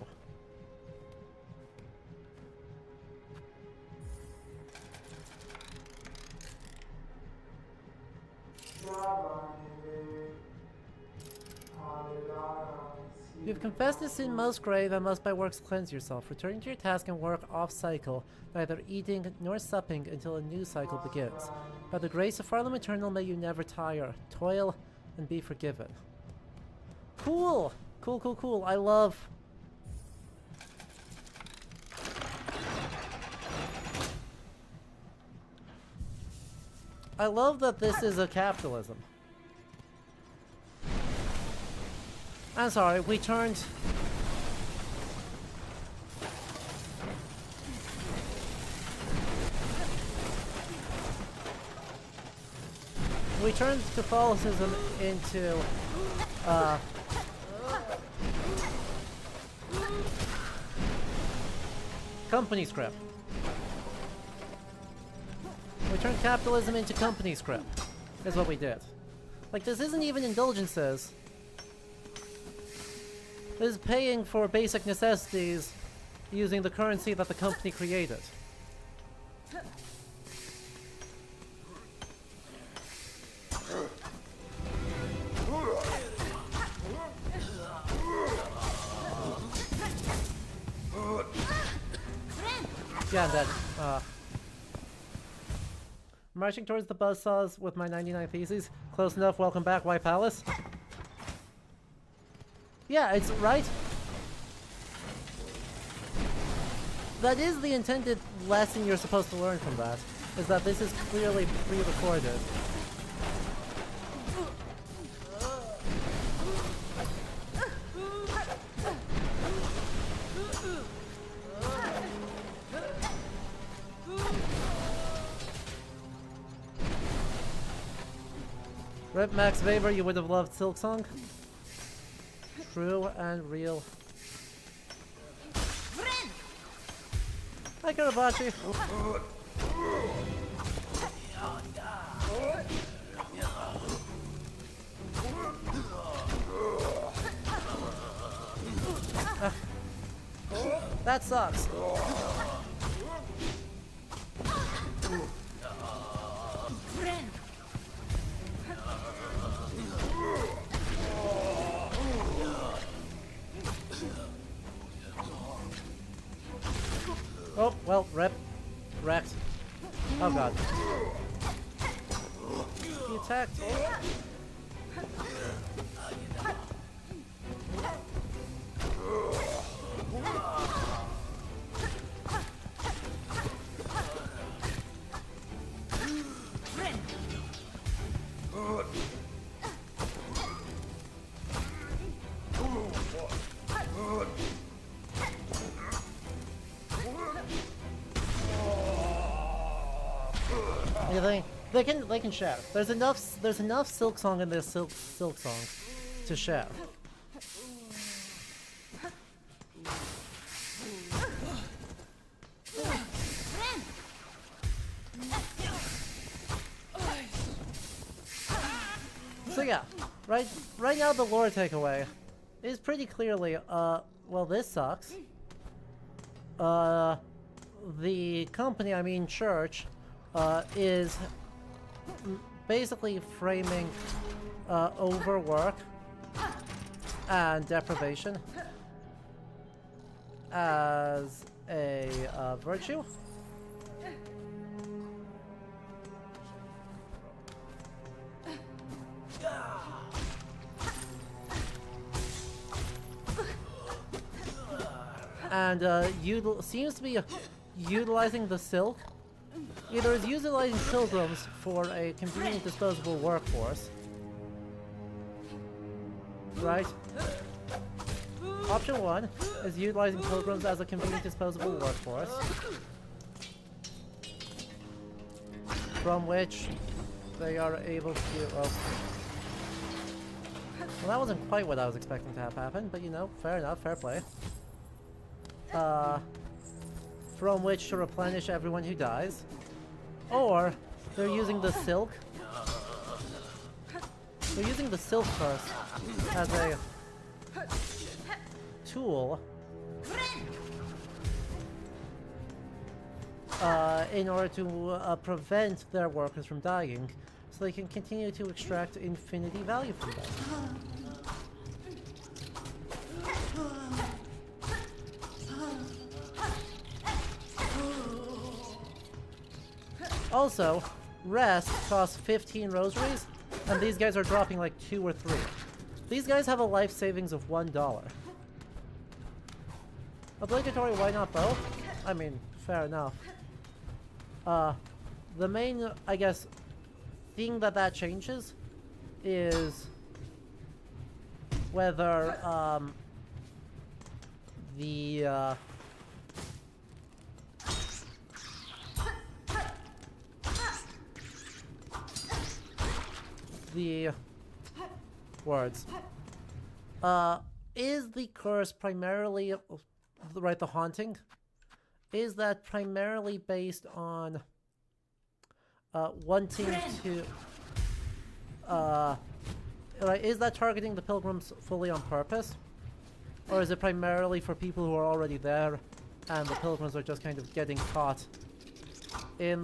You've confessed a sin most grave and must by works cleanse yourself. Returning to your task and work off-cycle, neither eating nor supping until a new cycle begins. By the grace of Farlam Eternal may you never tire, toil, and be forgiven. Cool! Cool, cool, cool. I love... that this is a capitalism. I'm sorry, we turned... Catholicism into, company script. We turned capitalism into company script, is what we did. Like, this isn't even indulgences. This is paying for basic necessities using the currency that the company created. Yeah, I'm dead. Marching towards the buzzsaws with my 99 Theses. Close enough, welcome back, White Palace. Yeah, it's right. That is the intended lesson you're supposed to learn from that, is that this is clearly pre-recorded. Rip Max Weber, you would have loved Silksong. True and real. Hi, Karabachi. That sucks. Oh, well, rip. Wrecked. Oh god. He attacked. They can share. There's enough Silksong in this Silksong to share. So yeah, right now the lore takeaway is pretty clearly well, this sucks. The company, I mean church, is basically framing overwork and deprivation as a virtue. And seems to be utilizing the silk. Either is utilizing pilgrims for a convenient disposable workforce. Right? Option 1 is utilizing pilgrims as a convenient disposable workforce. From which they are able to... well, that wasn't quite what I was expecting to have happen, but you know, fair enough, fair play. From which to replenish everyone who dies. Or they're using the silk. They're using the silk curse as a tool in order to prevent their workers from dying, so they can continue to extract infinity value from them. Also, rest costs 15 rosaries, and these guys are dropping like 2 or 3. These guys have a life savings of $1. Obligatory, why not both? I mean, fair enough. The main, I guess, thing that changes is whether, the words. Is the curse primarily, right, the haunting? Is that primarily based on wanting to, right, is that targeting the pilgrims fully on purpose? Or is it primarily for people who are already there and the pilgrims are just kind of getting caught in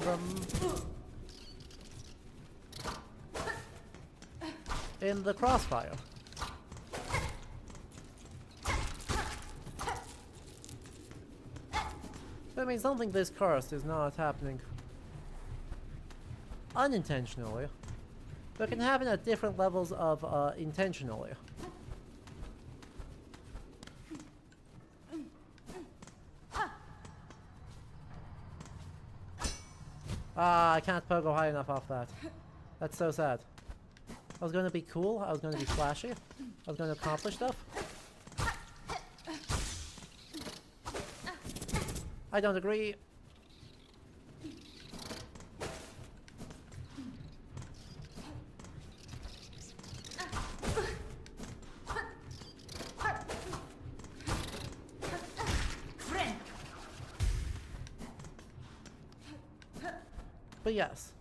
the crossfire? I mean, something this cursed is not happening unintentionally, but can happen at different levels of intentionally. I can't pogo high enough off that. That's so sad. I was going to be cool, I was going to be flashy, I was going to accomplish stuff. I don't agree. But yes.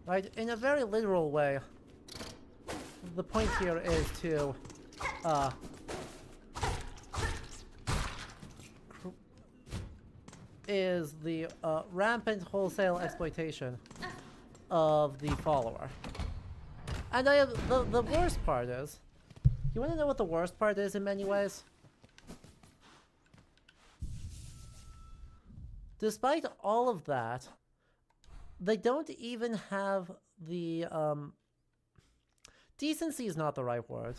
Right, in a very literal way, the point here is to, is the rampant wholesale exploitation of the follower. And I have, the worst part is, you want to know what the worst part is in many ways? Despite all of that, they don't even have the, decency is not the right word.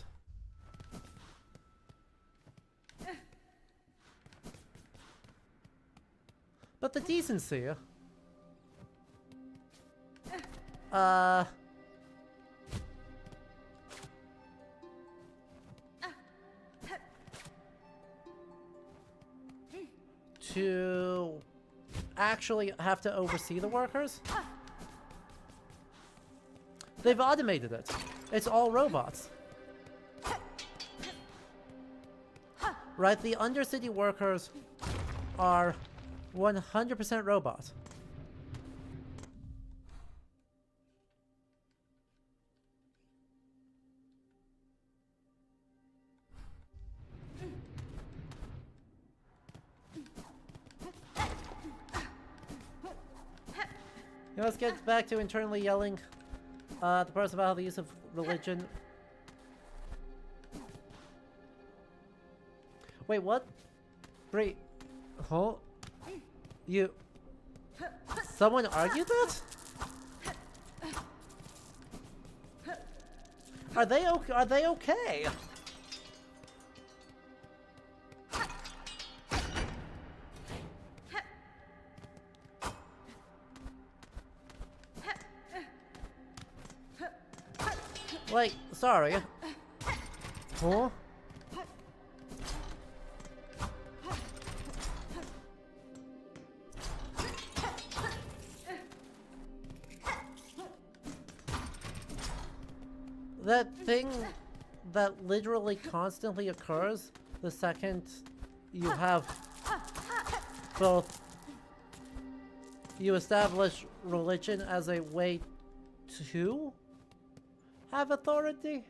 But the decency, to actually have to oversee the workers. They've automated it. It's all robots. Right, the Undercity workers are 100% robots. Now let's get back to internally yelling at the person about the use of religion. Wait, what? Bree. Huh? You... Someone argued that? Are they okay? Are they okay? Like, sorry. Huh? That thing that literally constantly occurs the second you have both you establish religion as a way to have authority?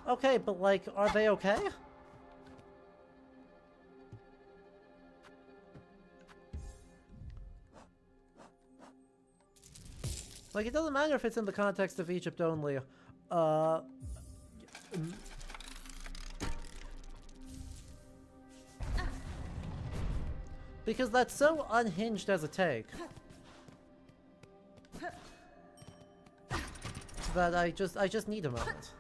Okay, but like, are they okay? Like, it doesn't matter if it's in the context of Egypt only. Because that's so unhinged as a take. That I just need a moment.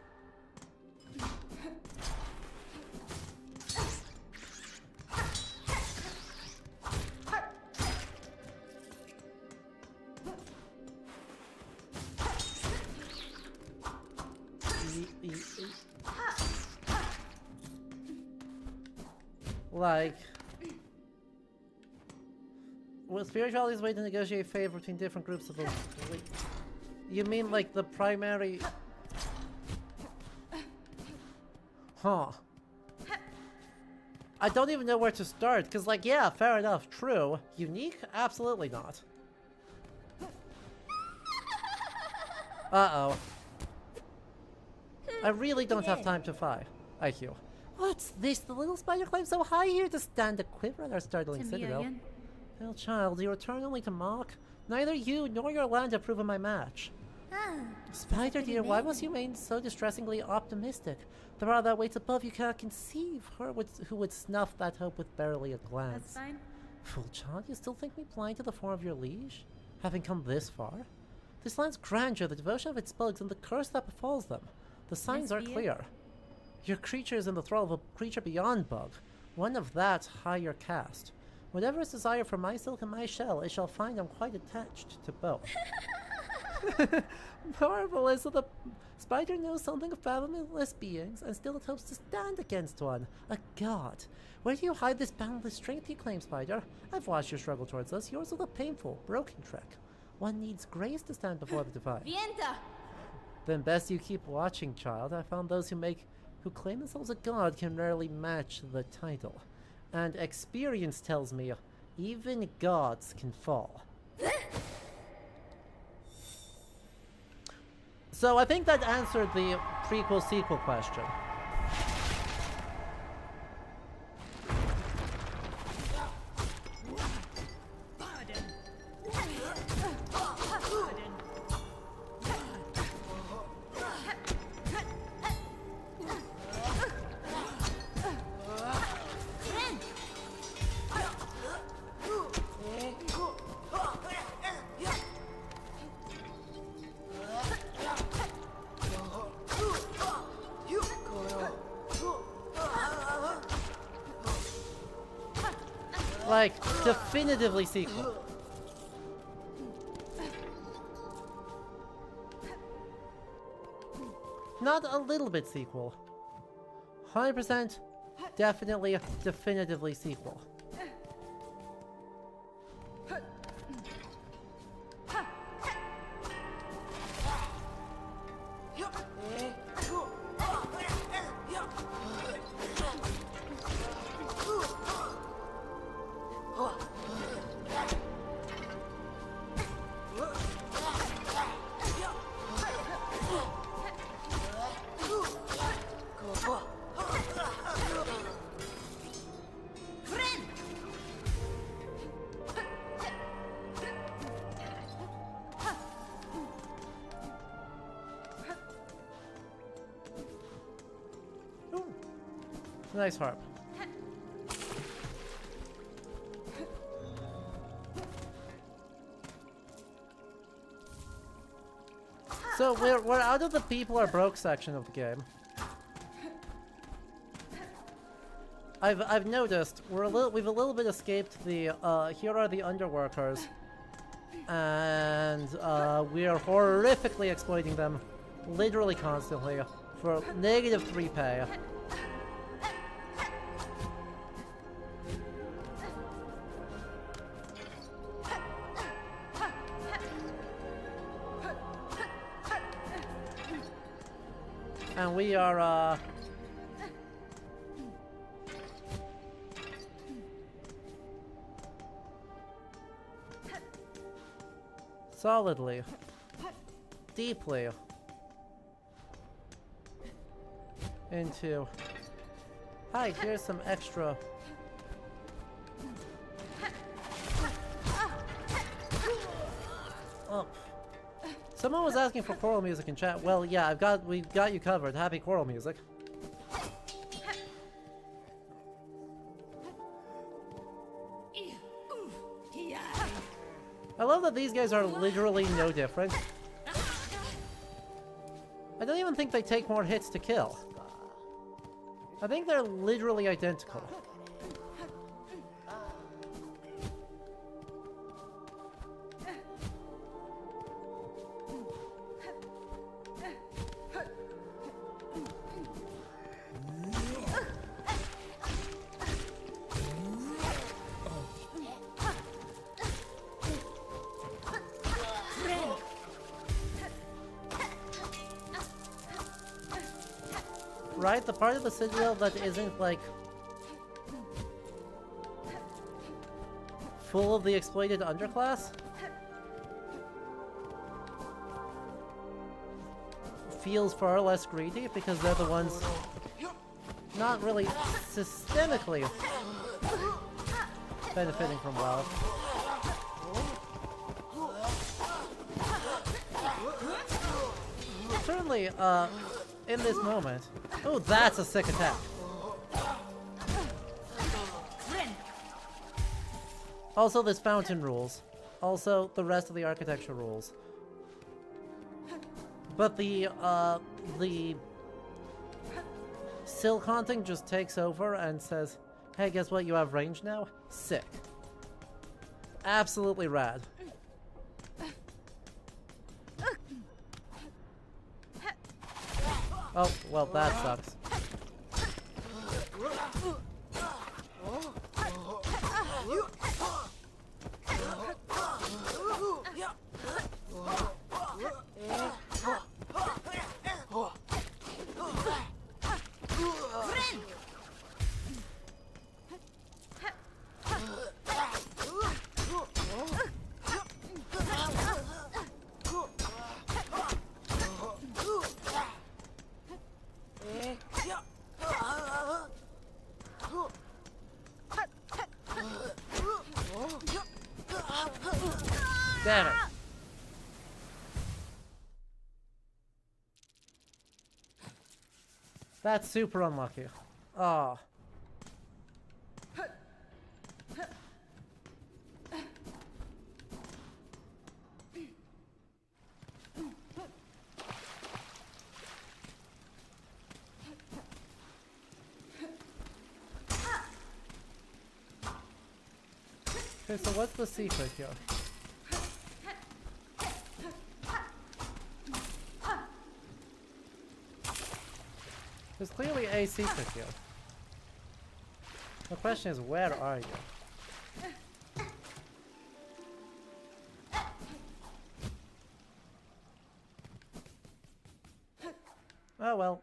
Like, well, spirituality is a way to negotiate favor between different groups of the... You mean like the primary... Huh. I don't even know where to start, because like, yeah, fair enough, true. Unique? Absolutely not. Uh-oh. I really don't have time to fight. IQ. What's this? The little spider climbed so high here to stand a quiver at our startling citadel. Little child, you return only to mock? Neither you nor your land have proven my match. Spider dear, why must you remain so distressingly optimistic? The power that waits above you cannot conceive. Her who would snuff that hope with barely a glance. That's fine. Fool child, you still think me blind to the form of your liege? Having come this far? This land's grandeur, the devotion of its bugs, and the curse that befalls them. The signs are clear. Your creature is in the thrall of a creature beyond bug, one of that higher caste. Whatever is desired for my silk and my shell, it shall find I'm quite attached to both. Marvelous! So the spider knows something of fathomless beings, and still it hopes to stand against one. A god. Where do you hide this boundless strength you claim, spider? I've watched your struggle towards us. Yours is a painful, broken trek. One needs grace to stand before the divine. Vienta! Then best you keep watching, child. I found those who claim themselves a god can rarely match the title. And experience tells me Even gods can fall. So I think that answered the prequel-sequel question. Like, definitively sequel. Not a little bit sequel. 100% definitely, definitively sequel. Nice harp. So we're out of the people are broke section of the game. I've noticed we've a little bit escaped the here are the underworkers, and we are horrifically exploiting them, literally constantly, for -3 pay. And we are, solidly, deeply into, hi, here's some extra. Oh. Someone was asking for choral music in chat. Well, yeah, we've got you covered. Happy choral music. I love that these guys are literally no different. I don't even think they take more hits to kill. I think they're literally identical. Right? The part of the citadel that isn't, like, full of the exploited underclass feels far less greedy because they're the ones not really systemically benefiting from wealth. Certainly, in this moment. Oh, that's a sick attack. Also, this fountain rules. Also, the rest of the architecture rules. But the Silk Haunting just takes over and says, hey, guess what? You have range now? Sick. Absolutely rad. Oh, well, that sucks. Damn it. That's super unlucky. Oh. Okay, so what's the secret here? There's clearly a secret here. The question is, where are you? Oh well.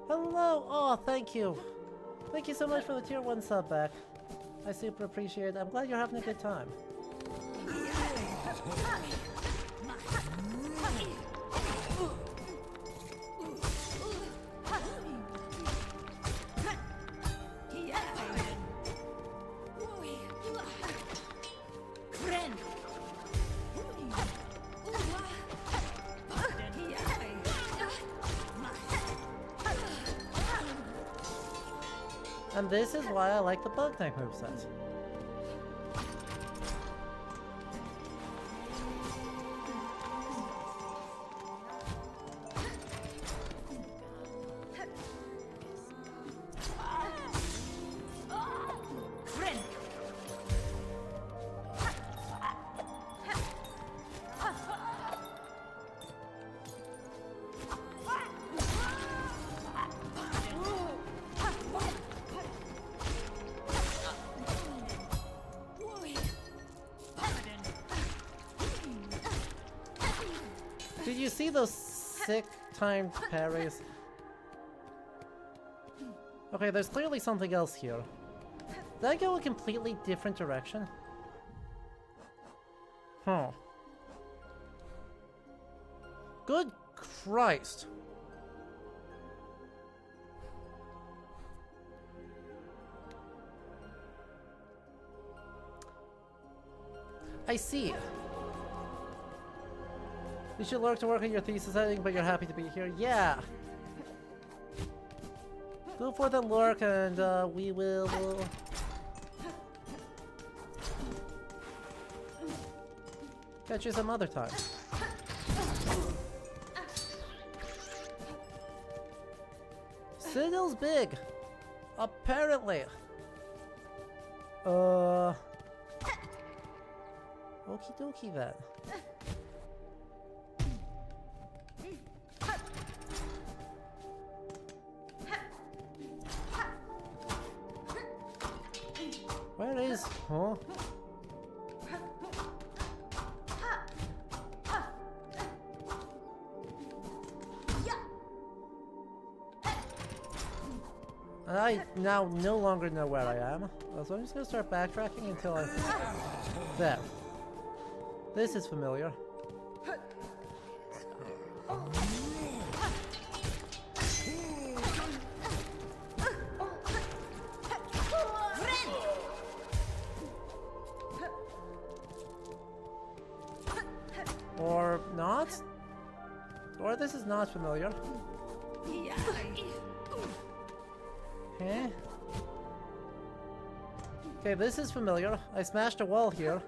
Hello! Oh, thank you! Thank you so much for the tier 1 sub back. I super appreciate it. I'm glad you're having a good time. And this is why I like the bug type moveset. Did you see those sick timed parries? Okay, there's clearly something else here. Did I go a completely different direction? Huh. Good Christ. I see. You should lurk to work on your thesis editing, but you're happy to be here. Yeah! Go for the lurk and we will... catch you some other time. Citadel's big! Apparently! Okie dokie then. Where is... huh? I now no longer know where I am, so I'm just gonna start backtracking until I... there. This is familiar. Or not? Or this is not familiar. Eh? Okay, this is familiar. I smashed a wall here.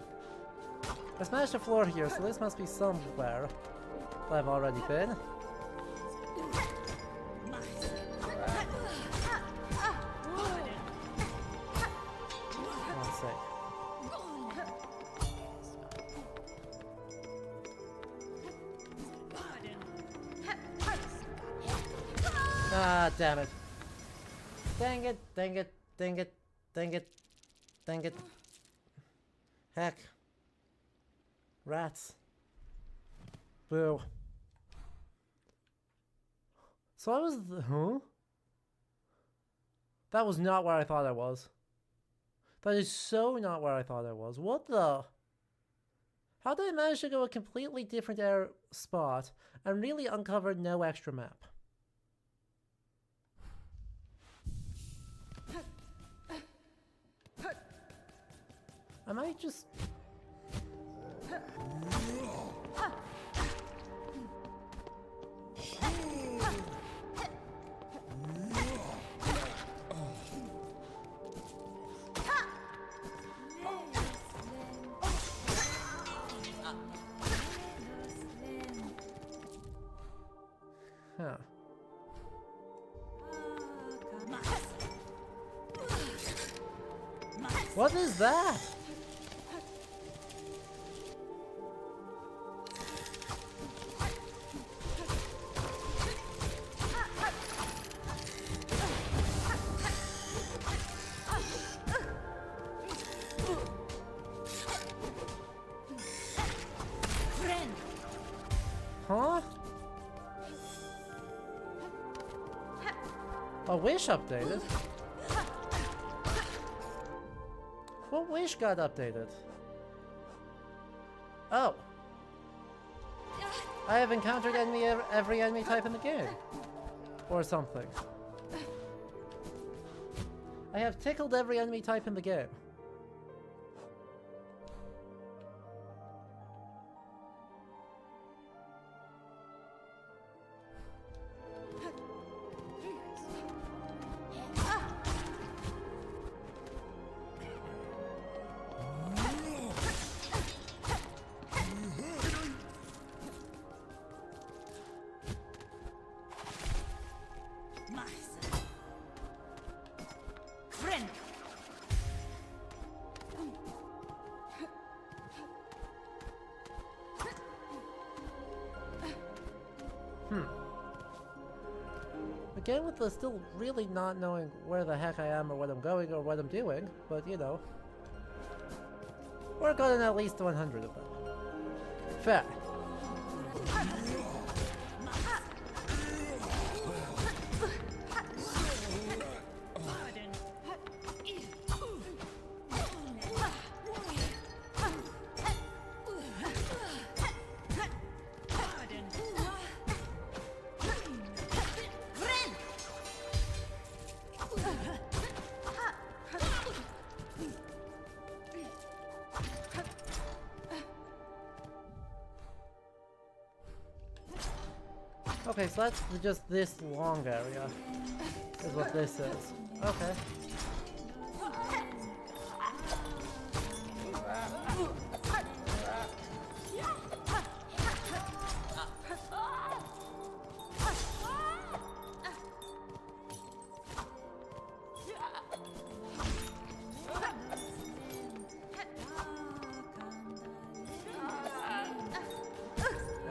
I smashed a floor here, so this must be somewhere that I've already been. One sec. Ah, damn it. Dang it, dang it, dang it, dang it, dang it. Heck. Rats. Boo. So I was... Huh? That was not where I thought I was. That is so not where I thought I was. What the... How did I manage to go a completely different spot and really uncover no extra map? I might just... Huh. What is that? Huh? A wish updated? What wish got updated? Oh. I have encountered every enemy type in the game. Or something. I have tickled every enemy type in the game. Again, with the still really not knowing where the heck I am or what I'm going or what I'm doing, but you know. We're going at least 100 of them. Fair. Okay, so that's just this long area, is what this is. Okay.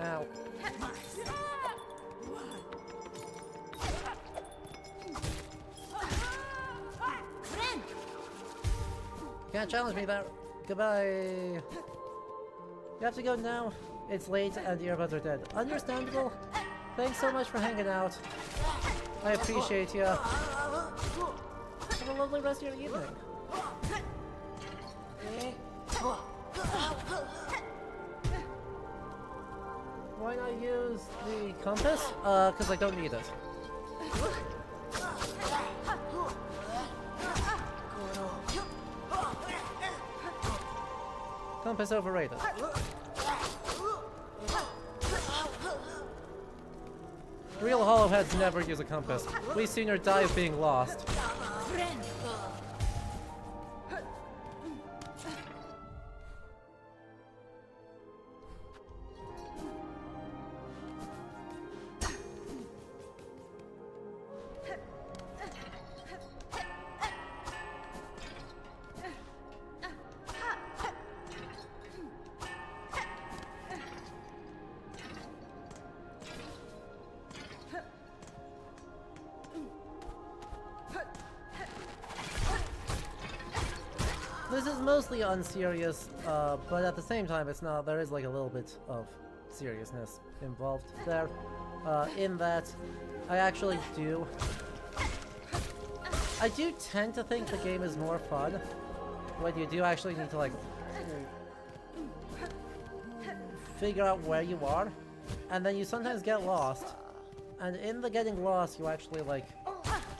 Ow. Can't challenge me there. Goodbye. You have to go now. It's late and the earbuds are dead. Understandable. Thanks so much for hanging out. I appreciate you. Have a lovely rest of your evening. Why not use the compass? Because I don't need it. Compass overrated. Real hollowheads never use a compass. We sooner die of being lost. This is mostly unserious, but at the same time, it's not. There is like a little bit of seriousness involved there. In that, I do tend to think the game is more fun when you do actually need to, like, figure out where you are, and then you sometimes get lost, and in the getting lost, you actually, like,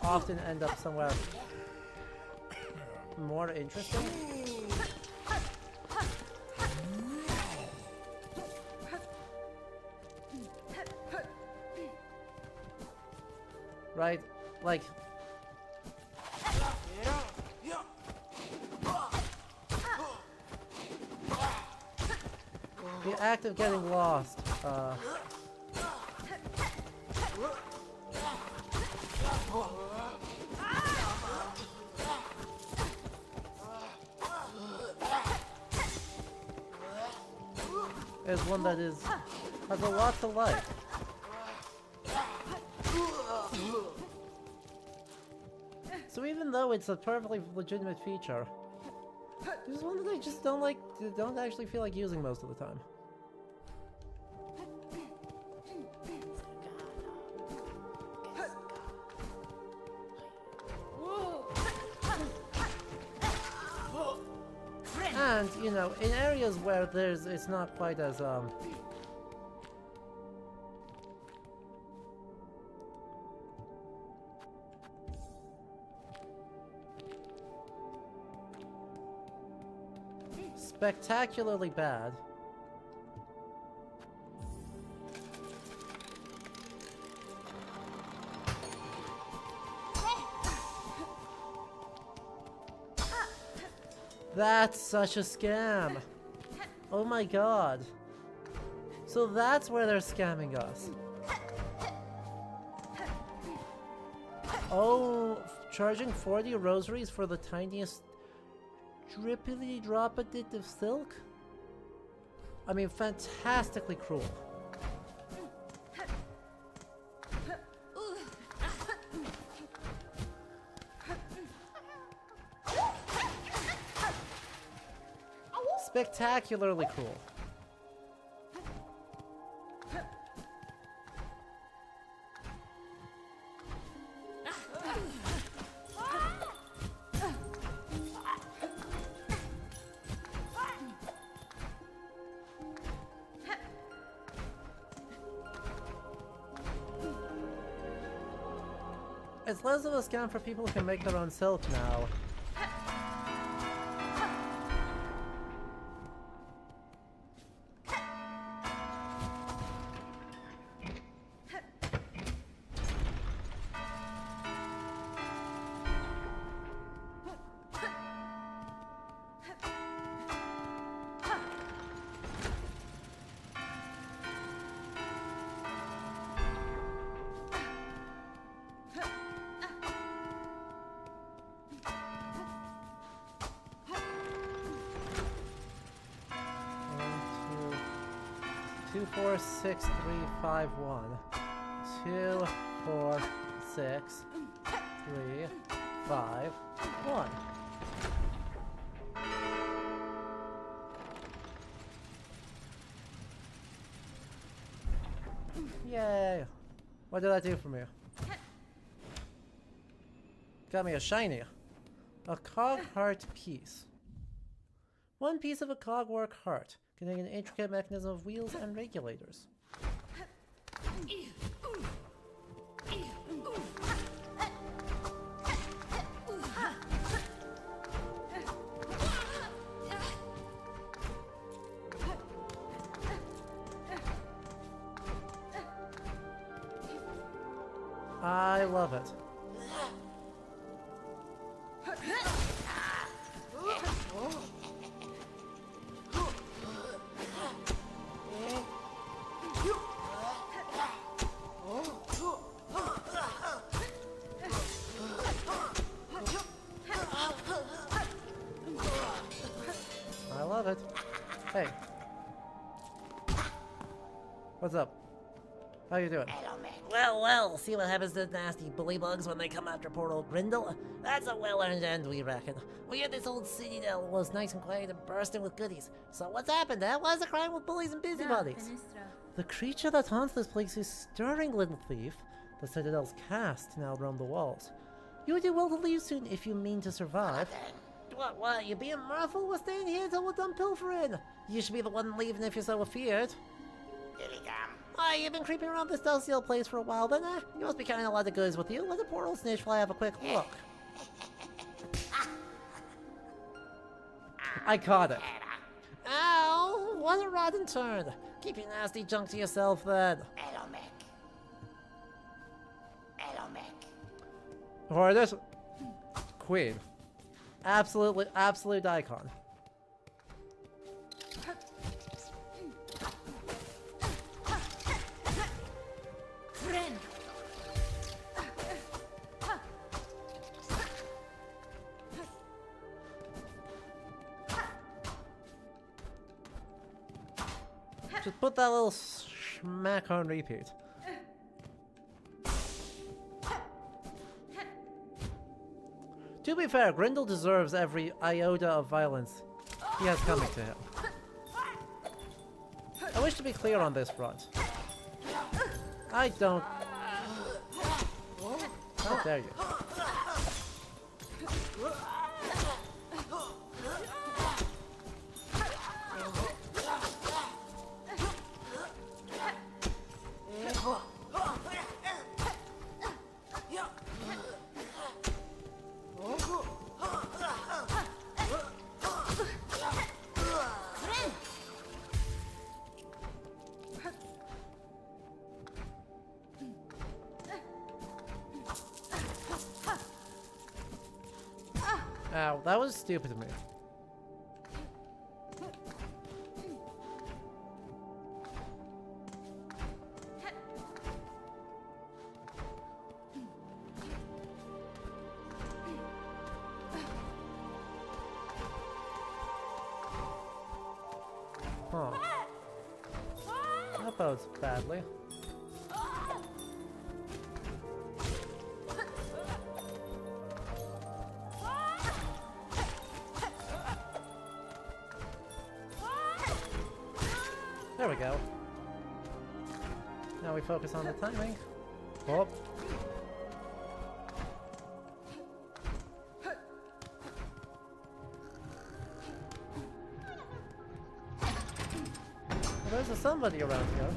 often end up somewhere more interesting. Right? Like... the act of getting lost, is one that has a lot to like. So even though it's a perfectly legitimate feature, there's one that I just don't actually feel like using most of the time. And, you know, in areas where it's not quite as, spectacularly bad. That's such a scam. Oh my god. So that's where they're scamming us. Oh, charging 40 rosaries for the tiniest drippity drop a bit of silk? I mean, fantastically cruel. Spectacularly cruel. It's less of a scam for people who can make their own silk now. Two, 4, 6, 3, 5, 1. 2, 4, 6, 3, 5, 1. Yay! What did that do for me? Got me a shiny. A cog heart piece. One piece of a cogwork heart, containing an intricate mechanism of wheels and regulators. I love it. I love it. Hey. What's up? How you doing? Well, see what happens to nasty bully bugs when they come after poor old Grindel? That's a well-earned end, we reckon. We had this old citadel was nice and quiet and bursting with goodies. So what's happened, eh? Why's it crying with bullies and busybodies? The creature that haunts this place is stirring, little thief. The citadel's cast now roam the walls. You would do well to leave soon if you mean to survive. What, you being mirthful? We're staying here till we're done pilfering. You should be the one leaving if you're so afeared. Why, you've been creeping around this dusty old place for a while then, eh? You must be carrying a lot of goods with you. Let the poor old snitch fly have a quick look. I caught it. Ow! What a rotten turn. Keep your nasty junk to yourself then. Or this queen. Absolute icon. Just put that little smack on repeat. To be fair, Grindel deserves every iota of violence he has coming to him. I wish to be clear on this front. I don't... How dare you? Ow, that was stupid of me. Huh. That bodes badly. There we go. Now we focus on the timing. Oh. Well, there's somebody around here.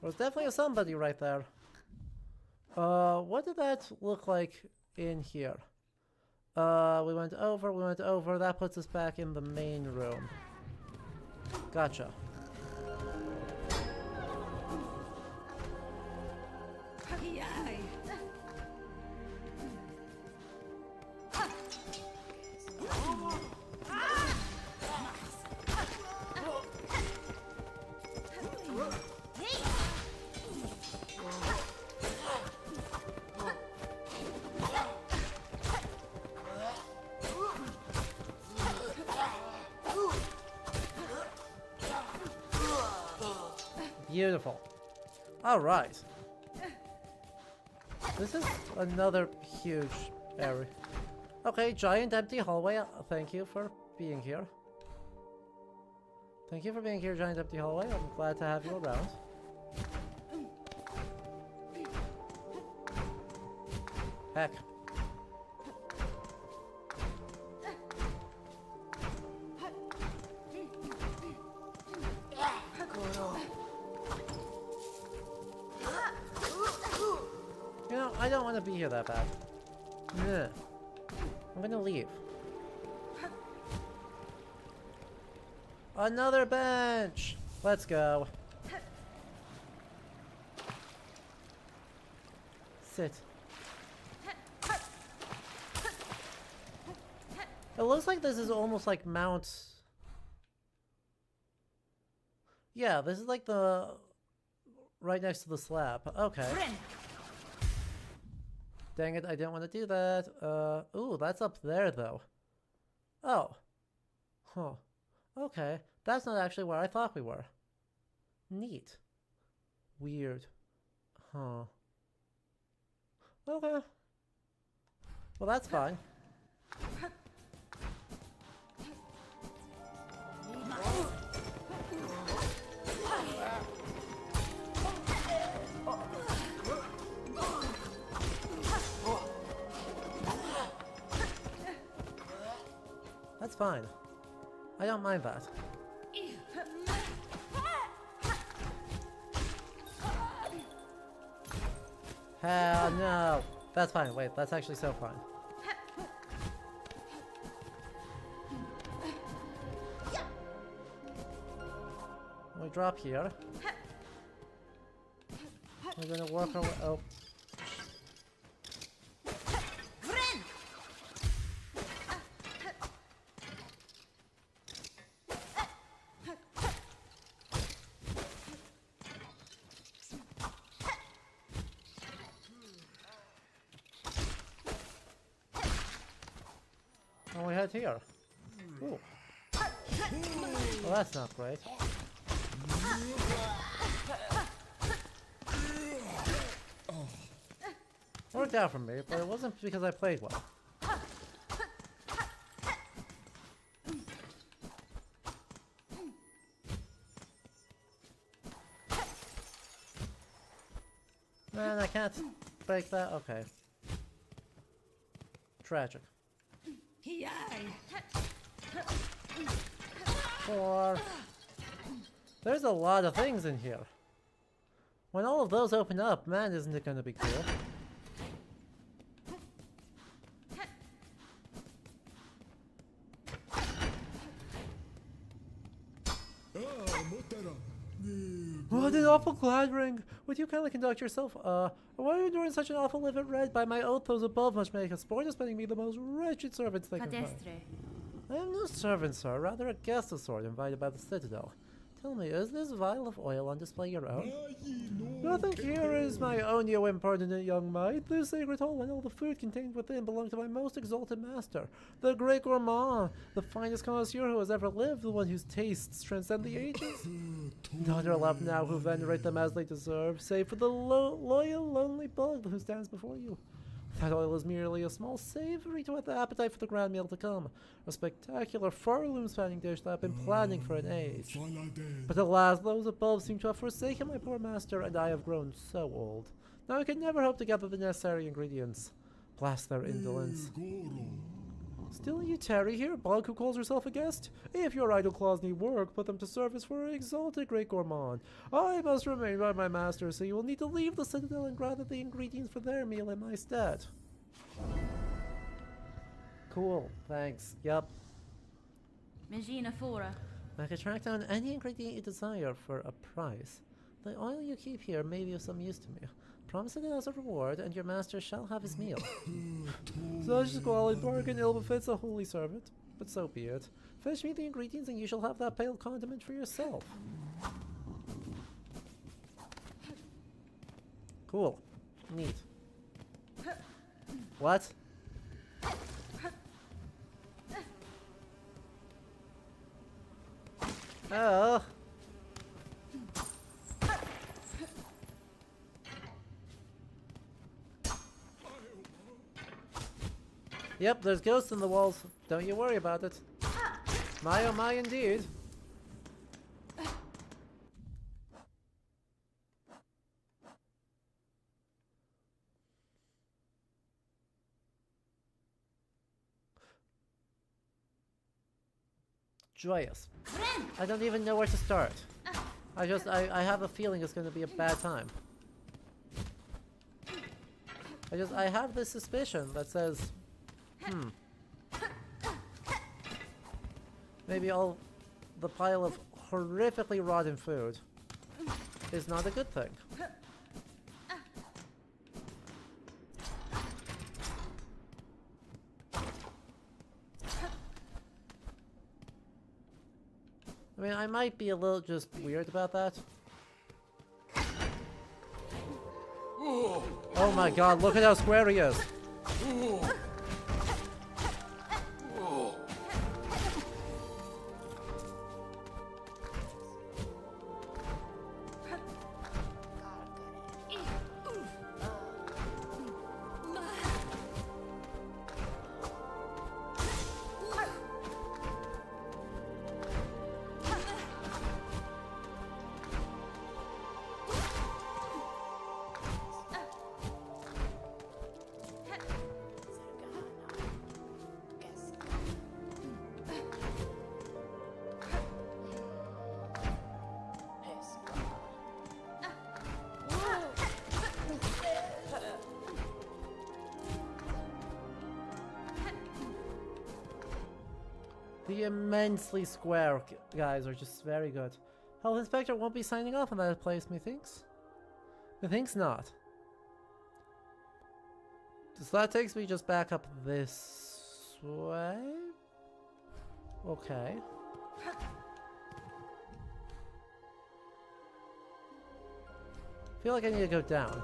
There's definitely a somebody right there. What did that look like in here? We went over, that puts us back in the main room. Gotcha. Beautiful. Alright. This is another huge area. Okay, giant empty hallway. Thank you for being here. Thank you for being here, giant empty hallway. I'm glad to have you around. Heck. You know, I don't want to be here that bad. Ugh. I'm gonna leave. Another bench! Let's go. Sit. It looks like this is almost like Mount... Yeah, this is like the... right next to the slab. Okay. Dang it, I didn't want to do that. Ooh, that's up there, though. Oh. Huh. Okay. That's not actually where I thought we were. Neat. Weird. Huh. Okay. Well, that's fine. That's fine. I don't mind that. Hell no! That's fine. Wait, that's actually so fine. We drop here. We're gonna work our way. Oh. And we head here. Ooh. Well, that's not great. Worked out for me, but it wasn't because I played well. Man, I can't break that. Okay. Tragic. 4. There's a lot of things in here. When all of those open up, man, isn't it gonna be cool? What an awful clattering! Would you kindly conduct yourself? Why are you doing such an awful live at red? By my oath, those above must make a sport of spending me the most wretched servants they can find. I am no servant, sir, rather a guest of sort invited by the citadel. Tell me, is this vial of oil on display your own? Nothing here is my own, you impertinent young mite. This sacred hall and all the food contained within belong to my most exalted master, the great gourmand, the finest connoisseur who has ever lived, the one whose tastes transcend the ages. None are left now who venerate them as they deserve, save for the loyal, lonely bug who stands before you. That oil is merely a small savory to whet the appetite for the grand meal to come, a spectacular far-loom-spanning dish that I've been planning for an age. But alas, those above seem to have forsaken my poor master, and I have grown so old. Now I can never hope to gather the necessary ingredients. Blast their indolence. Still you tarry here, bug who calls herself a guest? If your idle claws need work, put them to service for an exalted great gourmand. I must remain by my master, so you will need to leave the citadel and gather the ingredients for their meal in my stead. Cool, thanks. Yup. I can track down any ingredient you desire for a price. The oil you keep here may be of some use to me. Promise it as a reward, and your master shall have his meal. Such squalid bargain ill befits a holy servant, but so be it. Fetch me the ingredients, and you shall have that pale condiment for yourself. Cool. Neat. What? Oh. Yep, there's ghosts in the walls. Don't you worry about it. My oh my indeed. Joyous. I don't even know where to start. I have a feeling it's gonna be a bad time. I have this suspicion that says, maybe all the pile of horrifically rotten food is not a good thing. I mean, I might be a little just weird about that. Oh my god, look at how square he is! The immensely square guys are just very good. Health Inspector won't be signing off on that place, methinks. Methinks not. So that takes me just back up this way? Okay. I feel like I need to go down.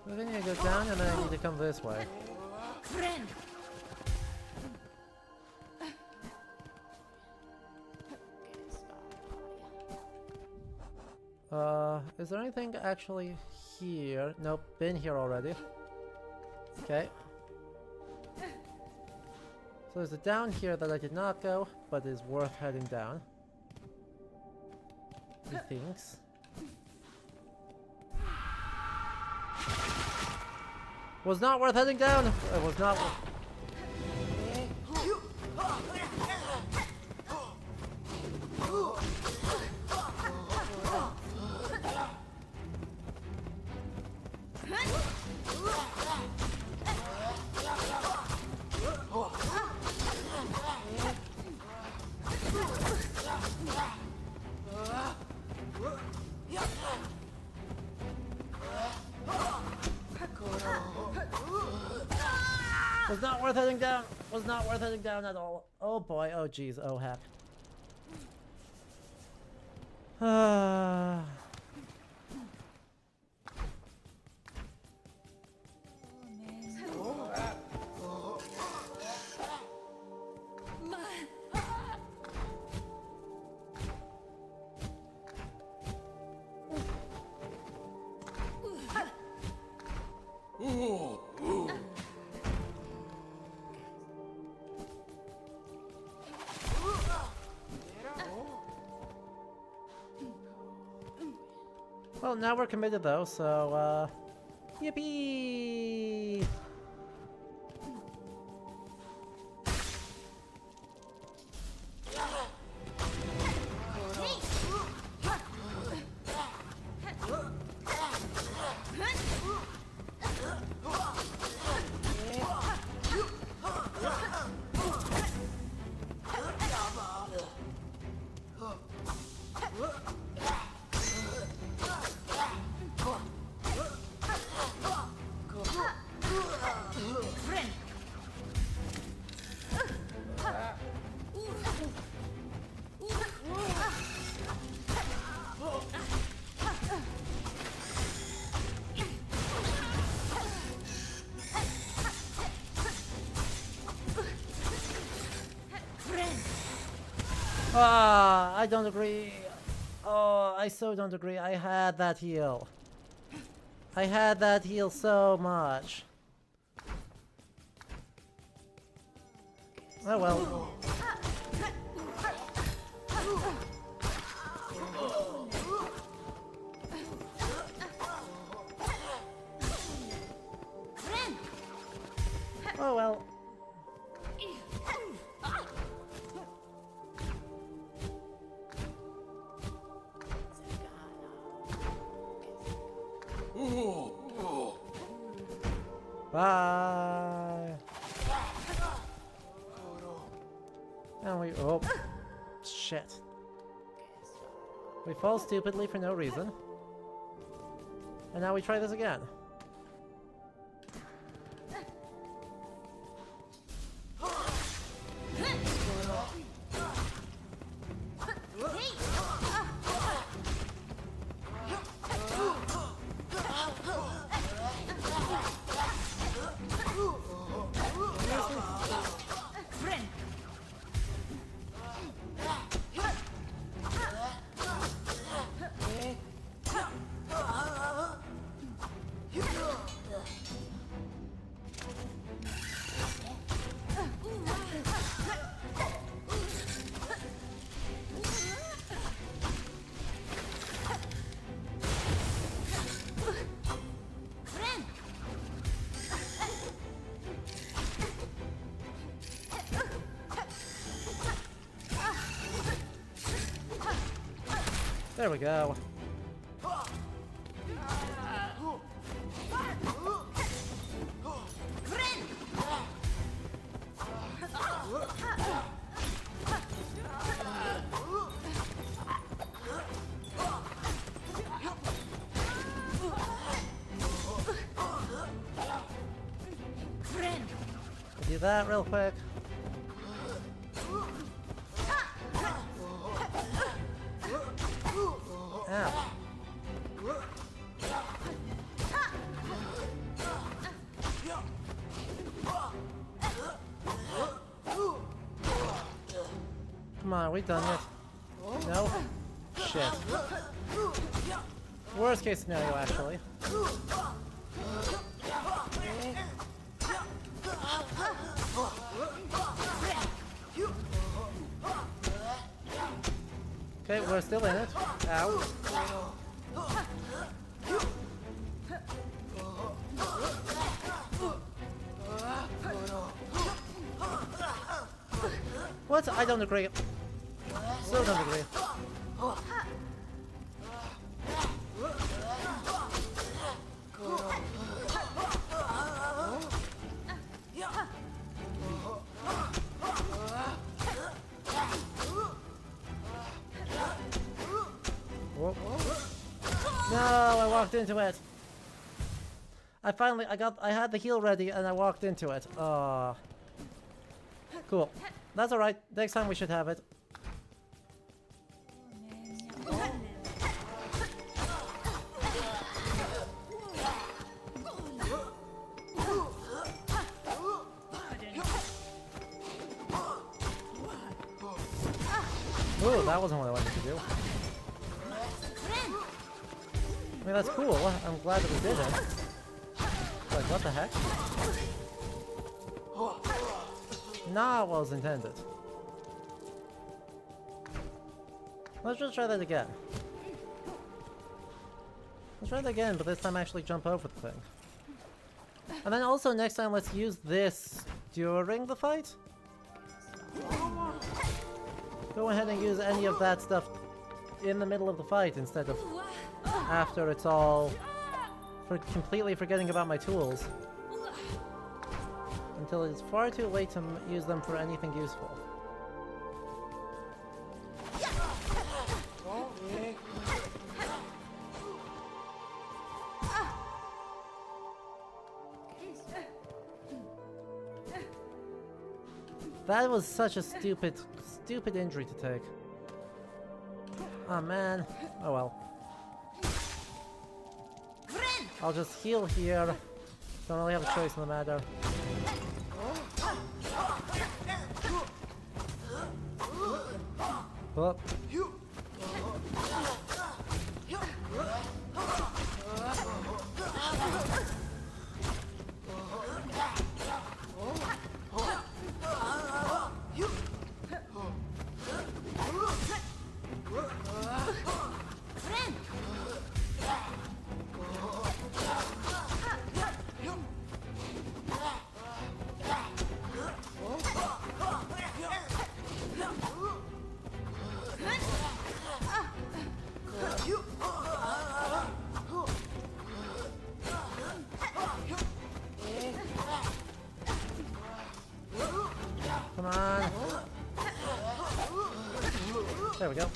I think I need to go down and then I need to come this way. Friend. Is there anything actually here? Nope, been here already. Okay. So there's a down here that I did not go, but is worth heading down. Methinks. Was not worth heading down! It was not worth... Was not worth heading down! Was not worth heading down at all. Oh boy, oh jeez, oh heck. Well, now we're committed though, so, yippee! Ah, I don't agree. Oh, I so don't agree. I had that heal. I had that heal so much. Oh well. Oh well. Bye. And we oh shit. We fall stupidly for no reason. And now we try this again. There we go. Do that real quick. Ow. Come on, we done it. No? Shit. Worst case scenario, actually. Okay, we're still in it. Ow. What? I don't agree. Still don't agree. Whoa. No, I walked into it. I had the heal ready and I walked into it. Cool. That's alright. Next time we should have it. Ooh, that wasn't what I wanted to do. I mean, that's cool. I'm glad that we did it. Like, what the heck? Not what was intended. Let's just try that again. Let's try that again, but this time actually jump over the thing. And then also next time let's use this during the fight. Go ahead and use any of that stuff in the middle of the fight instead of after it's all completely forgetting about my tools. Until it's far too late to use them for anything useful. That was such a stupid injury to take. Oh man. Oh well. I'll just heal here. Don't really have a choice in the matter. Oh. Come on. There we go.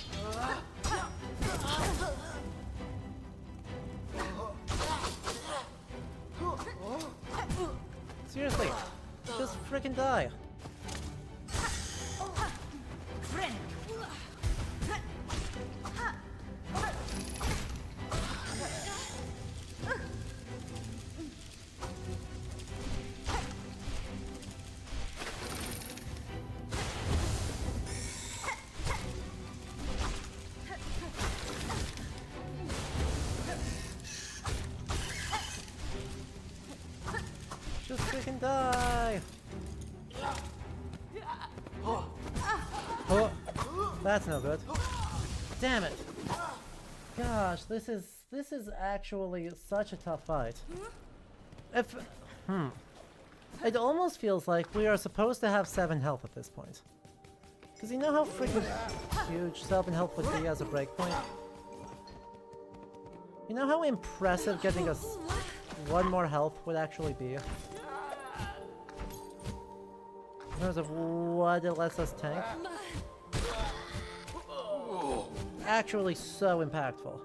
Seriously, just freaking die. Just freaking die! Oh, that's no good. Damn it! Gosh, this is actually such a tough fight. It almost feels like we are supposed to have 7 health at this point. Because you know how freaking huge 7 health would be as a breakpoint? You know how impressive getting us one more health would actually be? In terms of what it lets us tank? Actually so impactful.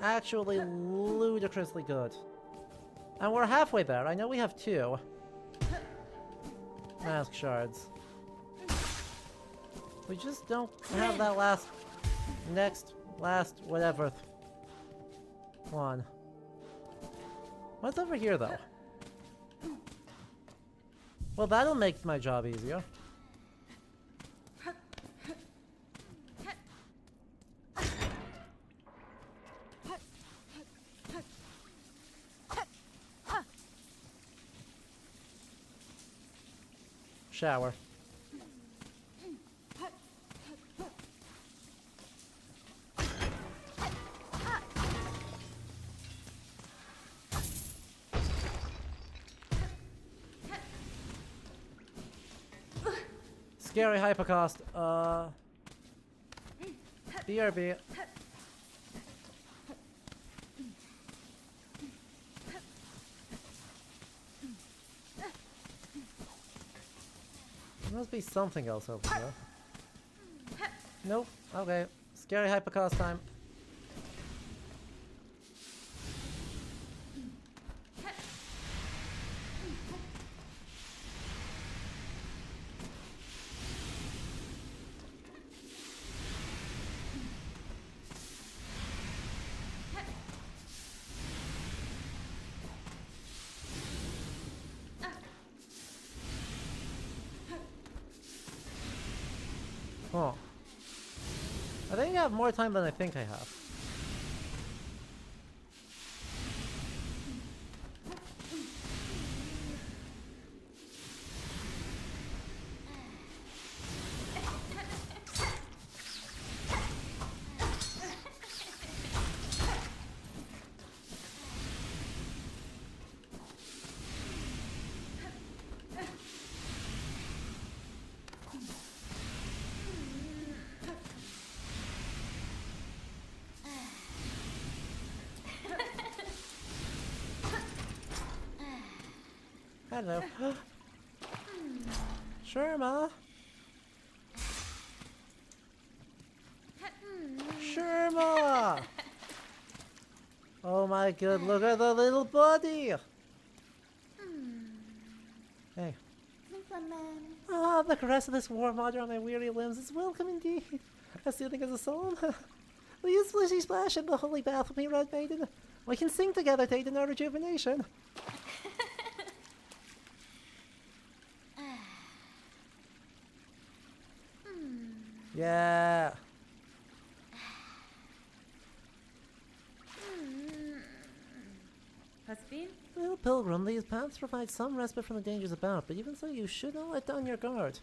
Actually ludicrously good. And we're halfway there. I know we have 2 mask shards. We just don't have that last whatever one. What's over here though? Well, that'll make my job easier. Shower. Scary hypercost. BRB. There must be something else over here. Nope. Okay. Scary hypercost time. Huh. I think I have more time than I think I have. Hello. Sherma. Sherma. Oh my god, look at the little body. Hey. Ah, the caress of this warm water on my weary limbs is welcome indeed. As soothing as a psalm. Will you splishy splash in the holy bath with me, Red Maiden? We can sing together to aid in our rejuvenation. Yeah. Husband? Well, Pilgrim, these paths provide some respite from the dangers about, but even so, you should not let down your guard.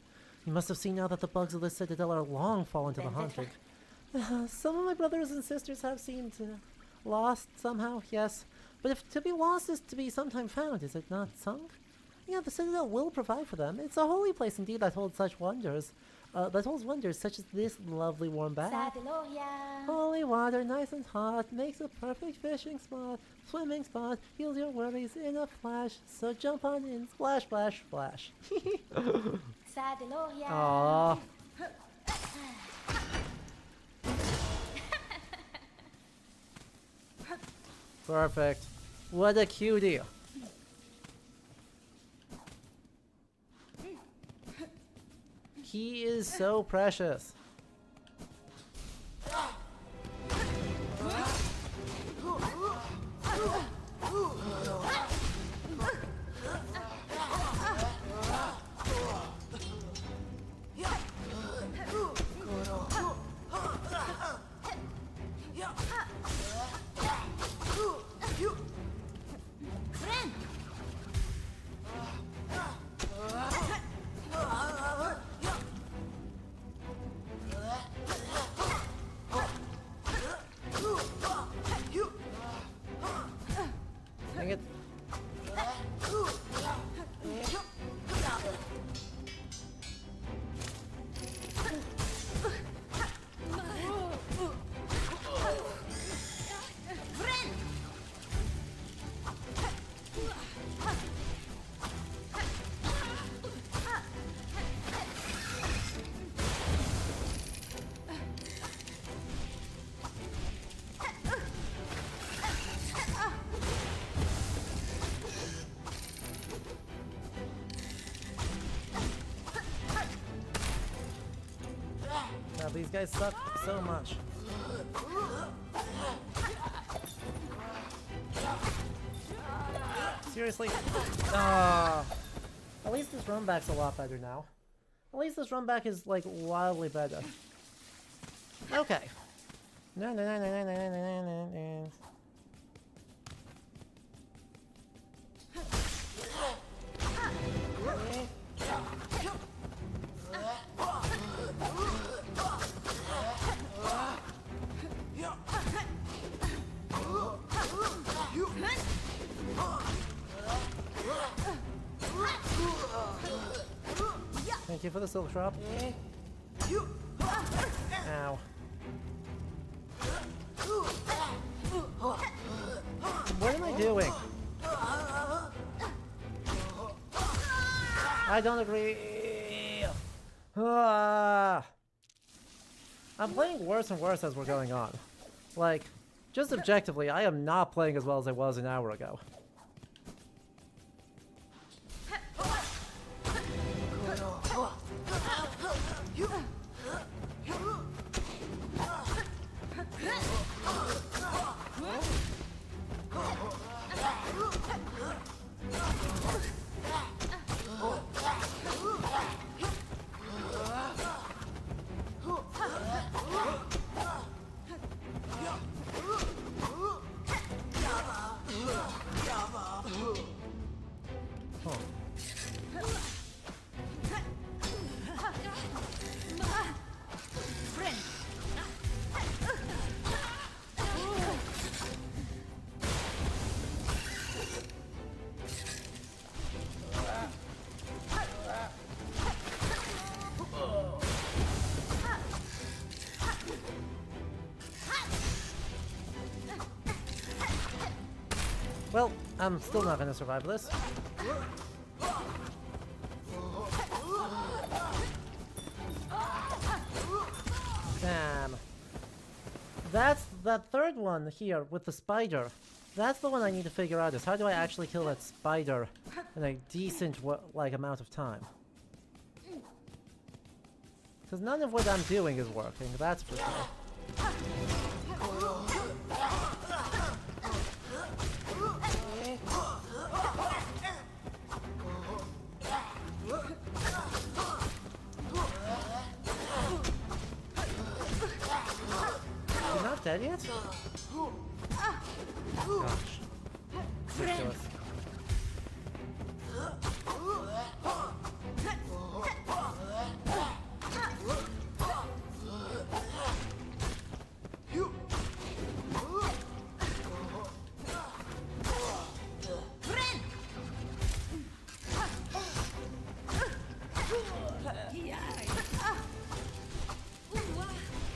You must have seen now that the bugs of this citadel are long fallen to the hunting. Some of my brothers and sisters have seemed lost somehow, yes. But if to be lost is to be sometime found, is it not sunk? Yeah, the citadel will provide for them. It's a holy place indeed that holds such wonders. That holds wonders such as this lovely warm bath. Holy water, nice and hot, makes a perfect fishing spot, swimming spot, heals your worries in a flash. So jump on in, splash, splash, splash. Aww. Perfect. What a cutie. He is so precious. these guys suck so much. Seriously? Ah. At least this run back's a lot better now. At least this run back is like wildly better. Okay. No, no, no, no, no, no, no, no, no. Thank you for the silk drop. Ow. What am I doing? I don't agree. Ah. I'm playing worse and worse as we're going on. Like, just objectively, I am not playing as well as I was an hour ago. Well, I'm still not gonna survive this. Damn. That's that third one here with the spider. That's the one I need to figure out is how do I actually kill that spider in a decent like amount of time. Because none of what I'm doing is working, that's for sure. You're not dead yet? Gosh. Ridiculous.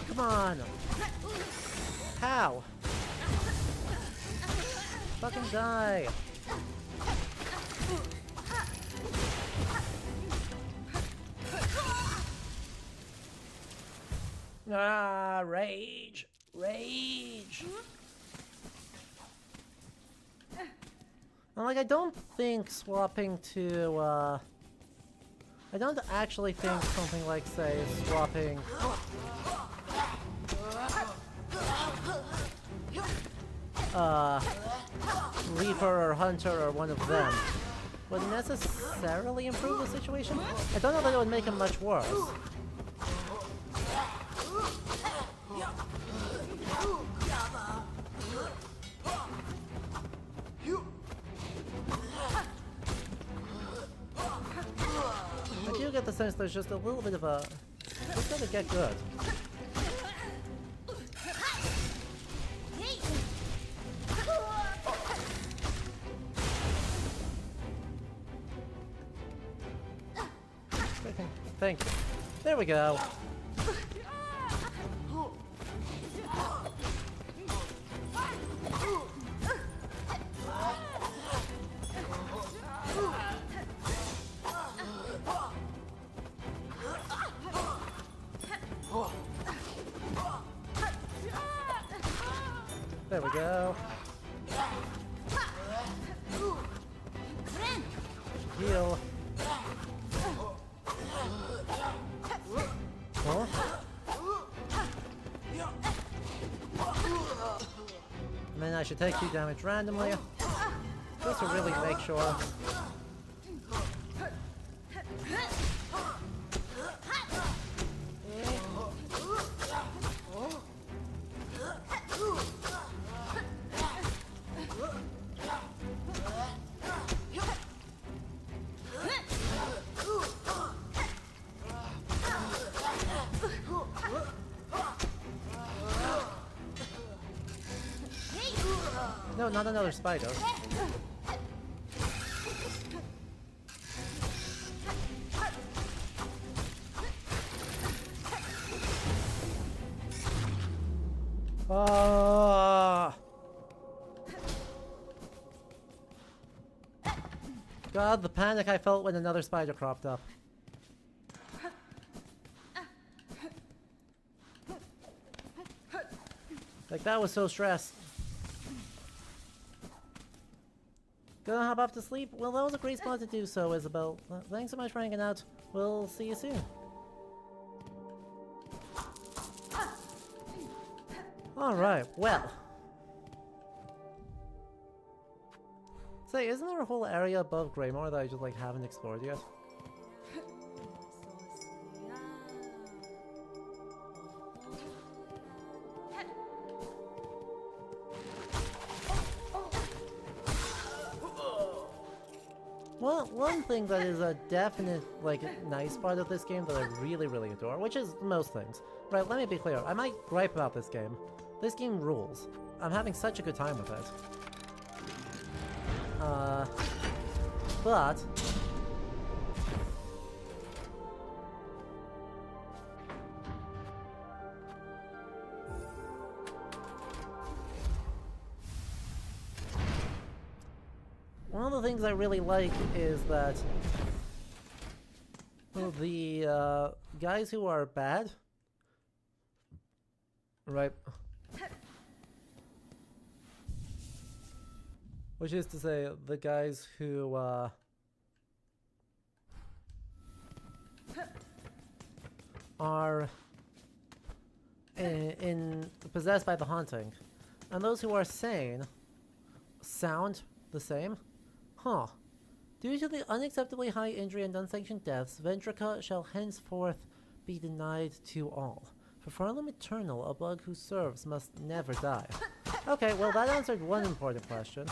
Come on! How? Fucking die! Ah, rage! Rage! And like, I don't think swapping to, I don't actually think something like, say, swapping... Reaper or Hunter or one of them would necessarily improve the situation. I don't know that it would make him much worse. I do get the sense there's just a little bit of a... It's gonna get good. Thank you. There we go. There we go. Heal. Huh? I should take 2 damage randomly. Just to really make sure. No, not another spider. God, the panic I felt when another spider cropped up. Like, that was so stressed. Gonna hop off to sleep? Well, that was a great spot to do so, Isabel. Thanks so much for hanging out. We'll see you soon. Alright, well. Say, isn't there a whole area above Greymore that I just, like, haven't explored yet? Well, one thing that is a definite, like, nice part of this game that I really, really adore, which is most things. Right, let me be clear. I might gripe about this game. This game rules. I'm having such a good time with it. But... one of the things I really like is that the guys who are bad, right, which is to say the guys who are in possessed by the haunting, and those who are sane sound the same. Huh. Due to the unacceptably high injury and unsanctioned deaths, Ventrica shall henceforth be denied to all. For Farnham Eternal, a bug who serves must never die. Okay, well that answered one important question.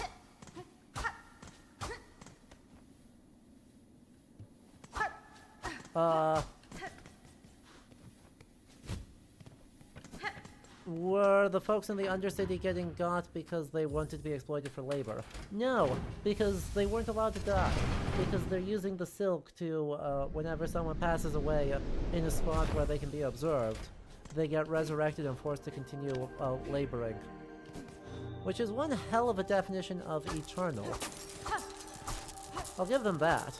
Were the folks in the Undercity getting got because they wanted to be exploited for labor? No, because they weren't allowed to die. Because they're using the silk to, whenever someone passes away in a spot where they can be observed, they get resurrected and forced to continue laboring. Which is one hell of a definition of eternal. I'll give them that.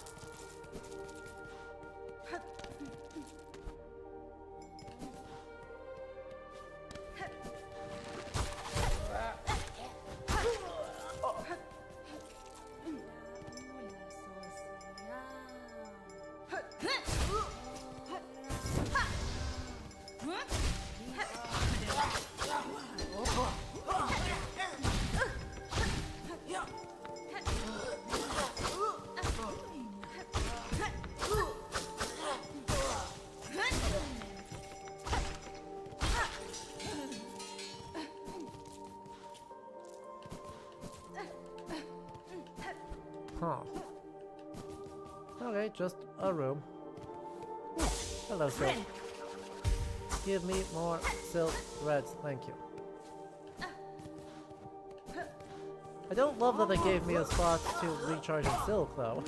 Huh. Okay, just a room. Hello, Silk. Give me more silk threads, thank you. I don't love that they gave me a spot to recharge in silk, though.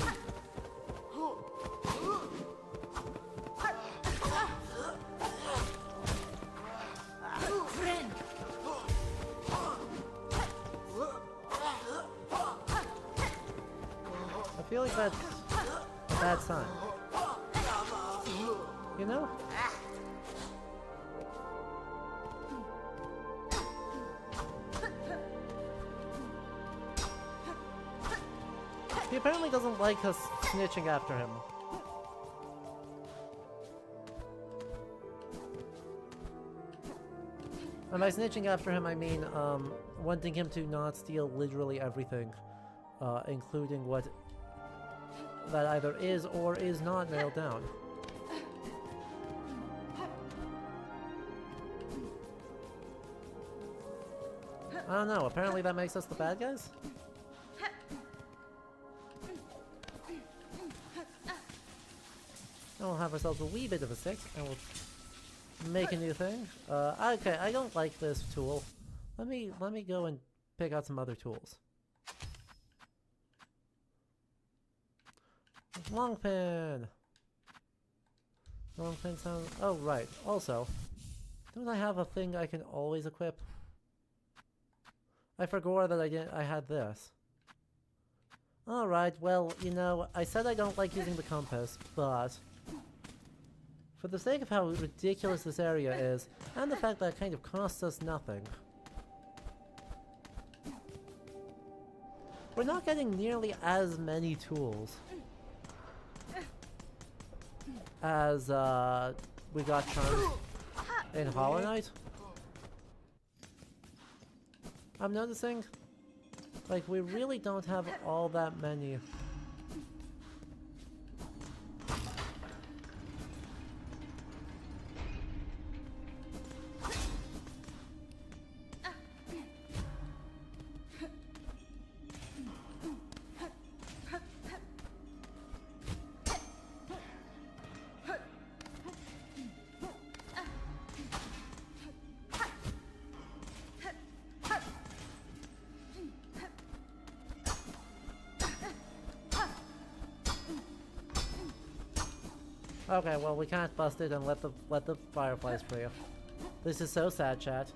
I feel like that's a bad sign. You know? He apparently doesn't like us snitching after him. And by snitching after him, I mean, wanting him to not steal literally everything, including what that either is or is not nailed down. I don't know, apparently that makes us the bad guys? And we'll have ourselves a wee bit of a stick, and we'll make a new thing. Okay, I don't like this tool. Let me go and pick out some other tools. Long pin! Long pin sounds... Oh, right. Also, don't I have a thing I can always equip? I forgot that I had this. Alright, well, you know, I said I don't like using the compass, but... for the sake of how ridiculous this area is, and the fact that it kind of costs us nothing, we're not getting nearly as many tools as we got charms in Hollow Knight. I'm noticing, like, we really don't have all that many. Okay, well, we can't bust it and let the fireflies free. This is so sad, chat.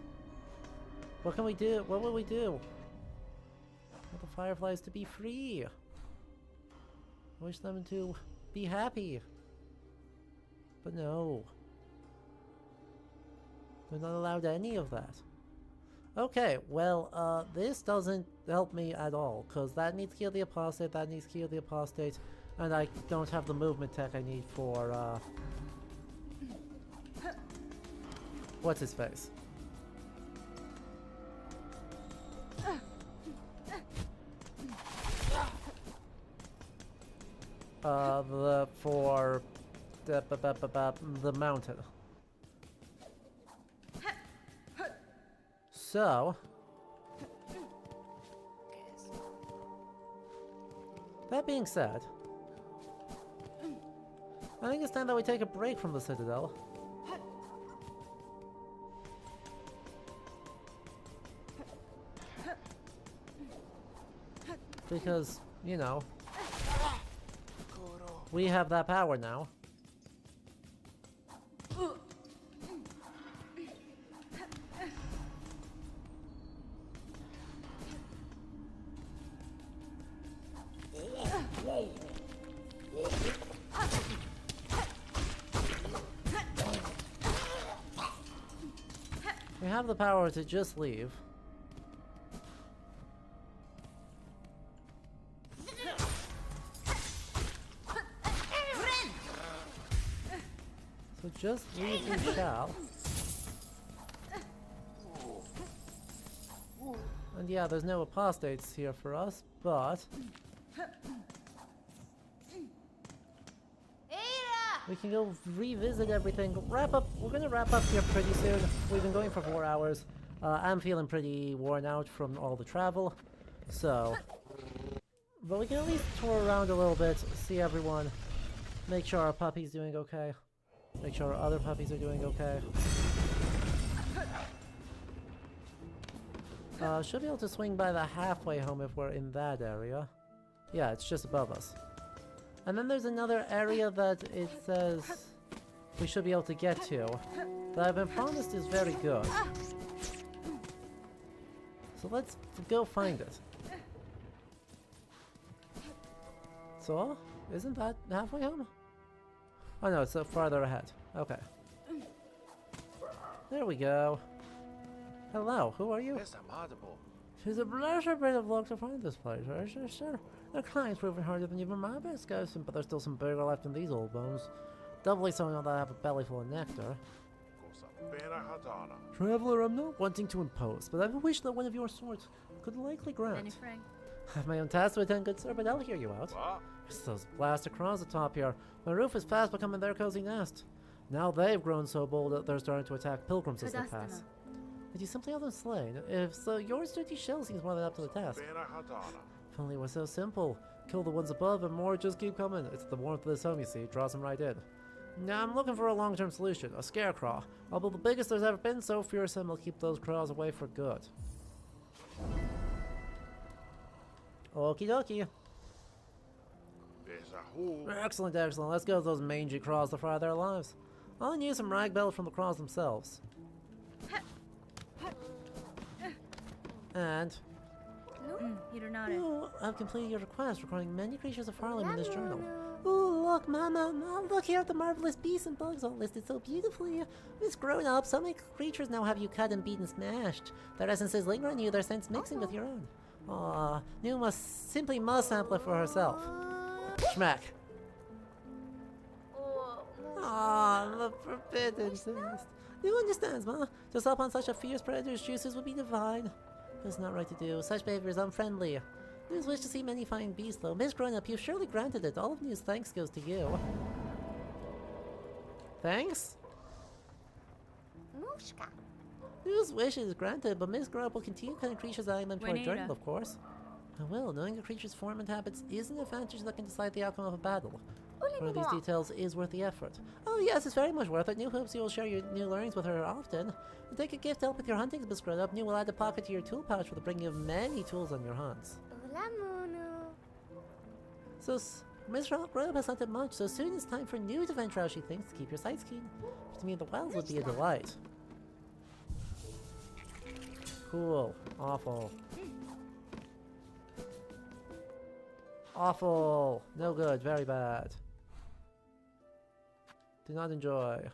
What can we do? What will we do? Want the fireflies to be free. I wish them to be happy. But no. They're not allowed any of that. Okay, well, this doesn't help me at all, because that needs to kill the apostate, that needs to kill the apostate, and I don't have the movement tech I need for, what's his face? For the mountain. So, that being said, I think it's time that we take a break from the citadel. Because, you know, we have that power now. We have the power to just leave. So just leave we shall. And yeah, there's no apostates here for us, but we can go revisit everything. Wrap up. We're gonna wrap up here pretty soon. We've been going for 4 hours. I'm feeling pretty worn out from all the travel, so. But we can at least tour around a little bit, see everyone, make sure our puppy's doing okay, make sure our other puppies are doing okay. Should be able to swing by the halfway home if we're in that area. Yeah, it's just above us. And then there's another area that it says we should be able to get to, that I've been promised is very good. So let's go find it. So, isn't that halfway home? Oh no, it's farther ahead. Okay. There we go. Hello, who are you? Yes, I'm audible. She's a pleasure bit of luck to find this place, right, sir? The client's proving harder than even my best guess, but there's still some burger left in these old bones. Doubly so now that I have a belly full of nectar. Of course, I'm Traveler, I'm not wanting to impose, but I have a wish that one of your sort could likely grant. I have my own task to attend, good sir, but I'll hear you out. There's those blasted crows atop here. My roof is fast becoming their cozy nest. Now they've grown so bold that they're starting to attack pilgrims as they pass. Did you simply have them slain? If so, your sturdy shell seems more than up to the task. If only it was so simple. Kill the ones above and more just keep coming. It's the warmth of this home, you see, draws them right in. Now I'm looking for a long-term solution, a scarecrow. I'll build the biggest there's ever been, so fearsome will keep those crows away for good. Okie dokie. Excellent, excellent. Let's go to those mangy crows to fry their lives. I'll use some rag bells from the crows themselves. And you have completed your request, recording many creatures of Harlem in this journal. Ooh, look, Mama, look here at the marvelous beasts and bugs all listed so beautifully. Miss Grown Up, so many creatures now have you cut and beaten smashed. Their essences linger on you, their scents mixing with your own. Aw, New must sample it for herself. Schmack. Ah, the forbidden taste. New understands, Ma. To sup on such a fierce predator's juices would be divine. But it's not right to do. Such behavior is unfriendly. News wish to see many fine beasts, though. Miss Grown Up, you've surely granted it. All of New's thanks goes to you. Thanks? New's wish is granted, but Miss Grown Up will continue cutting creatures I am in for a journal, of course. I will. Knowing a creature's form and habits is an advantage that can decide the outcome of a battle. One of these details is worth the effort. Oh yes, it's very much worth it. New hopes you will share your new learnings with her often. And take a gift to help with your hunting, Miss Grown Up. New will add a pocket to your tool pouch for the bringing of many tools on your hunts. So, Miss Grown Up has hunted much, so soon it's time for New to venture out, she thinks, to keep your sights keen. To me, the wilds would be a delight. Cool. Awful. Awful. No good. Very bad. Do not enjoy.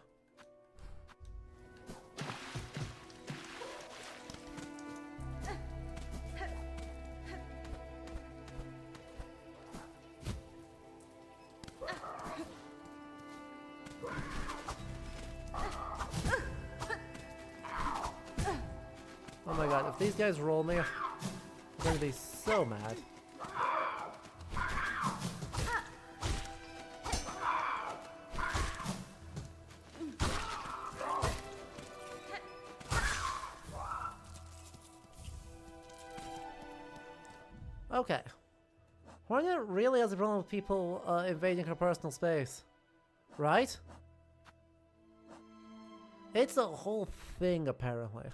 Oh my god, if these guys roll me, I'm gonna be so mad. Okay. Hornet really has a problem with people invading her personal space. Right? It's a whole thing, apparently.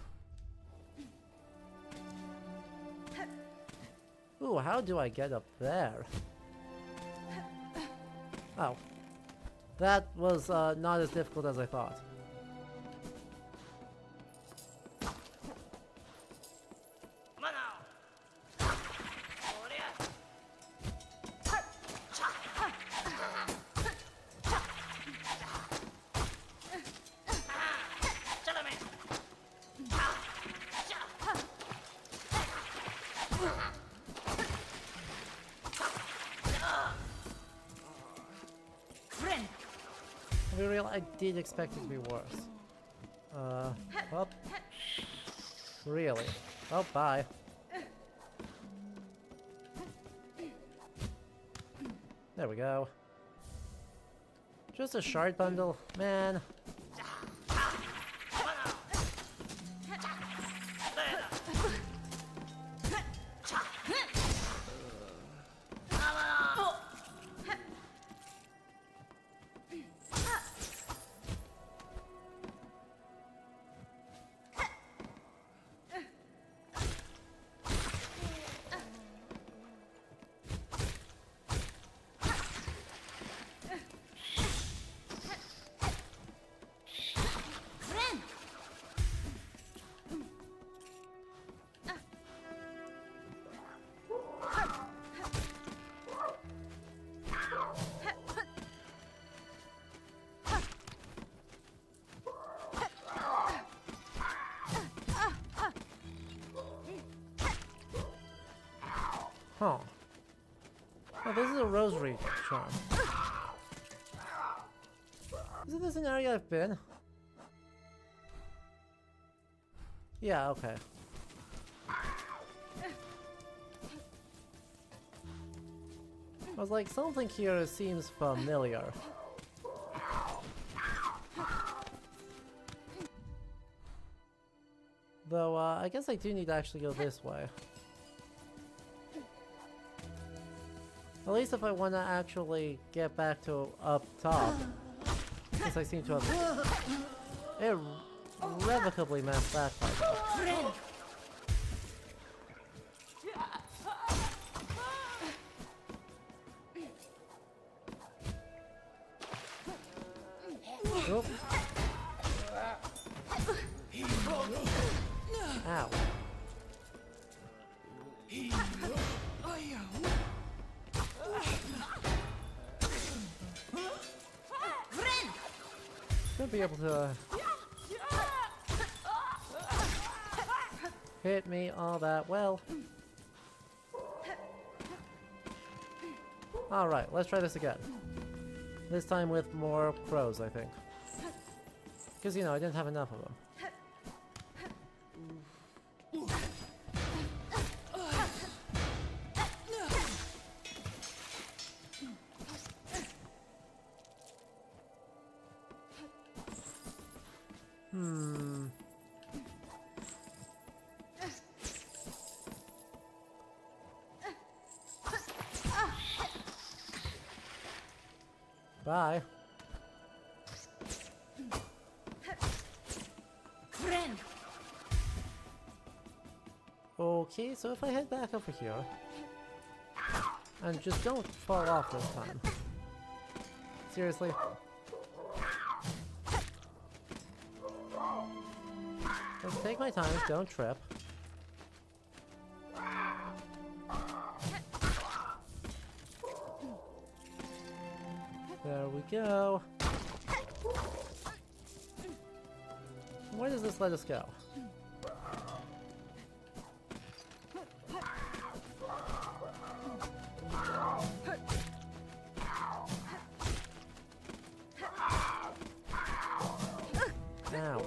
Ooh, how do I get up there? Oh. That was not as difficult as I thought. To be real, I did expect it to be worse. Well, really? Oh, bye. There we go. Just a shard bundle? Man. Huh. Oh, this is a rosary charm. Isn't this an area I've been? Yeah, okay. I was like, something here seems familiar. Though, I guess I do need to actually go this way. At least if I want to actually get back to up top. Since I seem to have irrevocably messed that part up. Oop. Ow. Should be able to hit me all that well. Alright, let's try this again. This time with more crows, I think. Because, you know, I didn't have enough of them. Bye. Okay, so if I head back over here and just don't fall off this time. Seriously? Just take my time, don't trip. There we go. Where does this let us go? Ow.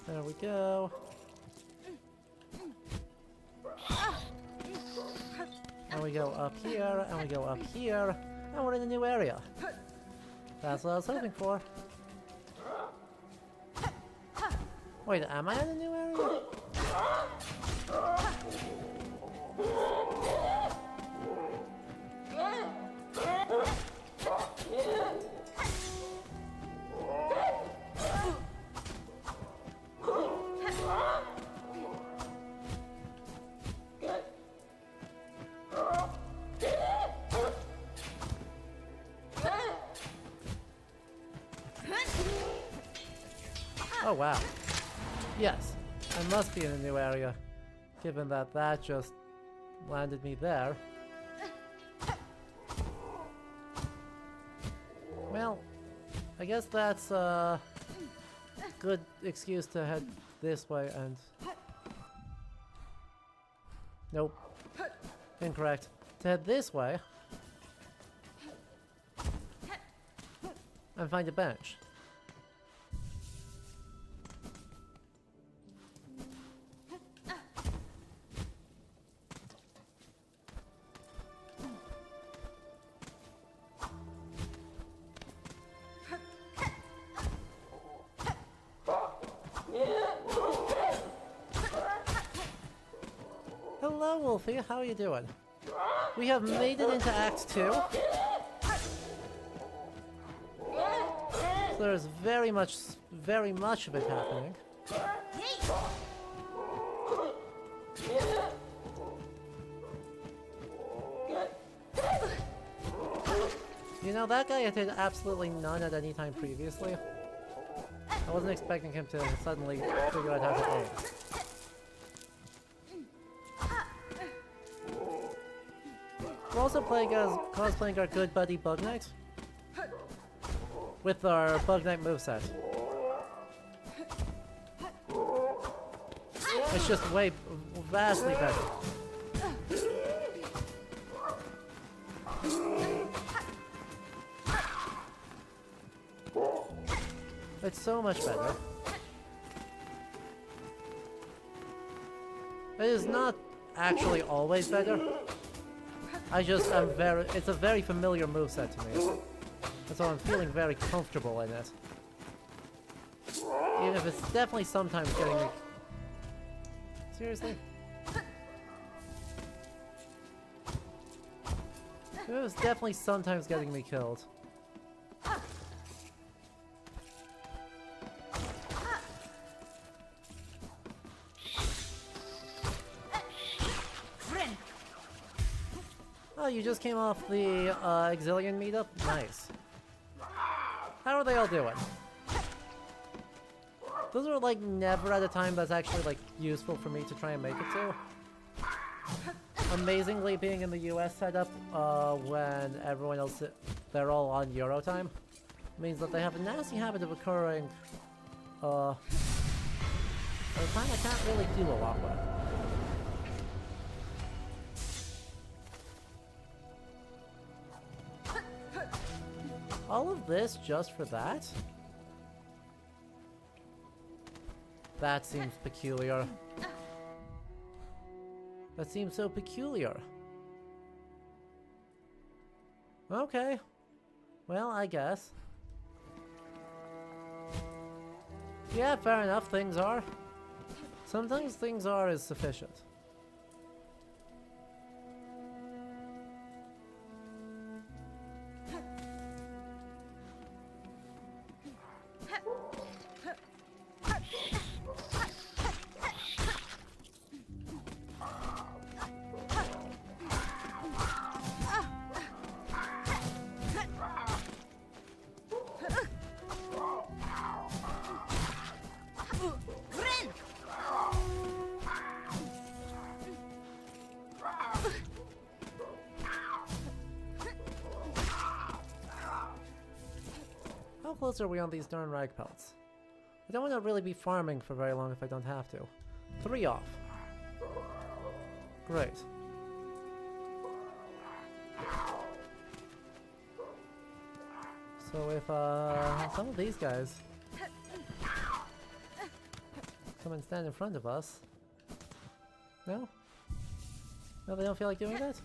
There we go. And we go up here, and we go up here, and we're in a new area. That's what I was hoping for. Wait, am I in a new area? Oh wow. Yes, I must be in a new area, given that that just landed me there. Well, I guess that's a good excuse to head this way and... Nope. Incorrect. To head this way and find a bench. Hello, Wolfie. How are you doing? We have made it into Act 2. So there's very much of it happening. You know, that guy did absolutely none at any time previously. I wasn't expecting him to suddenly figure out how to aim. We're also cosplaying our good buddy Bug Knight with our Bug Knight moveset. It's just vastly better. It's so much better. It is not actually always better. I'm it's a very familiar moveset to me. And so I'm feeling very comfortable in it. Even if it's definitely sometimes getting me... Seriously? It was definitely sometimes getting me killed. Oh, you just came off the Exilian meetup? Nice. How are they all doing? Those are like never at a time that's actually like useful for me to try and make it to. Amazingly, being in the US setup when everyone else, they're all on Euro time, means that they have a nasty habit of occurring at a time I can't really do a lot with. All of this just for that? That seems peculiar. That seems so peculiar. Okay. Well, I guess. Yeah, fair enough, things are. Sometimes things are is sufficient. How close are we on these darn rag pelts? I don't want to really be farming for very long if I don't have to. 3 off. Great. So if some of these guys come and stand in front of us. No? No, they don't feel like doing that?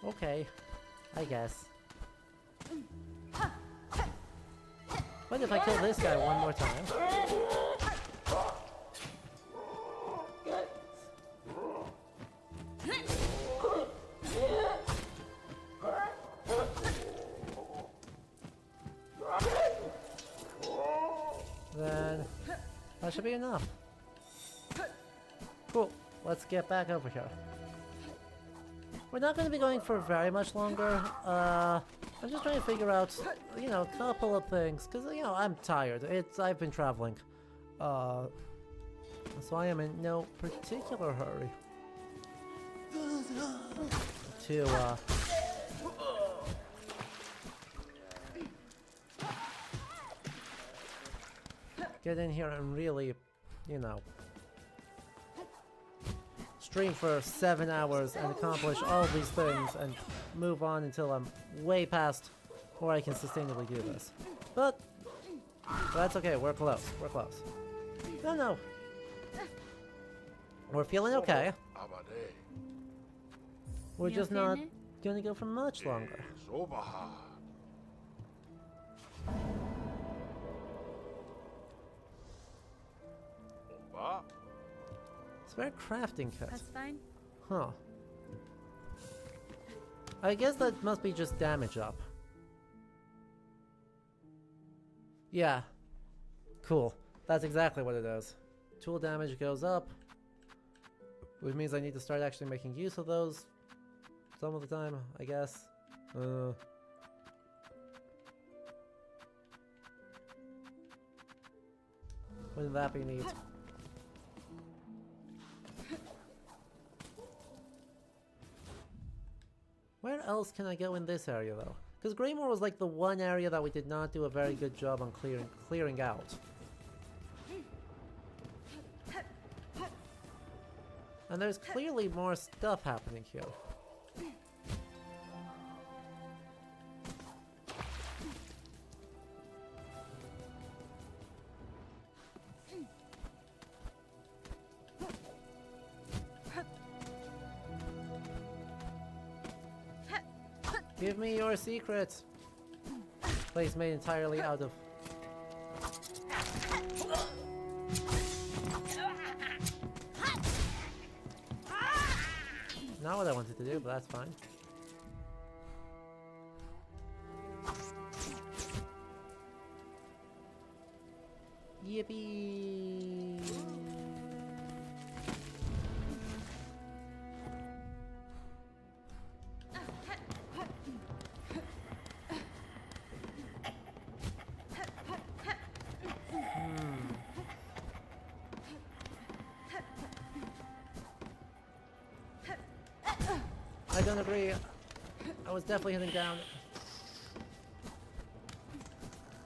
Okay, I guess. What if I kill this guy one more time? Then that should be enough. Cool, let's get back over here. We're not going to be going for very much longer. I'm just trying to figure out, you know, a couple of things. Because, you know, I'm tired. I've been traveling. So I am in no particular hurry to, get in here and really, you know, stream for 7 hours and accomplish all these things and move on until I'm way past where I can sustainably do this. But that's okay, we're close, we're close. No. We're feeling okay. We're just not gonna go for much longer. It's very crafting kit. That's fine. Huh. I guess that must be just damage up. Yeah. Cool. That's exactly what it is. Tool damage goes up, which means I need to start actually making use of those some of the time, I guess. Wouldn't that be neat? Where else can I go in this area, though? Because Greymore was like the one area that we did not do a very good job on clearing out. And there's clearly more stuff happening here. Give me your secrets. Place made entirely out of... Not what I wanted to do, but that's fine. Yippee! I don't agree. I was definitely hitting down.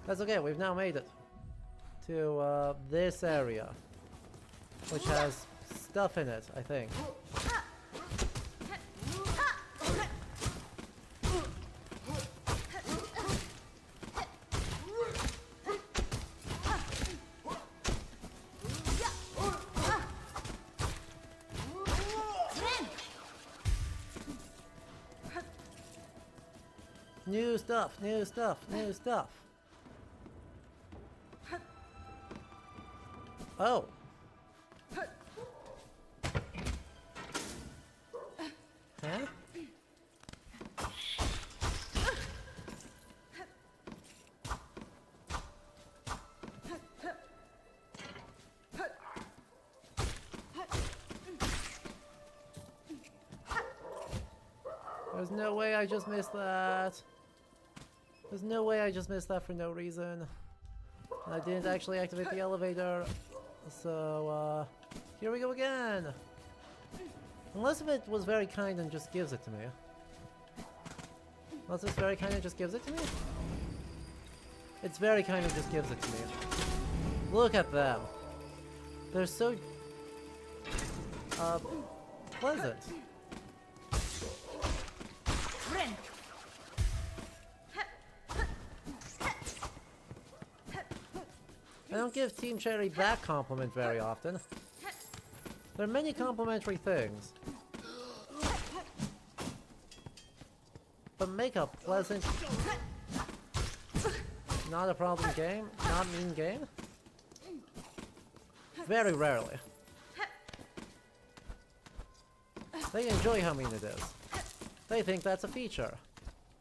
That's okay, we've now made it to this area, which has stuff in it, I think. New stuff, new stuff, new stuff. Oh. Huh? There's no way I just missed that. There's no way I just missed that for no reason. I didn't actually activate the elevator. So, here we go again. Unless if it was very kind and just gives it to me. Unless it's very kind and just gives it to me? It's very kind and just gives it to me. Look at them. They're so... pleasant. I don't give Team Cherry that compliment very often. There are many complimentary things. But make a pleasant... not a problem game? Not mean game? Very rarely. They enjoy how mean it is. They think that's a feature.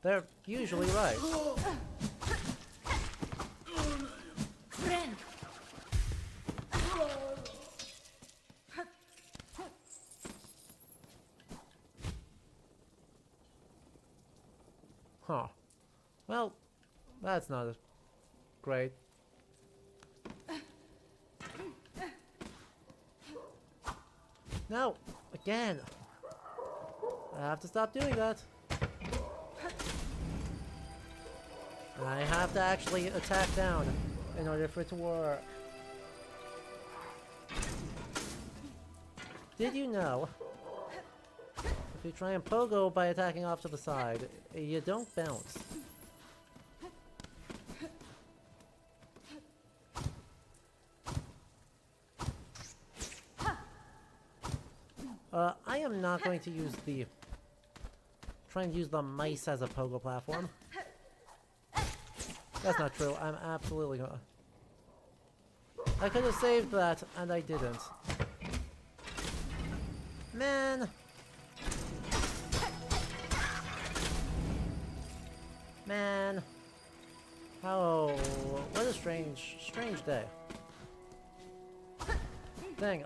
They're usually right. Huh. Well, that's not great. No! Again! I have to stop doing that. I have to actually attack down in order for it to work. Did you know? If you try and pogo by attacking off to the side, you don't bounce. I am not going to use the... try and use the mice as a pogo platform. That's not true. I'm absolutely gonna... I could have saved that, and I didn't. Man! Man! Oh, what a strange day. Dang.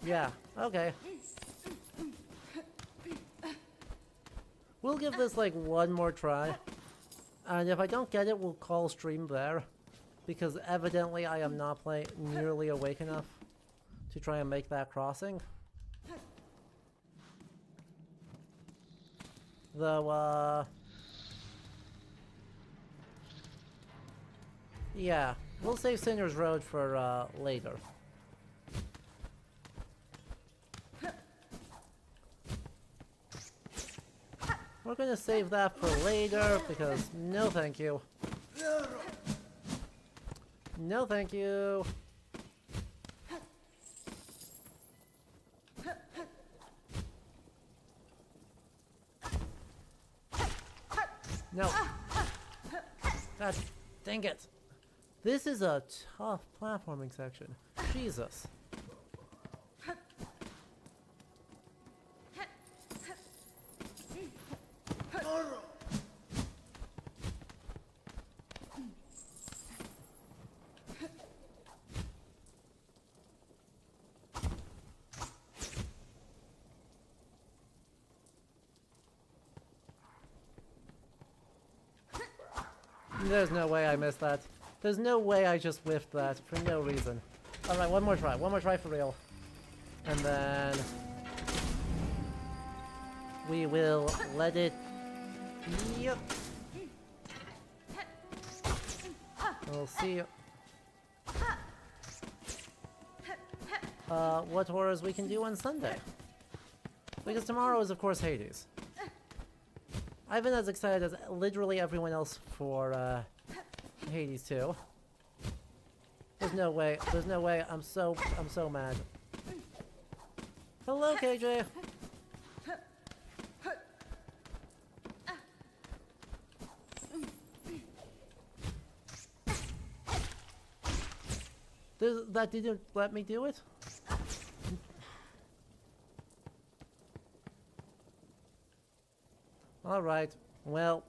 Yeah, okay. We'll give this like one more try. And if I don't get it, we'll call stream there. Because evidently I am not nearly awake enough to try and make that crossing. Though, Yeah, we'll save Sinner's Road for later. We're gonna save that for later because no thank you. No thank you. No. God dang it. This is a tough platforming section. Jesus. There's no way I missed that. There's no way I just whiffed that for no reason. Alright, one more try for real. And then we will let it... Yep. We'll see what horrors we can do on Sunday. Because tomorrow is of course Hades. I've been as excited as literally everyone else for Hades 2. There's no way, I'm so mad. Hello, KJ! That didn't let me do it? Alright, well,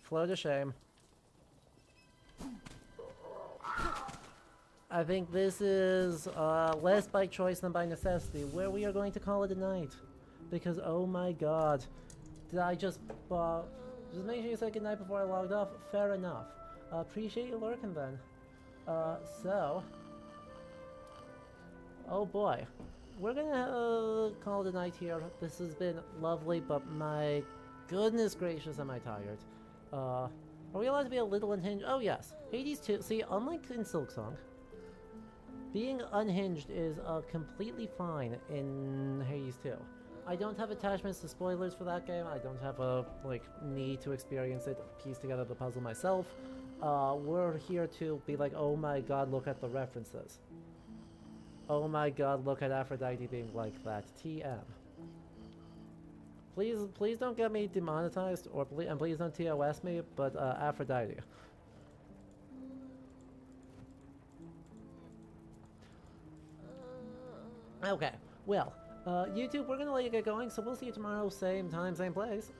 float of shame. I think this is less by choice than by necessity, where we are going to call it a night. Because, oh my god, did I just make sure you said goodnight before I logged off? Fair enough. Appreciate you lurking then. So... Oh boy. We're gonna call it a night here. This has been lovely, but my goodness gracious, am I tired. Are we allowed to be a little unhinged? Oh yes. Hades 2, see, unlike in Silksong, being unhinged is completely fine in Hades 2. I don't have attachments to spoilers for that game. I don't have a, need to experience it, piece together the puzzle myself. We're here to be like, oh my god, look at the references. Oh my god, look at Aphrodite being like that. TM. Please don't get me demonetized, and please don't TOS me, but Aphrodite. Okay, well, YouTube, we're gonna let you get going, so we'll see you tomorrow, same time, same place,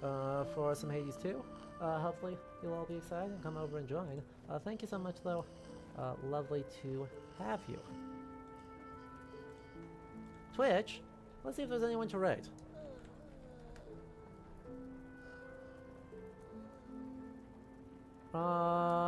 for some Hades 2. Hopefully you'll all be excited and come over and join. Thank you so much, though. Lovely to have you. Twitch, let's see if there's anyone to rate.